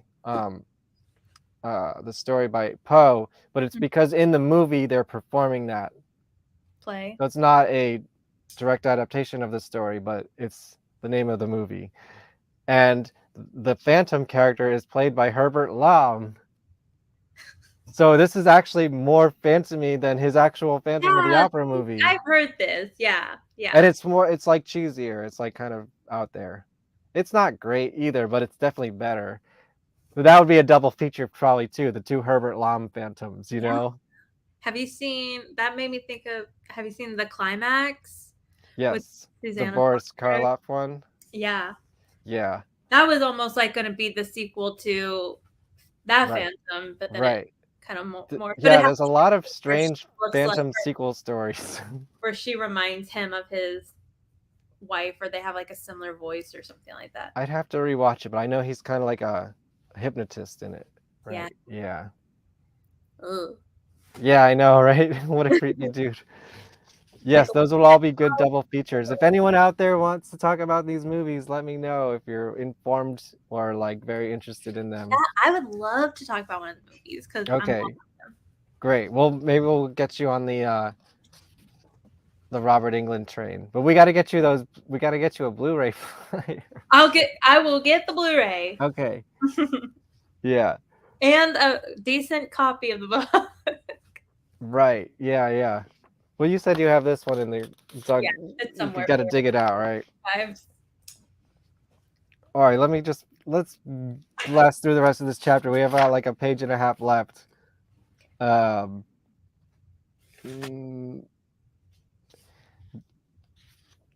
story by Poe, but it's Mm, because in the movie they're performing that. play. So it's not a direct adaptation of the story, but it's the name of the movie. And the Phantom character is played by Herbert Lom. So this is actually more phantomy than his actual Phantom of the Yeah, Opera movie. I've heard this. Yeah, And yeah. it's like cheesier. It's like kind of out there. It's not great either, but it's definitely better. But that would be a double feature probably too, the two Herbert Lom Phantoms, you Yeah. know? Have you seen that made me think of have you seen The Climax with Yes. The Susanna Boris Sonntag? Karloff one. Yeah. Yeah. That was almost like gonna be the sequel to that Right. Phantom, but then it Right. kind of more but it Yeah, has there's a lot of where she strange looks like Phantom sequel stories. where she reminds him of his wife, or they have like a similar voice or something like that. I'd have to rewatch it, but I know he's kind of like a hypnotist in it. Yeah. Right. Yeah. Ugh. Yeah, I know, right? What a creepy dude. Like Yes, those will all be good double features. If anyone out there wants to talk about these movies, let me know if you're informed or like very interested in yeah, them. I would love to talk about one of the movies because I'm all Okay, great. Well, maybe we'll get you on the Robert England train. But we got to get you a Blu-ray player. I will get the Blu-ray Okay. Yeah. and a decent copy of the book. Right. Yeah, yeah. Well, you said you have this one in the dug. Yeah, it's You somewhere got to for dig it out, right? I've All right, let's blast through the rest of this chapter. We have like a page and a half left. Um, mm,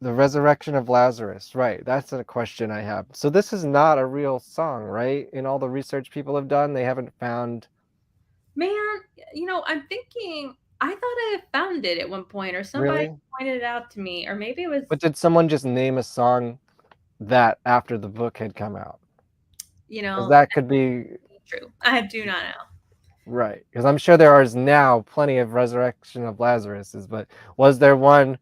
the resurrection of Lazarus, right? That's a question I have. So this is not a real song, right? In all the research people have done, they haven't found man, I'm thinking I thought I found it at one point or somebody really. pointed it out to me or maybe it was, But did someone just name a song that after the book had come out? Because that that could be could be true. I do not know. right. Because I'm sure there is now plenty of resurrection of Lazaruses, but was there one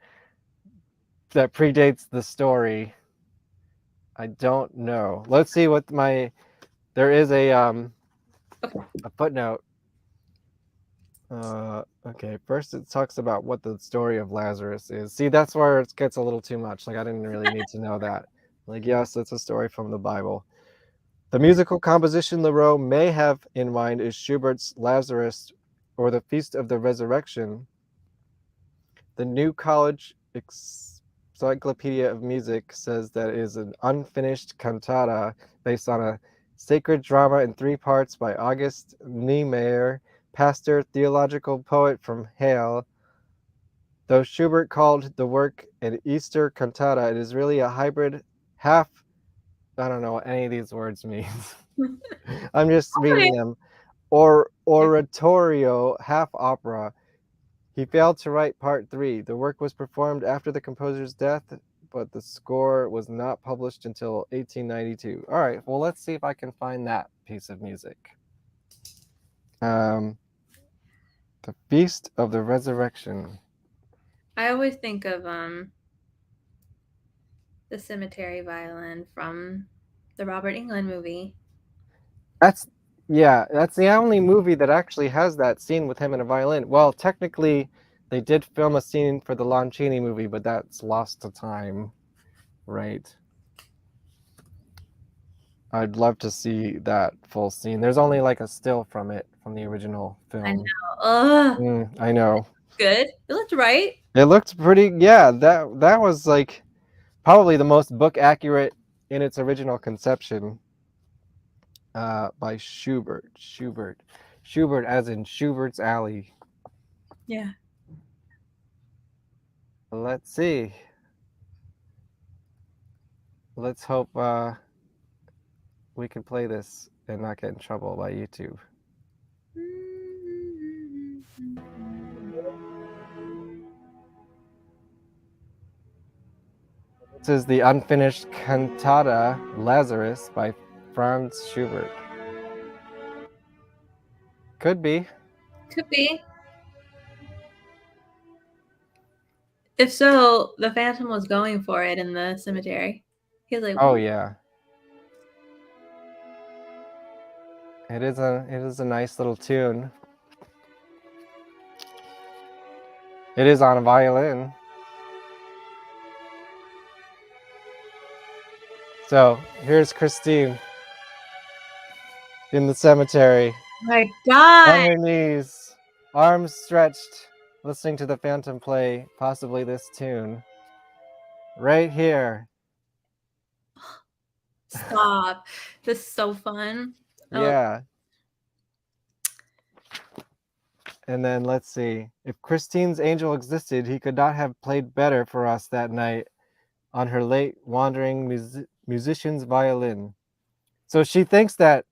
that predates the story? I don't know. Let's see what my there is Okay. a footnote. Okay, first it talks about what the story of Lazarus is. See, that's where it gets a little too much. Like I didn't really need to know that. Like yes, it's a story from the Bible. The musical composition Leroux may have in mind is Schubert's Lazarus or the Feast of the Resurrection. The New College Encyclopedia of Music says that it is an unfinished cantata based on a sacred drama in three parts by August Niemeyer, pastor, theological poet from Halle. Though Schubert called the work an Easter cantata, it is really a hybrid half. I don't know what any of these words means. I'm just Okay. reading them. Or oratorio, half opera. He failed to write Part 3. The work was performed after the composer's death, but the score was not published until 1892. All right, well, let's see if I can find that piece of music. The Feast of the Resurrection. I always think of the cemetery violin from the Robert Englund movie. That's yeah, that's the only movie that actually has that scene with him in a violin. Well, technically, they did film a scene for the Lon Chaney movie, but that's lost to time, right? I'd love to see that full scene. There's only like a still from it from the original I know. film. Ugh. I know. Good. It looked right. It looked pretty. Yeah, that was like probably the most book accurate in its original conception. By Schubert. Schubert, as in Schubert's Alley. Yeah. Let's see. Let's hope we can play this and not get in trouble by YouTube. This is the unfinished cantata Lazarus by Franz Schubert. Could be. Could be. If so, the Phantom was going for it in the cemetery. He was like, Oh yeah. It is a nice little tune. It is on a violin. So here's Christine in the cemetery. my God. On her knees, arms stretched, listening to the Phantom play possibly this tune. Right here. Stop. This is so fun. Yeah. And then let's see. If Christine's angel existed, he could not have played better for us that night on her late wandering musician's violin. So she thinks that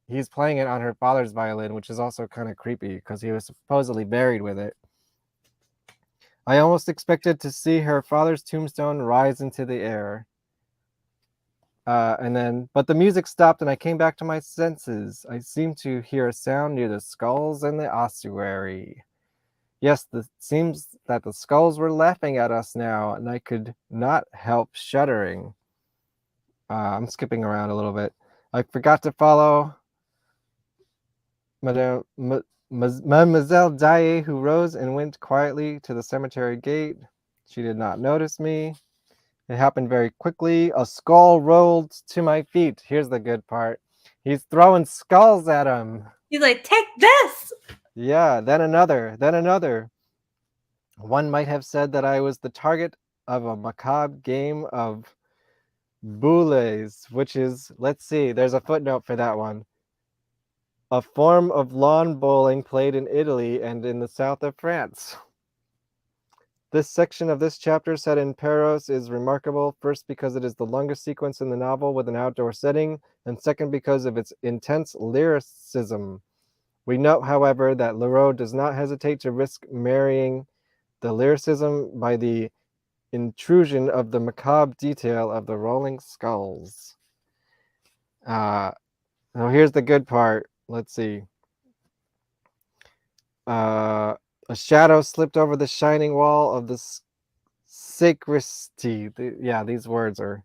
he's playing it on her father's violin, which is also kind of creepy because he was supposedly buried with it. I almost expected to see her father's tombstone rise into the air. But the music stopped and I came back to my senses. I seemed to hear a sound near the skulls and the ossuary. Yes, it seems that the skulls were laughing at us now, and I could not help shuddering. I'm skipping around a little bit. I forgot to follow Mademoiselle Daae, who rose and went quietly to the cemetery gate. She did not notice me. It happened very quickly. A skull rolled to my feet. Here's the good part. He's throwing skulls at him. He's like, take this. Yeah, then another, then another. One might have said that I was the target of a macabre game of boules, which is, let's see, there's a footnote for that one. A form of lawn bowling played in Italy and in the south of France. This section of this chapter set in Paros is remarkable, first because it is the longest sequence in the novel with an outdoor setting, and second because of its intense lyricism. We note, however, that Leroux does not hesitate to risk marrying the lyricism by the intrusion of the macabre detail of the rolling skulls. Now here's the good part. Let's see. A shadow slipped over the shining wall of the sacristy. Yeah, these words are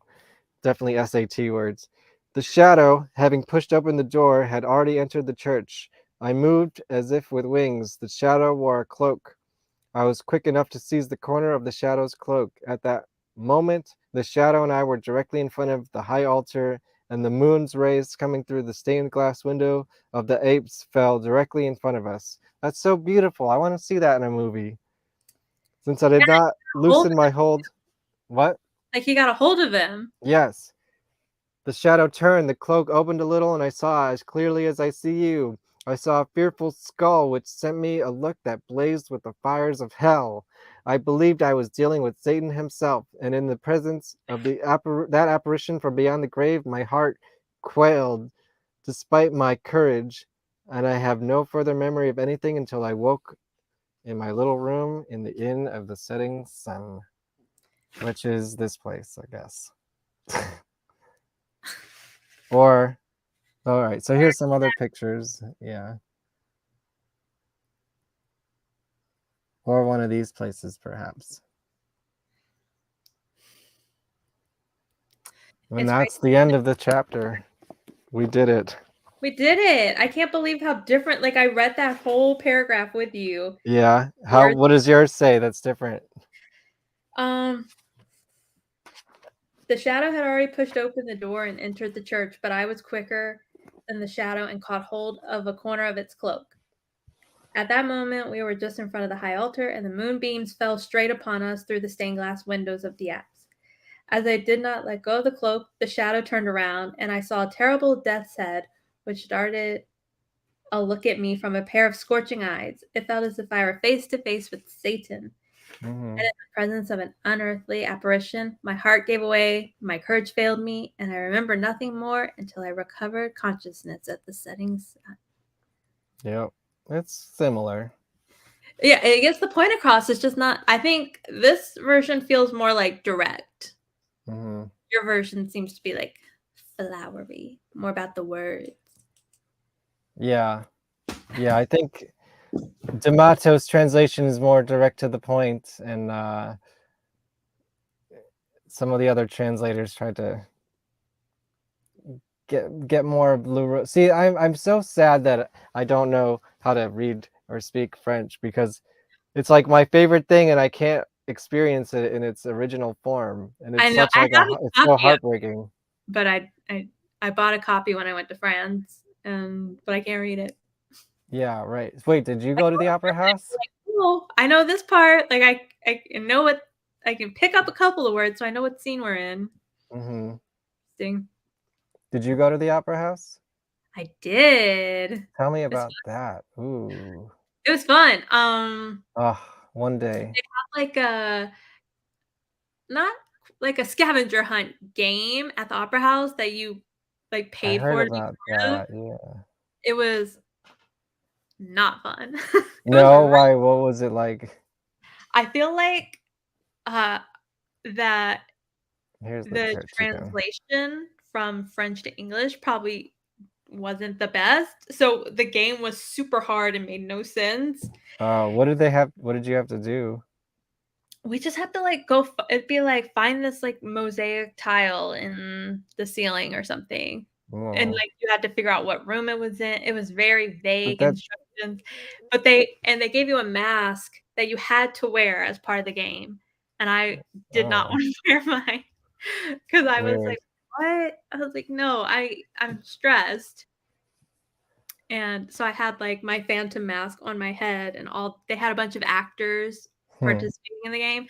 definitely SAT words. The shadow, having pushed open the door, had already entered the church. I moved as if with wings. The shadow wore a cloak. I was quick enough to seize the corner of the shadow's cloak. At that moment, the shadow and I were directly in front of the high altar, and the moon's rays coming through the stained glass window of the apse fell directly in front of us. That's so beautiful. I want to see that in a movie. Since I did not loosen my hold. What? Like he got a hold of him. Yes. The shadow turned, the cloak opened a little, and I saw as clearly as I see you. I saw a fearful skull which sent me a look that blazed with the fires of hell. I believed I was dealing with Satan himself, and in the presence of that apparition from beyond the grave, my heart quailed despite my courage, and I have no further memory of anything until I woke in my little room in the inn of the setting sun, which is this place, I guess. Or, all right, so here's some other pictures. Yeah. Or one of these places, perhaps. And It's crazy. that's the end of the chapter. We did it. We did it. I can't believe how different. Like I read that whole paragraph with you. Yeah. Yours. What does yours say that's different? Um, the shadow had already pushed open the door and entered the church, but I was quicker than the shadow and caught hold of a corner of its cloak. At that moment, we were just in front of the high altar, and the moonbeams fell straight upon us through the stained glass windows of the apse. As I did not let go of the cloak, the shadow turned around, and I saw a terrible death's head, which darted a look at me from a pair of scorching eyes. It felt as if I were face to face with Satan. Mm-hmm. And in the presence of an unearthly apparition, my heart gave away, my courage failed me, and I remember nothing more until I recovered consciousness at the setting sun. Yep. It's similar. Yeah, it gets the point across. It's just not. I think this version feels more like direct. Mm-hmm. Your version seems to be like flowery, more about the words. Yeah. Yeah, I think D'Amato's translation is more direct to the point, and some of the other translators tried to get more blue. See, I'm so sad that I don't know how to read or speak French, because it's like my favorite thing, and I can't experience it in its original form, and I it's know such I like have it's a so copy of heartbreaking. but I bought a copy when I went to France, but I can't read it. Yeah, right. Wait, did you I go to know the the opera words, I house? feel like, "Oh, I know this part." Like, I know what I can pick up a couple of words, so I know what scene we're in. Mm-hmm. Interesting. Did you go to the opera house? I did. Tell me It's about that. Ooh. it was fun. Ah, one day. They have, like, a not like a scavenger hunt game at the opera house that you, like, I paid heard for to be about part of. that. Yeah. It was not fun. It was No, really why? What was it like? I feel like, uh, that Here's the the church again. translation from French to English probably wasn't the best, so the game was super hard and made no sense. What did they have? What did you have to do? We just had to, like, go f it'd be like, "Find this, like, mosaic tile in the ceiling," or something, and, Oh, like, you had to figure out what room it was in. It was very but vague that. instructions, but they gave you a mask that you had to wear as part of the game, and I did not Oh, wanna wear mine because I was weird. like, "What?" I was like, "No, I'm stressed." And so I had, like, my phantom mask on my head and all they had a bunch of actors Hmm. participating in the game,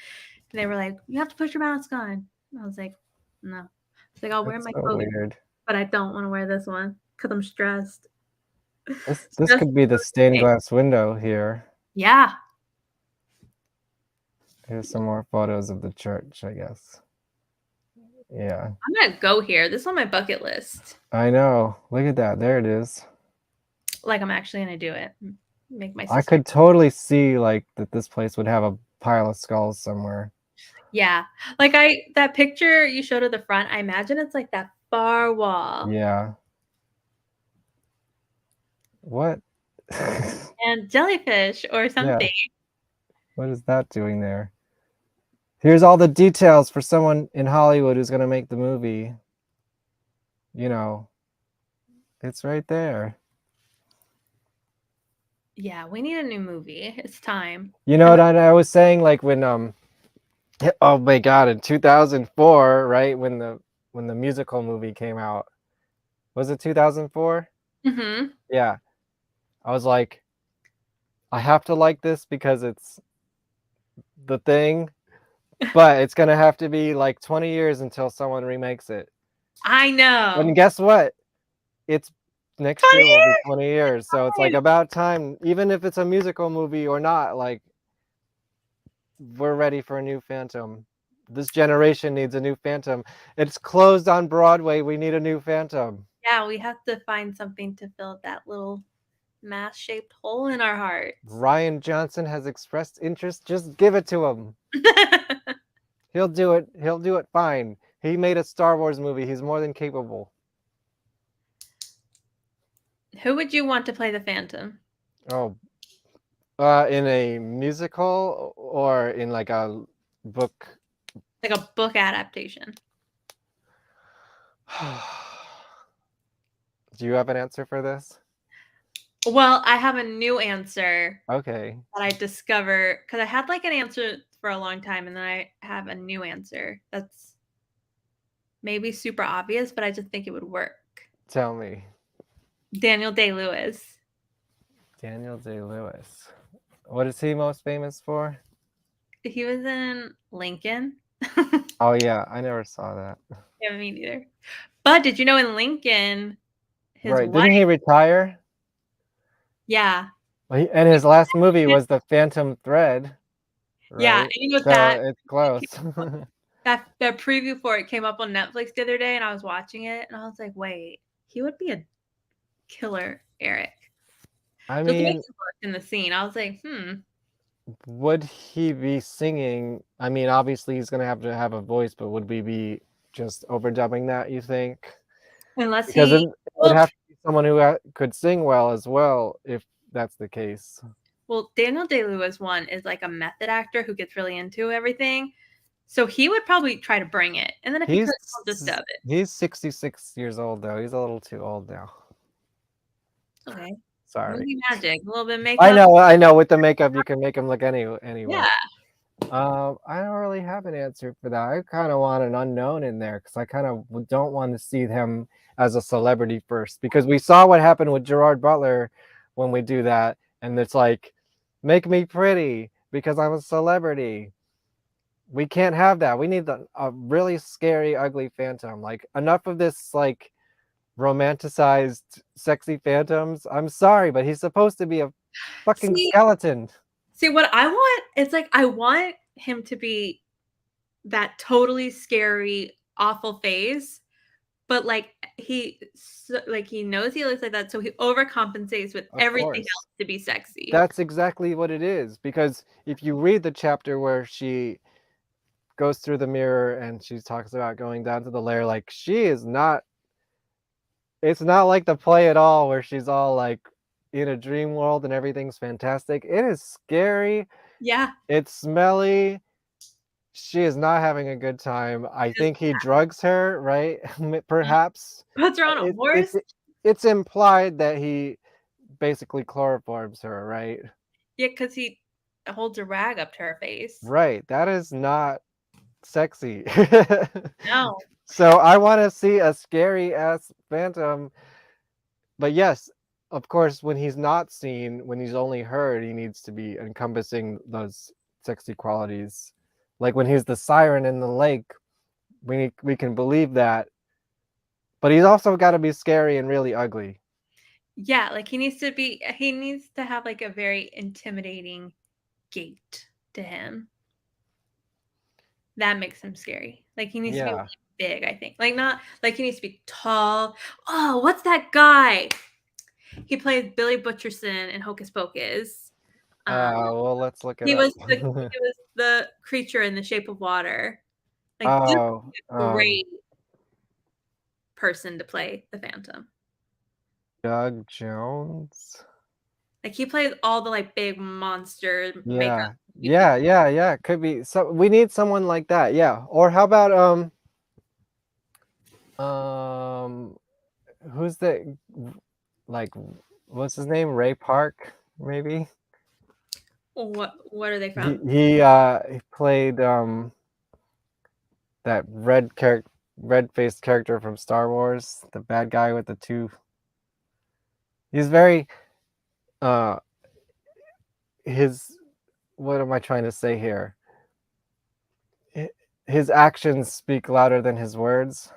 and they were like, "You have to put your mask on." I was like, "No." It's like, "I'll wear That's my so clothing, weird. but I don't wanna wear this one because 'cause I'm stressed." This Stressed could be the stained okay. glass window here. Yeah. Here's some more photos of the church, I guess. Yeah, I'm gonna go here. This is on my bucket list. I know. Look at that. There it is. Like, I'm actually gonna do it. Make my I sister could totally see like that this place would have a pile of skulls somewhere. Yeah. Like, that picture you showed at the front, I imagine it's, like, that far wall Yeah. What? and jellyfish or Yeah. something. What is that doing there? Here's all the details for someone in Hollywood who's gonna make the movie. You know, it's right there. Yeah, we need a new movie. It's time. You know And what I was saying, like when oh my God, in 2004, right when the musical movie came out, was it 2004? Mhm. Yeah, I was like, I have to like this because it's the thing, but it's gonna have to be like 20 years until someone remakes it. I And know. guess what? It's next 20 year will be years? 20 years, so it's like Fine. about time, even if it's a musical movie or not, like we're ready for a new Phantom. This generation needs a new Phantom. It's closed on Broadway. We need a new Phantom. Yeah, we have to find something to fill that little mask-shaped hole in our hearts. Ryan Johnson has expressed interest. Just give it to him. He'll do it. He'll do it fine. He made a Star Wars movie. He's more than capable. Who would you want to play the Phantom? Oh, in a musical or in like a book? Like a book adaptation. Do you have an answer for this? Well, I have a new answer Okay. that I discovered because I had like an answer for a long time, and then I have a new answer that's maybe super obvious, but I just think it would work. Tell me. Daniel Day-Lewis. Daniel Day-Lewis. What is he most famous for? He was in Lincoln. Oh yeah, I never saw that. Yeah, me neither. But did you know in Lincoln, his Right. wife? Didn't he retire? Yeah, And his last movie was The Phantom Thread, yeah. right? And you know So it's close. that preview for it came up on Netflix the other day, and I was watching it, and I was like, wait, he would be a killer Eric. I Just the way he mean, looked in the scene, I was like, would he be singing? I mean, obviously he's gonna have to have a voice, but would we be just overdubbing that, you think? unless Because he. it would Well, have to be someone who could sing well as well, if that's the case. well, Daniel Day-Lewis one is like a method actor who gets really into everything, so he would probably try to bring it, and then if he He's couldn't, he'll just dub it. he's 66 years old though. He's a little too old now. Okay, Sorry. movie magic, a little bit of makeup. I know. With the makeup, you can make him look anyway. Yeah. I don't really have an answer for that. I kind of want an unknown in there because I kind of don't want to see him as a celebrity first, because we saw what happened with Gerard Butler when we do that, and it's like, make me pretty because I'm a celebrity. We can't have that. We need a really scary, ugly Phantom. Like, enough of this like romanticized, sexy phantoms. I'm sorry, but he's supposed to be a fucking See, skeleton. what I want, it's like I want him to be that totally scary, awful face, but like he knows he looks like that, so he overcompensates with Of everything course. else to be sexy. That's exactly what it is. Because if you read the chapter where she goes through the mirror and she talks about going down to the lair, like, she is not, it's not like the play at all where she's all like in a dream world and everything's fantastic. It is scary. Yeah. It's smelly. She is not having a good time. I think he drugs her, right? Perhaps. Puts her on a horse. It's implied that he basically chloroforms her, right? Yeah, because he holds a rag up to her face. Right. That is not sexy. No. So I want to see a scary ass Phantom. But yes, of course, when he's not seen, when he's only heard, he needs to be encompassing those sexy qualities. Like when he's the siren in the lake, we can believe that. But he's also got to be scary and really ugly. Yeah, like he needs to have like a very intimidating gait to him. That makes him scary. Like he needs to be really big, I think. Like not like he needs to be tall. Oh, what's that guy? He plays Billy Butcherson in Hocus Pocus. Well, let's look it He up. was the creature in The Shape of Water. Like this Oh, is a great person to play the Phantom. Doug Jones. Like he plays all the like big monster makeup. Yeah. Could be. So we need someone like that. Yeah. Or how about who's the, like, what's his name? Ray Park, maybe. What are they from? He played that red-faced character from Star Wars, the bad guy with the two. He's very his, what am I trying to say here? His actions speak louder than his words.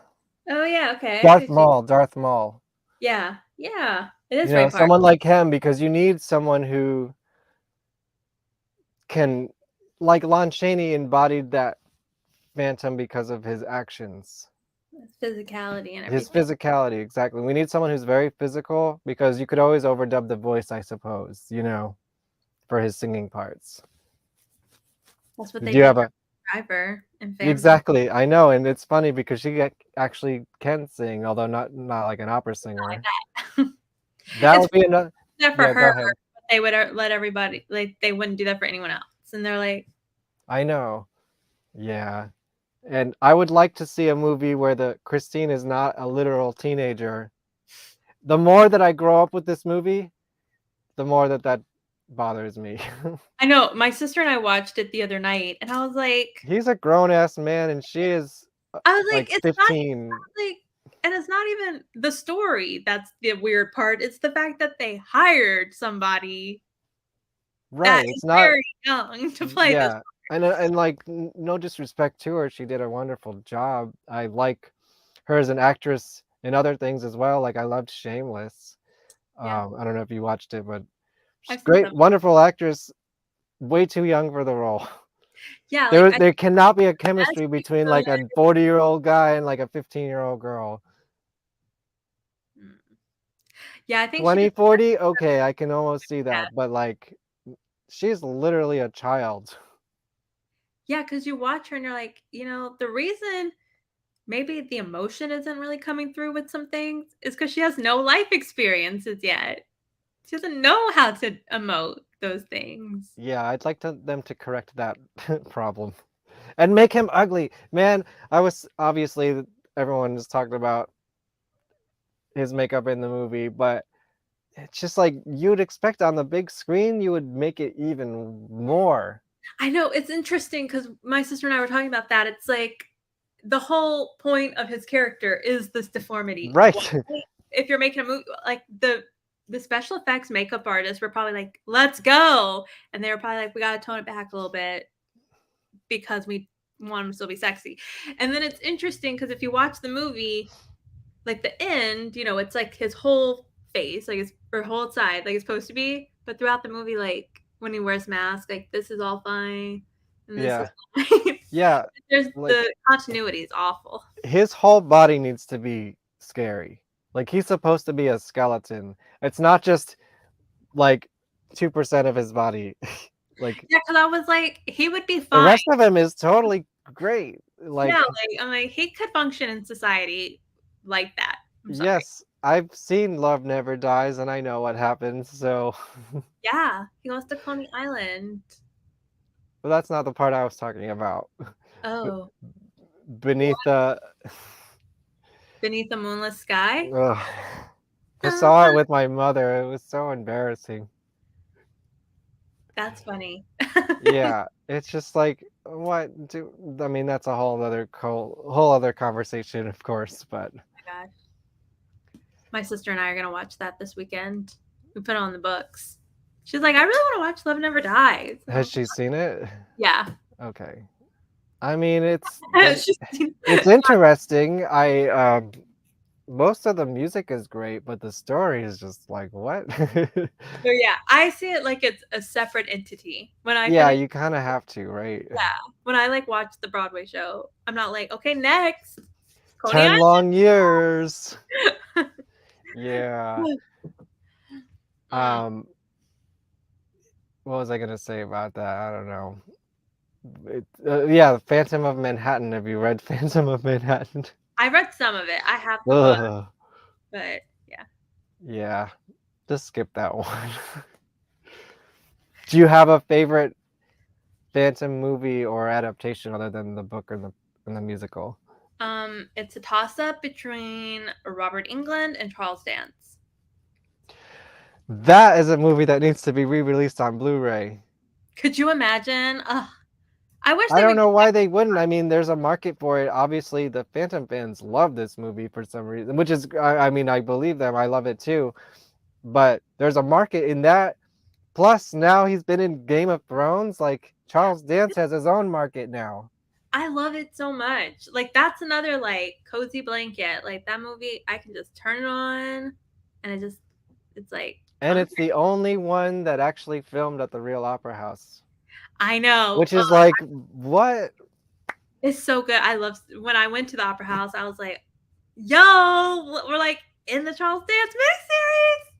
Oh yeah, okay. Darth Maul. Yeah. It is Ray Park. Someone like him, because you need someone who can, like Lon Chaney embodied that Phantom because of his actions. His physicality and His everything. physicality, exactly. We need someone who's very physical because you could always overdub the voice, I suppose, for his singing parts. That's what they Do you did have for a Driver in Family. exactly? I know, and it's funny because actually can sing, although not like an opera Not like singer. that. That It's would be another. that for Yeah, go her, ahead. but they would let everybody like they wouldn't do that for anyone else. And they're like, I know. Yeah. And I would like to see a movie where the Christine is not a literal teenager. The more that I grow up with this movie, the more that bothers me. I know my sister and I watched it the other night, and He's a grown ass man and she is I was like, like it's not 15. like, and it's not even the story that's the weird part. It's the fact that they hired somebody that Right. is It's not very young to play this yeah. And like no disrespect to her, she did a wonderful job. I like her as an actress in other things as well. Like I loved Shameless. Yeah, I don't know if you watched it, but she's I've seen great, some. wonderful actress, way too young for the role. Yeah, like, There cannot be a as chemistry she between like could a 40-year-old guy and like a 15-year-old girl. mm. Yeah, I think she just 2040, okay, I can almost see yeah. that, but like she's literally a child. Yeah, because you watch her and you're like, the reason maybe the emotion isn't really coming through with some things is because she has no life experiences yet. She doesn't know how to emote those things. Yeah, I'd like them to correct that problem and make him ugly. Man, I was obviously everyone is talking about his makeup in the movie, but it's just like you'd expect on the big screen, you would make it even more. I know, it's interesting because my sister and I were talking about that. It's like the whole point of his character is this deformity. Why, Right. if you're making a movie, like the special effects makeup artists were probably like, "Let's go," and they were probably like, "We got to tone it back a little bit because we want him to still be sexy." And then it's interesting because if you watch the movie, like the end, it's like his whole face, like his or whole side, like it's supposed to be. But throughout the movie, like when he wears mask, like this is all fine, and this is Yeah. fine. Yeah, There's like the continuity is awful. his whole body needs to be scary. Like he's supposed to be a skeleton. It's not just like 2% of his body. Like Yeah, because I was like, he would be the fine. rest of him is totally great. Yeah, Like like I'm like he could function in society like that. I'm sorry. yes, I've seen Love Never Dies and I know what happens. So, Yeah, he goes to Coney Island. but that's not the part I was talking about. Oh, Beneath the beneath the moonless sky. ugh. I Uh, saw it with my mother. It was so embarrassing. that's funny. Yeah, it's just like what do I mean, that's a whole other conversation, of course, but Gosh. My sister and I are gonna watch that this weekend. We put it on the books. She's like, I really want to watch Love Never Dies. And I has was she seen it? yeah. Okay. I mean, She's it's interesting. Most of the music is great, but the story is just like, what? so yeah, I see it like it's a separate entity. When I Yeah, finish, you kind of have to, right? yeah, when I like watch the Broadway show, I'm not like, okay, next, Coney 10 Island. long years. Yeah. Mm. Um, what was I gonna say about that? I don't know. Yeah, Phantom of Manhattan. Have you read Phantom of Manhattan? I read some of it. I have the book, Ugh. but yeah. Yeah, just skip that one. Do you have a favorite Phantom movie or adaptation other than the book and the musical? It's a toss up between Robert England and Charles Dance. That is a movie that needs to be re-released on Blu-ray. Could you imagine? Ugh, I wish I they don't would know get why they wouldn't. I mean, there's a market for it. Obviously, the Phantom fans love this movie for some reason, which is, I mean, I believe them. I love it too. But there's a market in that. Plus, now he's been in Game of Thrones. Like, Charles Dance has his own market now. I love it so much. Like that's another like cozy blanket. Like that movie, I can just turn it on, and it's like And comfort. it's the only one that actually filmed at the Real Opera House, I know. which is like, what? It's so good. I love when I went to the opera house. I was like, Yo, we're like in the Charles Dance miniseries.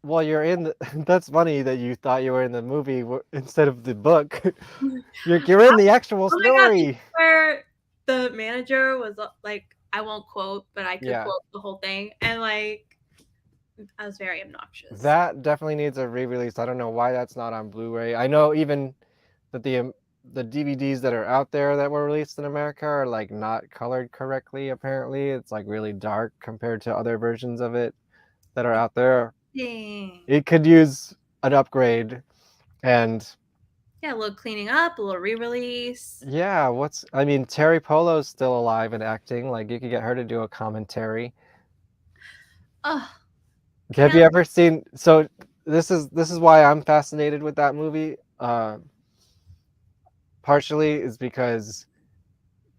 Well, you're in the that's funny that you thought you were in the movie instead of the book. You're in the actual Oh my god, this is story. where the manager was like, I won't quote, but I could Yeah. quote the whole thing, and like I was very obnoxious. That definitely needs a re-release. I don't know why that's not on Blu-ray. I know even that the DVDs that are out there that were released in America are like not colored correctly, apparently. It's like really dark compared to other versions of it that are out there. Dang. It could use an upgrade. And Yeah, a little cleaning up, a little re-release. yeah, I mean, Terry Polo's still alive and acting. Like you could get her to do a commentary. Oh, Have you ever seen? So this is why I'm fascinated with that movie. Partially is because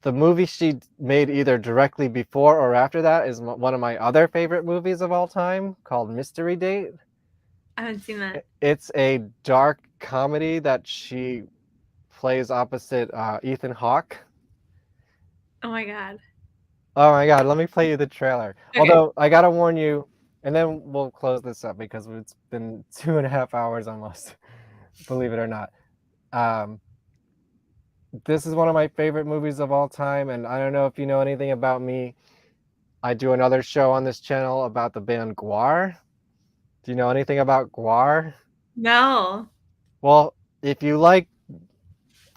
the movie she made either directly before or after that is one of my other favorite movies of all time, called Mystery Date. I haven't seen that. It's a dark comedy that she plays opposite Ethan Hawke. Oh my god. Oh my god, let me play you the trailer. Okay. Although I gotta warn you, and then we'll close this up because it's been 2.5 hours almost, believe it or not. This is one of my favorite movies of all time, and I don't know if you know anything about me. I do another show on this channel about the band Gwar. Do you know anything about Gwar? No. Well, if you like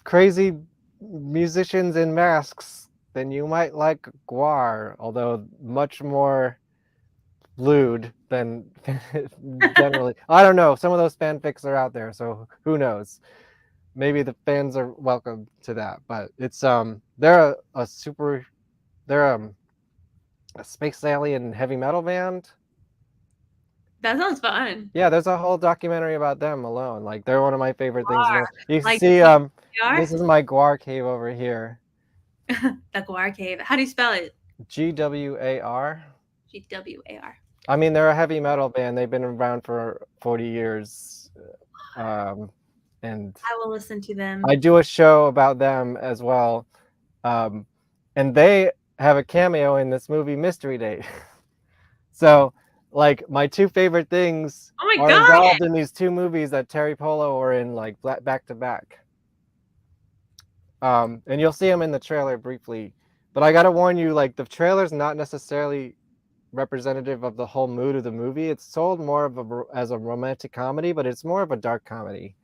crazy musicians in masks, then you might like Gwar, although much more lewd than generally. I don't know. Some of those fanfics are out there, so who knows? Maybe the fans are welcome to that, but it's they're they're a space alien heavy metal band. That sounds fun. Yeah, there's a whole documentary about them alone. Like they're one of my favorite things in the Gwar. world. You can Like see GWR? this is my Gwar cave over here. The Gwar Cave. How do you spell it? GWAR. GWAR. I mean, they're a heavy metal band. They've been around for 40 years. And I will listen to them. I do a show about them as well. And they have a cameo in this movie Mystery Date. So, like, my two favorite things Oh my are god! involved in these two movies that Terry Polo were in, like, back to back. And you'll see them in the trailer briefly. But I gotta warn you, like, the trailer's not necessarily representative of the whole mood of the movie. It's sold more of as a romantic comedy, but it's more of a dark comedy.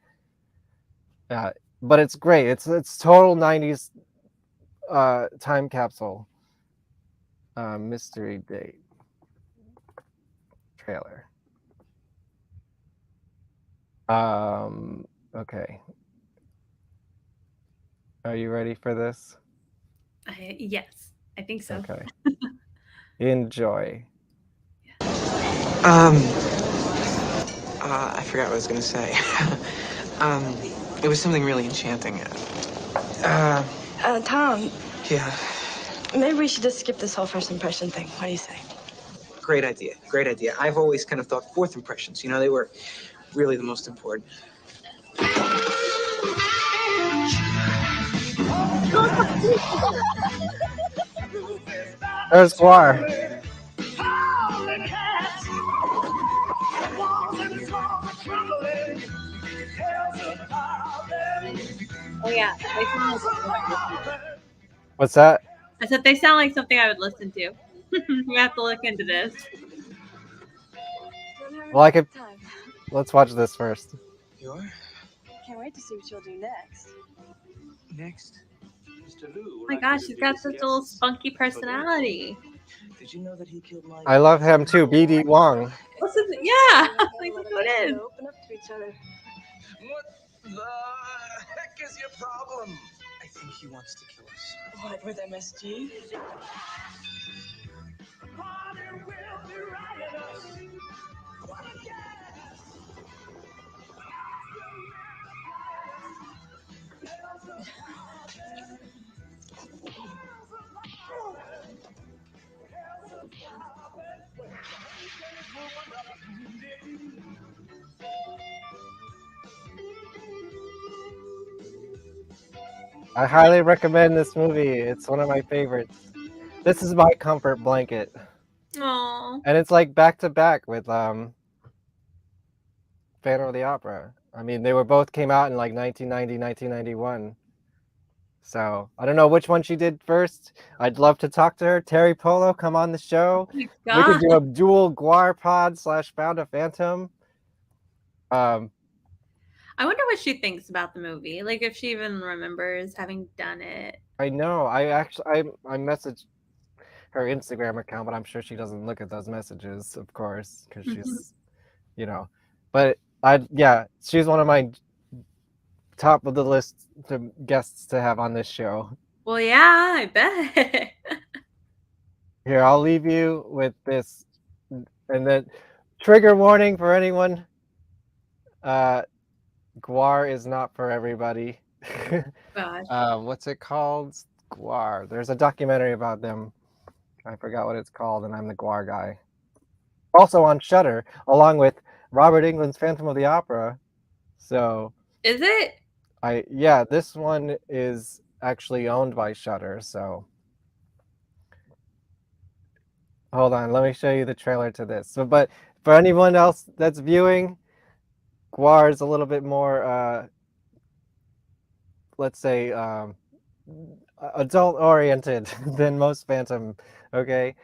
But it's great. It's total 90s time capsule. Mystery Date trailer. Okay. Are you ready for this? Yes, I think so. Okay. Enjoy. I forgot what I was gonna say. It was something really enchanting. Tom, Yeah, maybe we should just skip this whole first impression thing. What do you say? great idea. Great idea. I've always kind of thought fourth impressions, you know, they were really the most important. There's Guar. Oh yeah, What's that? I said they sound like something I would listen to. We have to look into this. Well, I could. Let's watch this first. You are? Can't wait to see what you'll do next. Next. Oh my gosh, she's got such a little spunky personality. Did you know that he killed my... I love him too, BD Wong. Listen, yeah, like that's what it is. Open up to each other. What the heck is your problem? I think he wants to kill us. What, with MSG? I highly recommend this movie. It's one of my favorites. This is my comfort blanket. Aw. And it's like back to back with Phantom of the Opera. I mean, they were both came out in like 1990, 1991. So I don't know which one she did first. I'd love to talk to her. Terry Polo, come on the show. Oh my We could God. do a dual Guar pod / Found a Phantom. I wonder what she thinks about the movie. Like if she even remembers having done it. I know. I messaged her Instagram account, but I'm sure she doesn't look at those messages, of course, because she's, you know. But she's one of my top of the list to guests to have on this show. Well, yeah, I bet. Here, I'll leave you with this, and then trigger warning for anyone. Guar is not for everybody. Gosh. What's it called? Guar. There's a documentary about them. I forgot what it's called, and I'm the Guar guy. Also on Shudder, along with Robert Englund's Phantom of the Opera. So Is it? this one is actually owned by Shudder. So hold on, let me show you the trailer to this. So, but for anyone else that's viewing, Guar is a little bit more, let's say, adult oriented than most Phantom. Okay.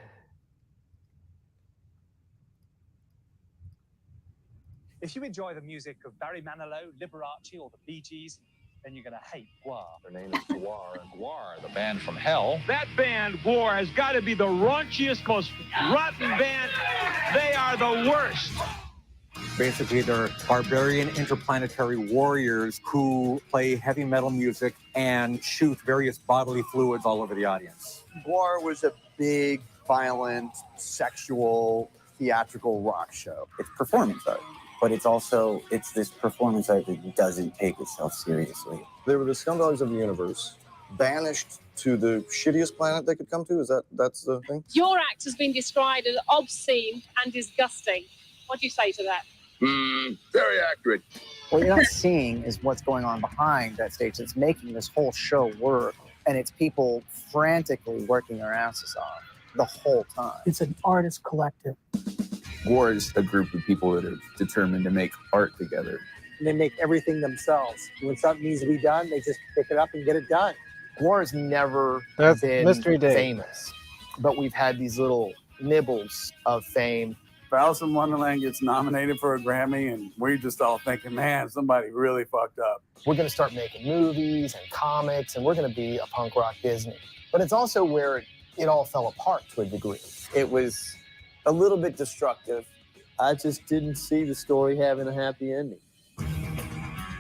If you enjoy the music of Barry Manilow, Liberace, or the Bee Gees, then you're going to hate Guar. Their name is Guar, and Guar, the band from hell. That band, Guar, has got to be the raunchiest, most rotten band. They are the worst. Basically, they're barbarian interplanetary warriors who play heavy metal music and shoot various bodily fluids all over the audience. Guar was a big, violent, sexual, theatrical rock show. It's performance art, but it's this performance art that doesn't take itself seriously. They were the scumdogs of the universe, banished to the shittiest planet they could come to. That's the thing? Your act has been described as obscene and disgusting. What do you say to that? Very accurate. What you're not seeing is what's going on behind that stage that's making this whole show work. And it's people frantically working their asses off the whole time. It's an artist collective. Guar is a group of people that are determined to make art together. And they make everything themselves. When something needs to be done, they just pick it up and get it done. Guar has never been famous, but we've had these little nibbles of fame. Alice in Wonderland gets nominated for a Grammy, and we're just all thinking, man, somebody really fucked up. We're going to start making movies and comics, and we're going to be a punk rock Disney. But it's also where it all fell apart to a degree. It was a little bit destructive. I just didn't see the story having a happy ending.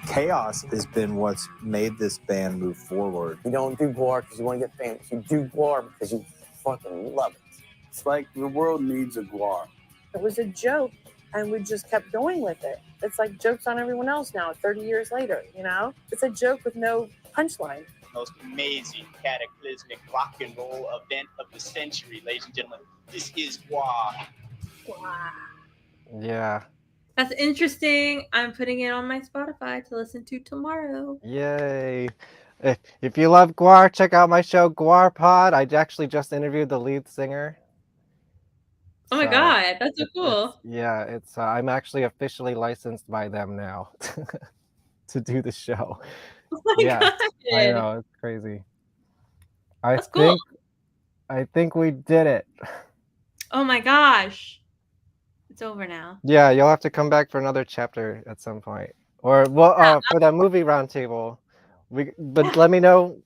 Chaos has been what's made this band move forward. You don't do Guar because you want to get famous. You do Guar because you fucking love it. It's like the world needs a Guar. It was a joke, and we just kept going with it. It's like jokes on everyone else now, 30 years later, you know? It's a joke with no punchline. Most amazing, cataclysmic rock and roll event of the century, ladies and gentlemen. This is Guar. Wow. Yeah. That's interesting. I'm putting it on my Spotify to listen to tomorrow. Yay. If you love Guar, check out my show, Guar Pod. I actually just interviewed the lead singer. Oh my God, that's so cool. I'm actually officially licensed by them now to do the show. Oh my God. I know, it's crazy. That's cool. I think we did it. Oh my gosh. It's over now. Yeah, you'll have to come back for another chapter at some point. Or for that movie roundtable. But let me know.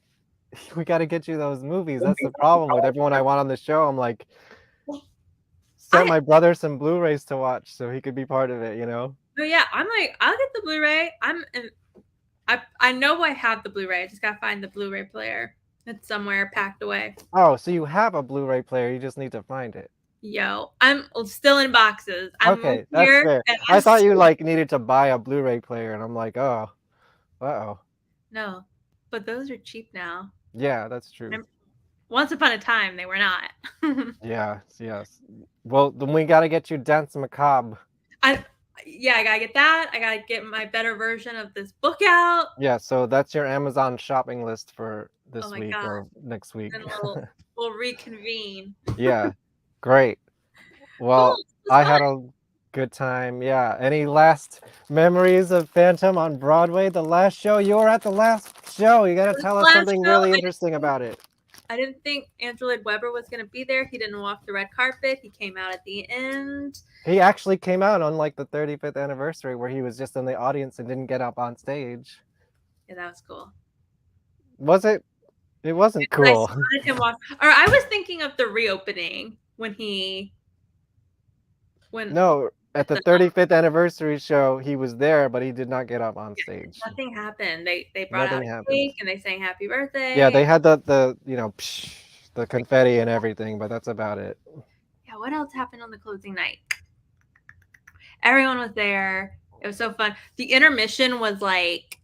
We got to get you those movies. That's the problem with everyone I want on the show. I'm like, sent my brother some Blu-rays to watch so he could be part of it, you know? Oh yeah, I'm like, I'll get the Blu-ray. I know I have the Blu-ray. I just gotta find the Blu-ray player. It's somewhere packed away. Oh, so you have a Blu-ray player, you just need to find it. Yo, I'm still in boxes. Okay, that's fair. I thought you like needed to buy a Blu-ray player, and I'm like, oh, uh-oh. No, but those are cheap now. Yeah, that's true. Once upon a time, they were not. Yes. Well, then we got to get you Dance Macabre. I gotta get that. I gotta get my better version of this book out. Yeah, so that's your Amazon shopping list for this week God. or next week. we'll reconvene. Yeah, great. Well, Cool. This I was had fun. a good time. Yeah. Any last memories of Phantom on Broadway? The last show? You were at the last show. You got to This tell us last something show, really interesting about it. I didn't think Andrew Lloyd Webber was going to be there. He didn't walk the red carpet. He came out at the end. He actually came out on like the 35th anniversary where he was just in the audience and didn't get up on stage. Yeah, that was cool. Was it? It wasn't I cool. spotted him walk. Or I was thinking of the reopening when No, at the 35th anniversary show, he was there, but he did not get up on stage. nothing happened. They brought Nothing out happened. cake and they sang happy birthday. Yeah, they had the you know, the confetti and everything, but that's about it. Yeah, what else happened on the closing night? Everyone was there. It was so fun. The intermission was like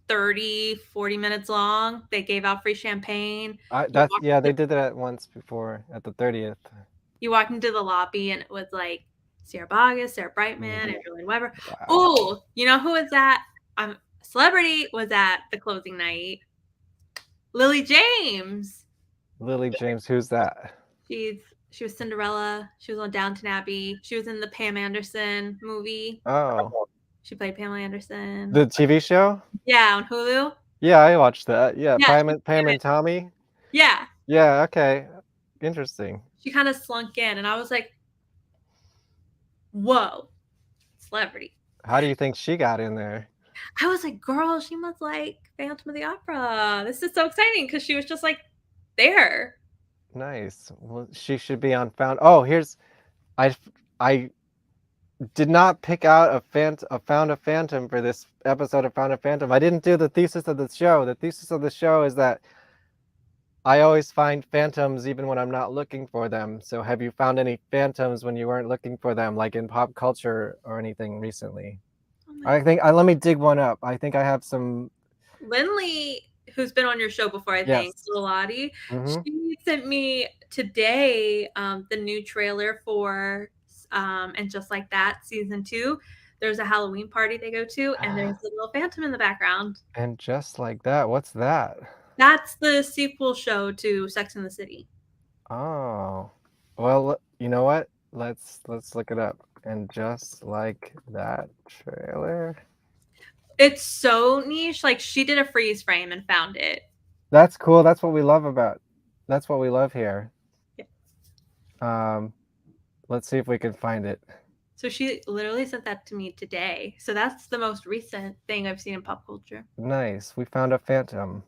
30-40 minutes long. They gave out free champagne. They did that once before at the 30th. You walked into the lobby and it was like Sierra Boggess, Sarah Brightman, Andrew Lloyd Webber. Wow. Oh, you know who was at? Celebrity was at the closing night. Lily James. Lily James, who's that? She was Cinderella. She was on Downton Abbey. She was in the Pam Anderson movie. Oh. She played Pamela Anderson. The TV show? Yeah, on Hulu. Yeah, I watched that. Yeah, Yeah, Pam and Tommy. Yeah. Yeah, okay. Interesting. She kind of slunk in and I was like, whoa, celebrity. How do you think she got in there? I was like, girl, she must like Phantom of the Opera. This is so exciting because she was just like there. Nice. Well, she should be on Found. Oh, I did not pick out a Found a Phantom for this episode of Found a Phantom. I didn't do the thesis of the show. The thesis of the show is that I always find phantoms even when I'm not looking for them. So have you found any phantoms when you weren't looking for them, like in pop culture or anything recently? Let me dig one up. I think I have some. Lindley, who's been on your show before, I think, Lottie, she sent me today the new trailer for And Just Like That season 2. There's a Halloween party they go to, and there's a little phantom in the background. And Just Like That, what's that? That's the sequel show to Sex and the City. Oh, well, you know what? Let's look it up. And Just Like That trailer. It's so niche. Like she did a freeze frame and found it. That's cool. That's what we love That's what we love here. Yeah. Let's see if we can find it. So she literally sent that to me today. So that's the most recent thing I've seen in pop culture. Nice. We found a phantom.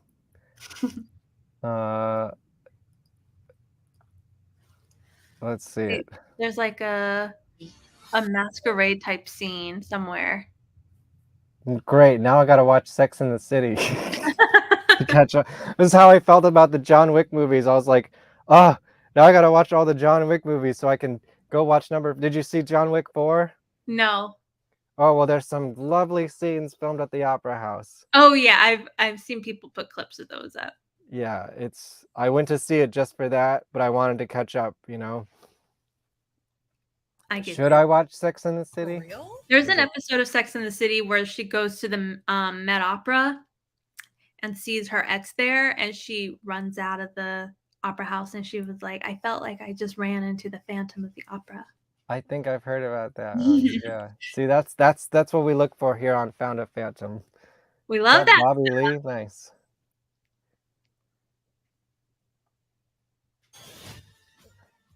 Let's see it. There's like a masquerade type scene somewhere. Great. Now I gotta watch Sex and the City to catch up. This is how I felt about the John Wick movies. I was like, now I gotta watch all the John Wick movies so I can go watch Did you see John Wick 4? No. Oh, well, there's some lovely scenes filmed at the Opera House. Oh yeah, I've seen people put clips of those up. Yeah, I went to see it just for that, but I wanted to catch up, Should I watch Sex and the City? There's an episode of Sex and the City where she goes to the Met Opera and sees her ex there, and she runs out of the opera house, and she was like, I felt like I just ran into the Phantom of the Opera. I think I've heard about that. Yeah. See, that's what we look for here on Found a Phantom. We love that. Bobby Lee, nice.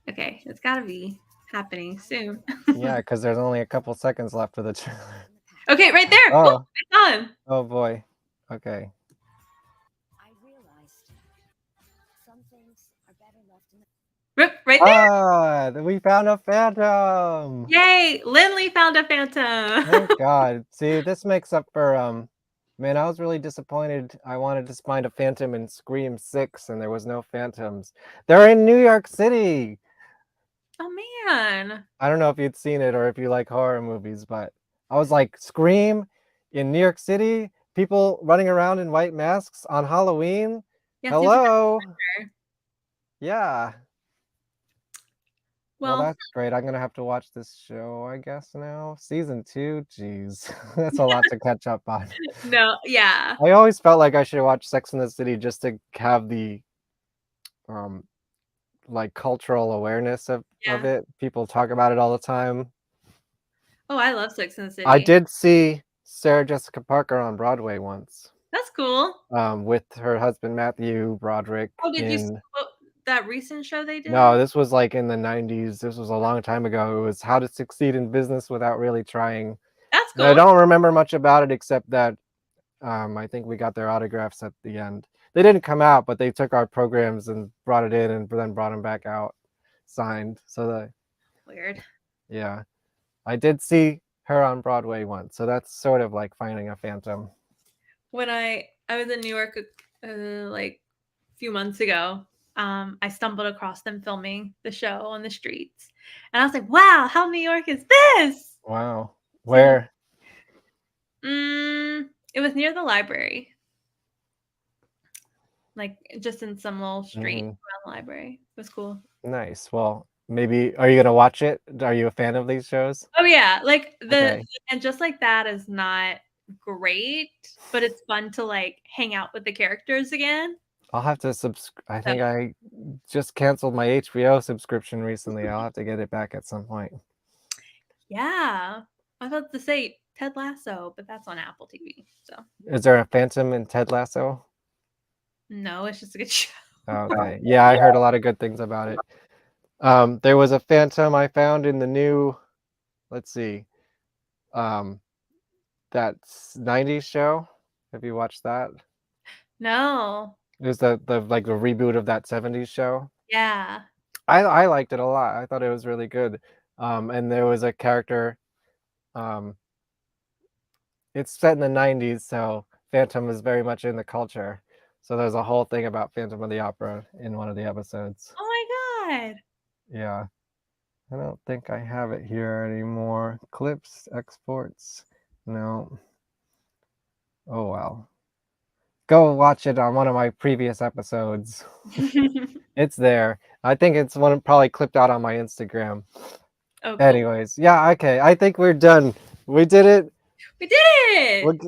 Okay, it's gotta be happening soon. Yeah, because there's only a couple seconds left of the trailer. Okay, right there. Oh, I saw him. Oh boy. Okay. Right there. Ah, we found a phantom. Yay! Lindley found a phantom. Thank God. See, this makes up for man, I was really disappointed. I wanted to find a phantom in Scream 6 and there was no phantoms. They're in New York City. Oh man. I don't know if you'd seen it or if you like horror movies, but I was like, Scream in New York City? People running around in white masks on Halloween? Yeah, hello. Yeah. Well, that's great. I'm gonna have to watch this show, I guess now. Season 2, jeez, that's a lot to catch up on. No, yeah. I always felt like I should watch Sex and the City just to have the um, like cultural awareness of Yeah. it. People talk about it all the time. Oh, I love Sex and the City. I did see Sarah Jessica Parker on Broadway once. That's cool. With her husband Matthew Broderick Oh, did you see in that recent show they did? No, this was like in the 90s. This was a long time ago. It was How to Succeed in Business Without Really Trying. That's And I cool. don't remember much about it except that I think we got their autographs at the end. They didn't come out, but they took our programs and brought it in and then brought them back out signed. So that Weird. yeah. I did see her on Broadway once. So that's sort of like finding a phantom. When I was in New York like a few months ago, I stumbled across them filming the show on the streets. And I was like, wow, how New York is this? Wow. Where? It was near the library. Like just in some little street around the library. It was cool. Nice. Well, maybe are you gonna watch it? Are you a fan of these shows? Oh yeah, like Okay. and Just Like That is not great, but it's fun to like hang out with the characters again. I'll have to I think I just canceled my HBO subscription recently. I'll have to get it back at some point. Yeah. I was about to say Ted Lasso, but that's on Apple TV. So Is there a phantom in Ted Lasso? no, it's just a good show. Okay. Yeah, I heard a lot of good things about it. There was a phantom I found in the new, let's see, that 90s show. Have you watched that? No. It was the like the reboot of that 70s show. Yeah. I liked it a lot. I thought it was really good. And there was a character, it's set in the 90s, so Phantom is very much in the culture. So there's a whole thing about Phantom of the Opera in one of the episodes. Oh my god. Yeah. I don't think I have it here anymore. Clips, exports. No. Oh well. Go watch it on one of my previous episodes. It's there. I think it's one probably clipped out on my Instagram. Oh, cool. Anyways, yeah, okay. I think we're done. We did it. We did it. We'll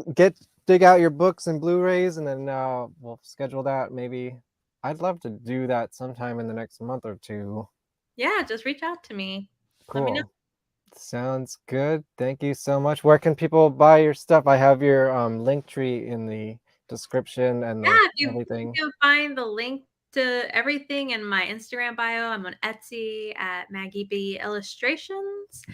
dig out your books and Blu-rays, and then we'll schedule that. Maybe I'd love to do that sometime in the next month or two. Yeah, just reach out to me. Let me know. Cool. Sounds good. Thank you so much. Where can people buy your stuff? I have your link tree in the description and everything. You can find the link to everything in my Instagram bio. I'm on Etsy at Maggie B Illustrations.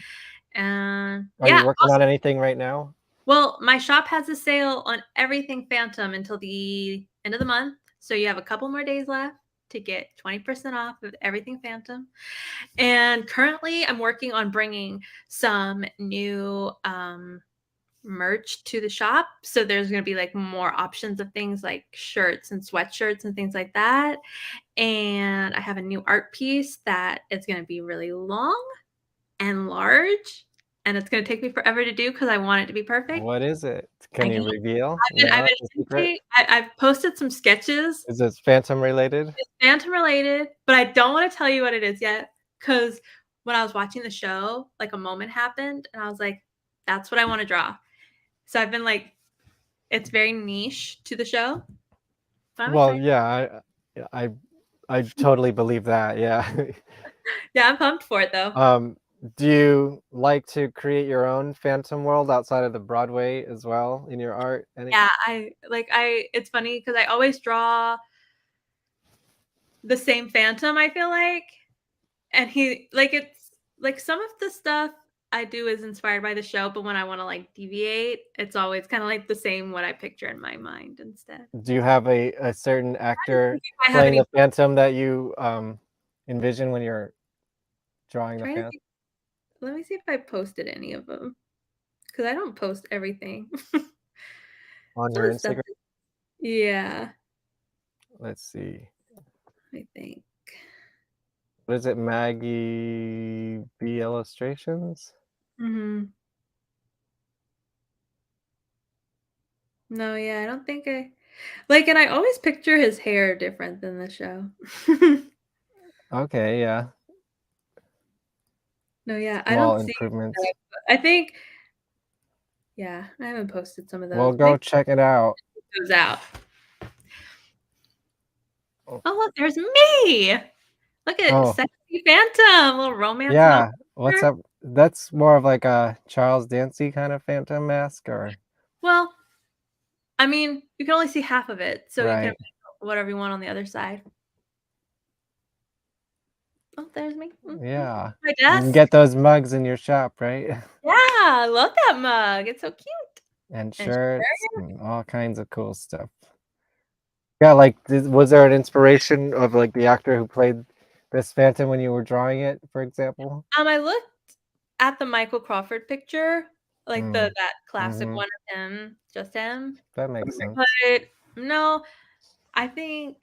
And Are you working on anything right now? Well, my shop has a sale on everything Phantom until the end of the month. So you have a couple more days left to get 20% off of everything Phantom. And currently I'm working on bringing some new merch to the shop. So there's going to be like more options of things like shirts and sweatshirts and things like that. And I have a new art piece that is going to be really long and large. And it's going to take me forever to do because I want it to be perfect. What is it? Can you reveal? I've posted some sketches. Is it Phantom related? It's Phantom related, but I don't want to tell you what it is yet because when I was watching the show, like a moment happened and I was like, that's what I want to draw. So I've been like, it's very niche to the show. Well, yeah, I totally believe that. Yeah. Yeah, I'm pumped for it though. Do you like to create your own Phantom world outside of the Broadway as well in your art? Yeah, it's funny because I always draw the same Phantom, I feel like. And it's like some of the stuff I do is inspired by the show, but when I want to like deviate, it's always kind of like the same what I picture in my mind instead. Do you have a certain actor playing the Phantom that you envision when you're drawing the Phantom? Let me see if I posted any of them because I don't post everything. On your Instagram? Yeah. Let's see. I think. What is it? Maggie B Illustrations? Mm-hmm. No, yeah, I don't think and I always picture his hair different than the show. Okay, yeah. No, yeah, I Small don't see improvements. I think yeah, I haven't posted some of those. Well, go check it out. It goes out. Oh, look, there's me. Look at Oh, sexy Phantom, little romance yeah. What's novel. up? That's more of like a Charles Dancy kind of phantom mask, or Well, I mean, you can only see half of it, so you can right? make whatever you want on the other side. Oh, there's me. Yeah. My You can desk. get those mugs in your shop, right? Yeah, I love that mug. It's so cute. And And shirts and all kinds of cool stuff. Yeah, like, was there an inspiration of like the actor who played this phantom when you were drawing it, for example? I looked at the Michael Crawford picture, like Mm. that classic Mhm. one of him, just him. That makes sense. But no, I think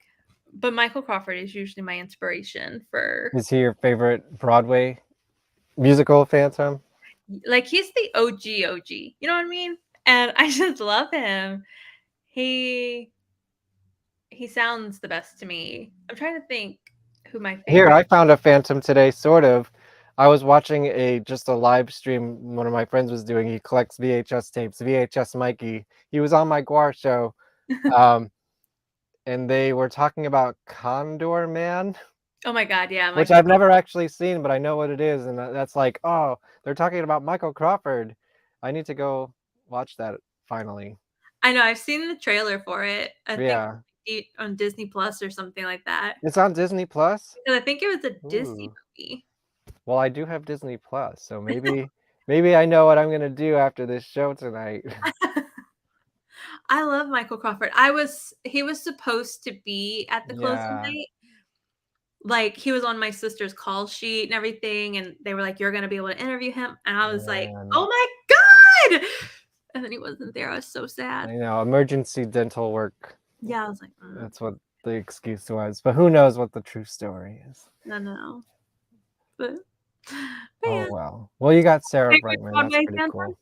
but Michael Crawford is usually my inspiration for Is he your favorite Broadway musical phantom? like he's the OG OG. You know what I mean? And I just love him. He sounds the best to me. I'm trying to think who my Here, favorite. I found a phantom today, sort of. I was watching just a live stream one of my friends was doing. He collects VHS tapes, VHS Mikey. He was on my Guar show, um, and they were talking about Condor Man, Oh my god, yeah, which Michael I've Crawford. never actually seen, but I know what it is, and that's like, oh, they're talking about Michael Crawford. I need to go watch that finally. I know, I've seen the trailer for it. I think Yeah. on Disney Plus or something like that. It's on Disney Plus? Because I think it was a Disney Ooh. movie. Well, I do have Disney Plus, so maybe I know what I'm gonna do after this show tonight. I love Michael Crawford. He was supposed to be at the closing Yeah. night. Like, he was on my sister's call sheet and everything, and they were like, "You're gonna be able to interview him," and I was like, Man. "Oh my god!" And then he wasn't there. I was so sad. I know, emergency dental work. Yeah, I was like, That's what the excuse was, but who knows what the true story is. no." But Oh, yeah. well. Well, you got Sarah Favorite Brightman, that's Broadway pretty phantom?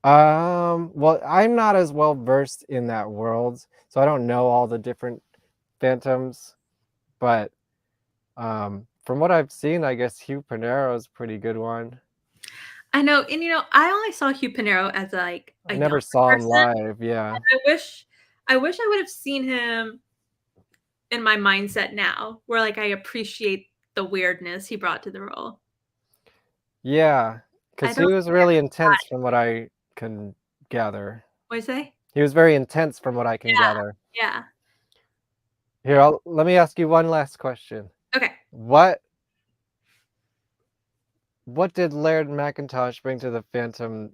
cool. Well, I'm not as well versed in that world, so I don't know all the different phantoms, but, from what I've seen, I guess Hugh Pinero's a pretty good one. I know, and I only saw Hugh Pinero as like a I younger never saw him person, live, yeah. and I wish I would have seen him in my mindset now, where like I appreciate the weirdness he brought to the role. Yeah, I 'cause he don't was think I really ever got intense it. from what I can gather. What'd you say? He was very intense from what I can Yeah, gather. yeah. Here, let me ask you one last question. Okay. What did Laird McIntosh bring to the Phantom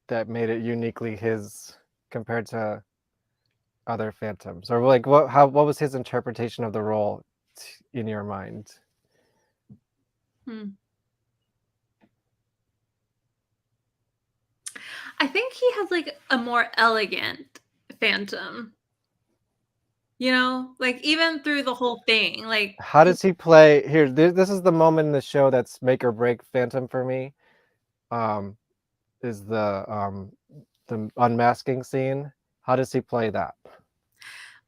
that made it uniquely his compared to other Phantoms? Or like what was his interpretation of the role in your mind? I think he has like a more elegant Phantom. You know, like even through the whole thing, like How does he play here? This is the moment in the show that's make or break Phantom for me. Is the unmasking scene. How does he play that?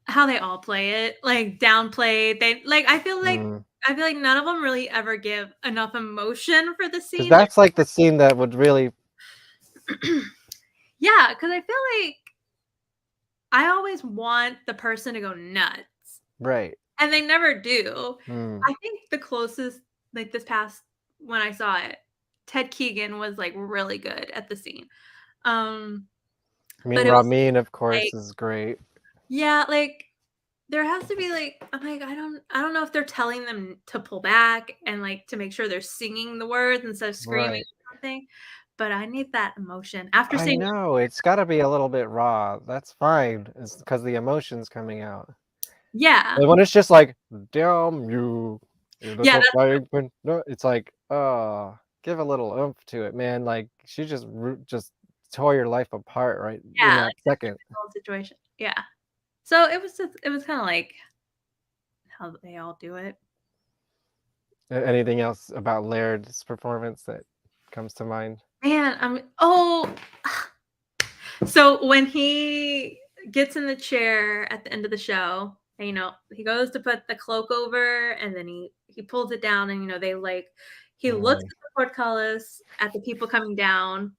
how they all play it, like downplayed. They like Mm. I feel like none of them really ever give enough emotion for the 'Cause scene. that's like the scene that would really Yeah, because I feel like I always want the person to go nuts, Right. and they never do. Mm. I think the closest, like this past when I saw it, Ted Keegan was like really good at the scene. Um, I mean, but it was Ramin, of course, like, is great. yeah, like there has to be like I'm like I don't know if they're telling them to pull back and like to make sure they're singing the words instead of screaming Right. or something. But I need that emotion after I seeing. know, it's gotta be a little bit raw. That's fine. It's because the emotion's coming out. Yeah. But when it's just like, "Damn you, you Yeah, little that's flying pin," no, it's like, oh, give a little oomph to it, man. Like she just tore your life apart right in yeah, that like the second. physical situation. Yeah. So it was kind of like how they all do it. Anything else about Laird's performance that comes to mind? Man, so when he gets in the chair at the end of the show, and, he goes to put the cloak over, and then he pulls it down, and they like he looks Mm. at the portcullis at the people coming down,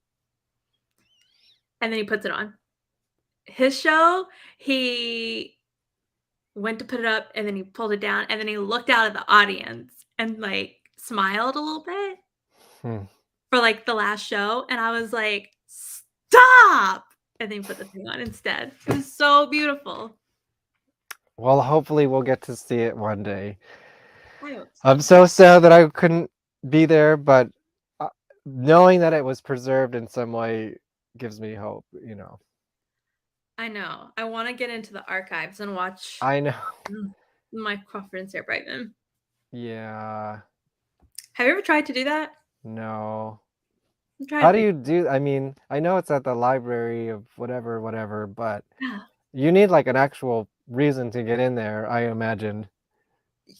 and then he puts it on. His show, he went to put it up, and then he pulled it down, and then he looked out at the audience and, like, smiled a little bit Hmm. for, like, the last show, and I was like, "Stop!" And then he put the thing on instead. It was so beautiful. Well, hopefully we'll get to see it one day. I hope so. I'm so sad that I couldn't be there, but knowing that it was preserved in some way gives me hope, you know. I know. I wanna get into the archives and watch I know. Mike Crawford and Sarah Brightman. Yeah. Have you ever tried to do that? No. Try How to do think. you do? I mean, I know it's at the library of whatever, but Yeah. you need like an actual reason to get in there, I imagine.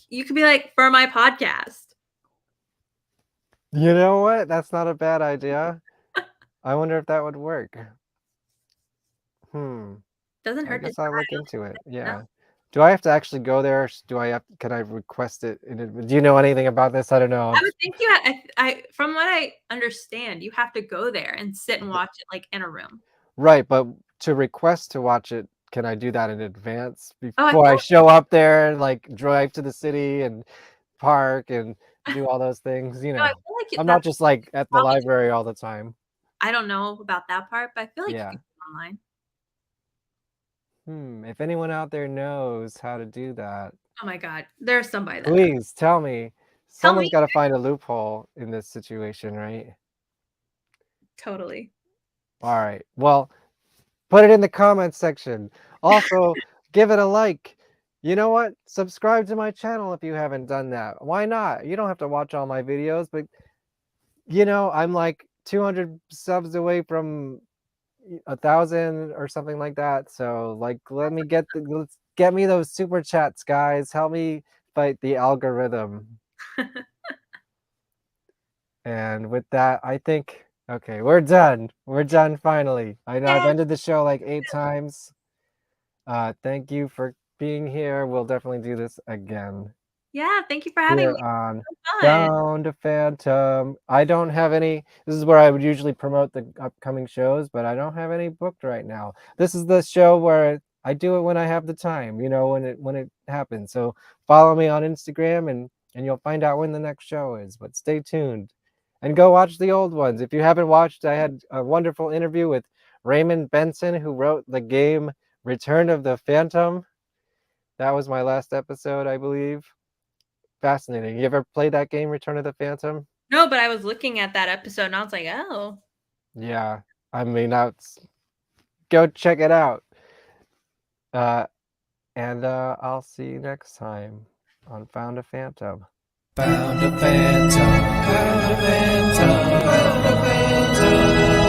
You could be like, "For my podcast." You know what? That's not a bad idea. I wonder if that would work. Doesn't I hurt to guess I'll try, look into it. you know? Yeah. Do I have to actually go there? Can I request it do you know anything about this? I don't know. I would think you I from what I understand, you have to go there and sit and watch it, like, in a room. Right, but to request to watch it, can I do that in advance Oh, I before I feel show up there and, like, drive to the city and park and do all those things, you No, I know? feel like I'm not that's just, like, at the probably library all the time. I don't know about that part, but I feel like you Yeah. could do it online. If anyone out there knows how to do that, Oh my god. There's somebody that knows. please tell me. Tell Someone's me. gotta find a loophole in this situation, right? Totally. Alright. Well, put it in the comments section. Also, give it a like. You know what? Subscribe to my channel if you haven't done that. Why not? You don't have to watch all my videos, but you know, I'm like 200 subs away from 1,000 or something like that. So like let's get me those super chats, guys. Help me fight the algorithm. And with that, I think okay, we're done. We're done finally. I know I've ended the show like 8 times. Thank you for being here. We'll definitely do this again. Yeah, thank you for having Here me. on It was so fun. Bound to Phantom. I don't have any. This is where I would usually promote the upcoming shows, but I don't have any booked right now. This is the show where I do it when I have the time, you know, when it happens. So follow me on Instagram and you'll find out when the next show is. But stay tuned. And go watch the old ones. If you haven't watched, I had a wonderful interview with Raymond Benson, who wrote the game Return of the Phantom. That was my last episode, I believe. Fascinating. You ever played that game, Return of the Phantom? No, but I was looking at that episode and I was like, "Oh." Yeah. I mean, go check it out. And I'll see you next time on Found a Phantom. Found a Phantom. Found a Phantom. Found a Phantom.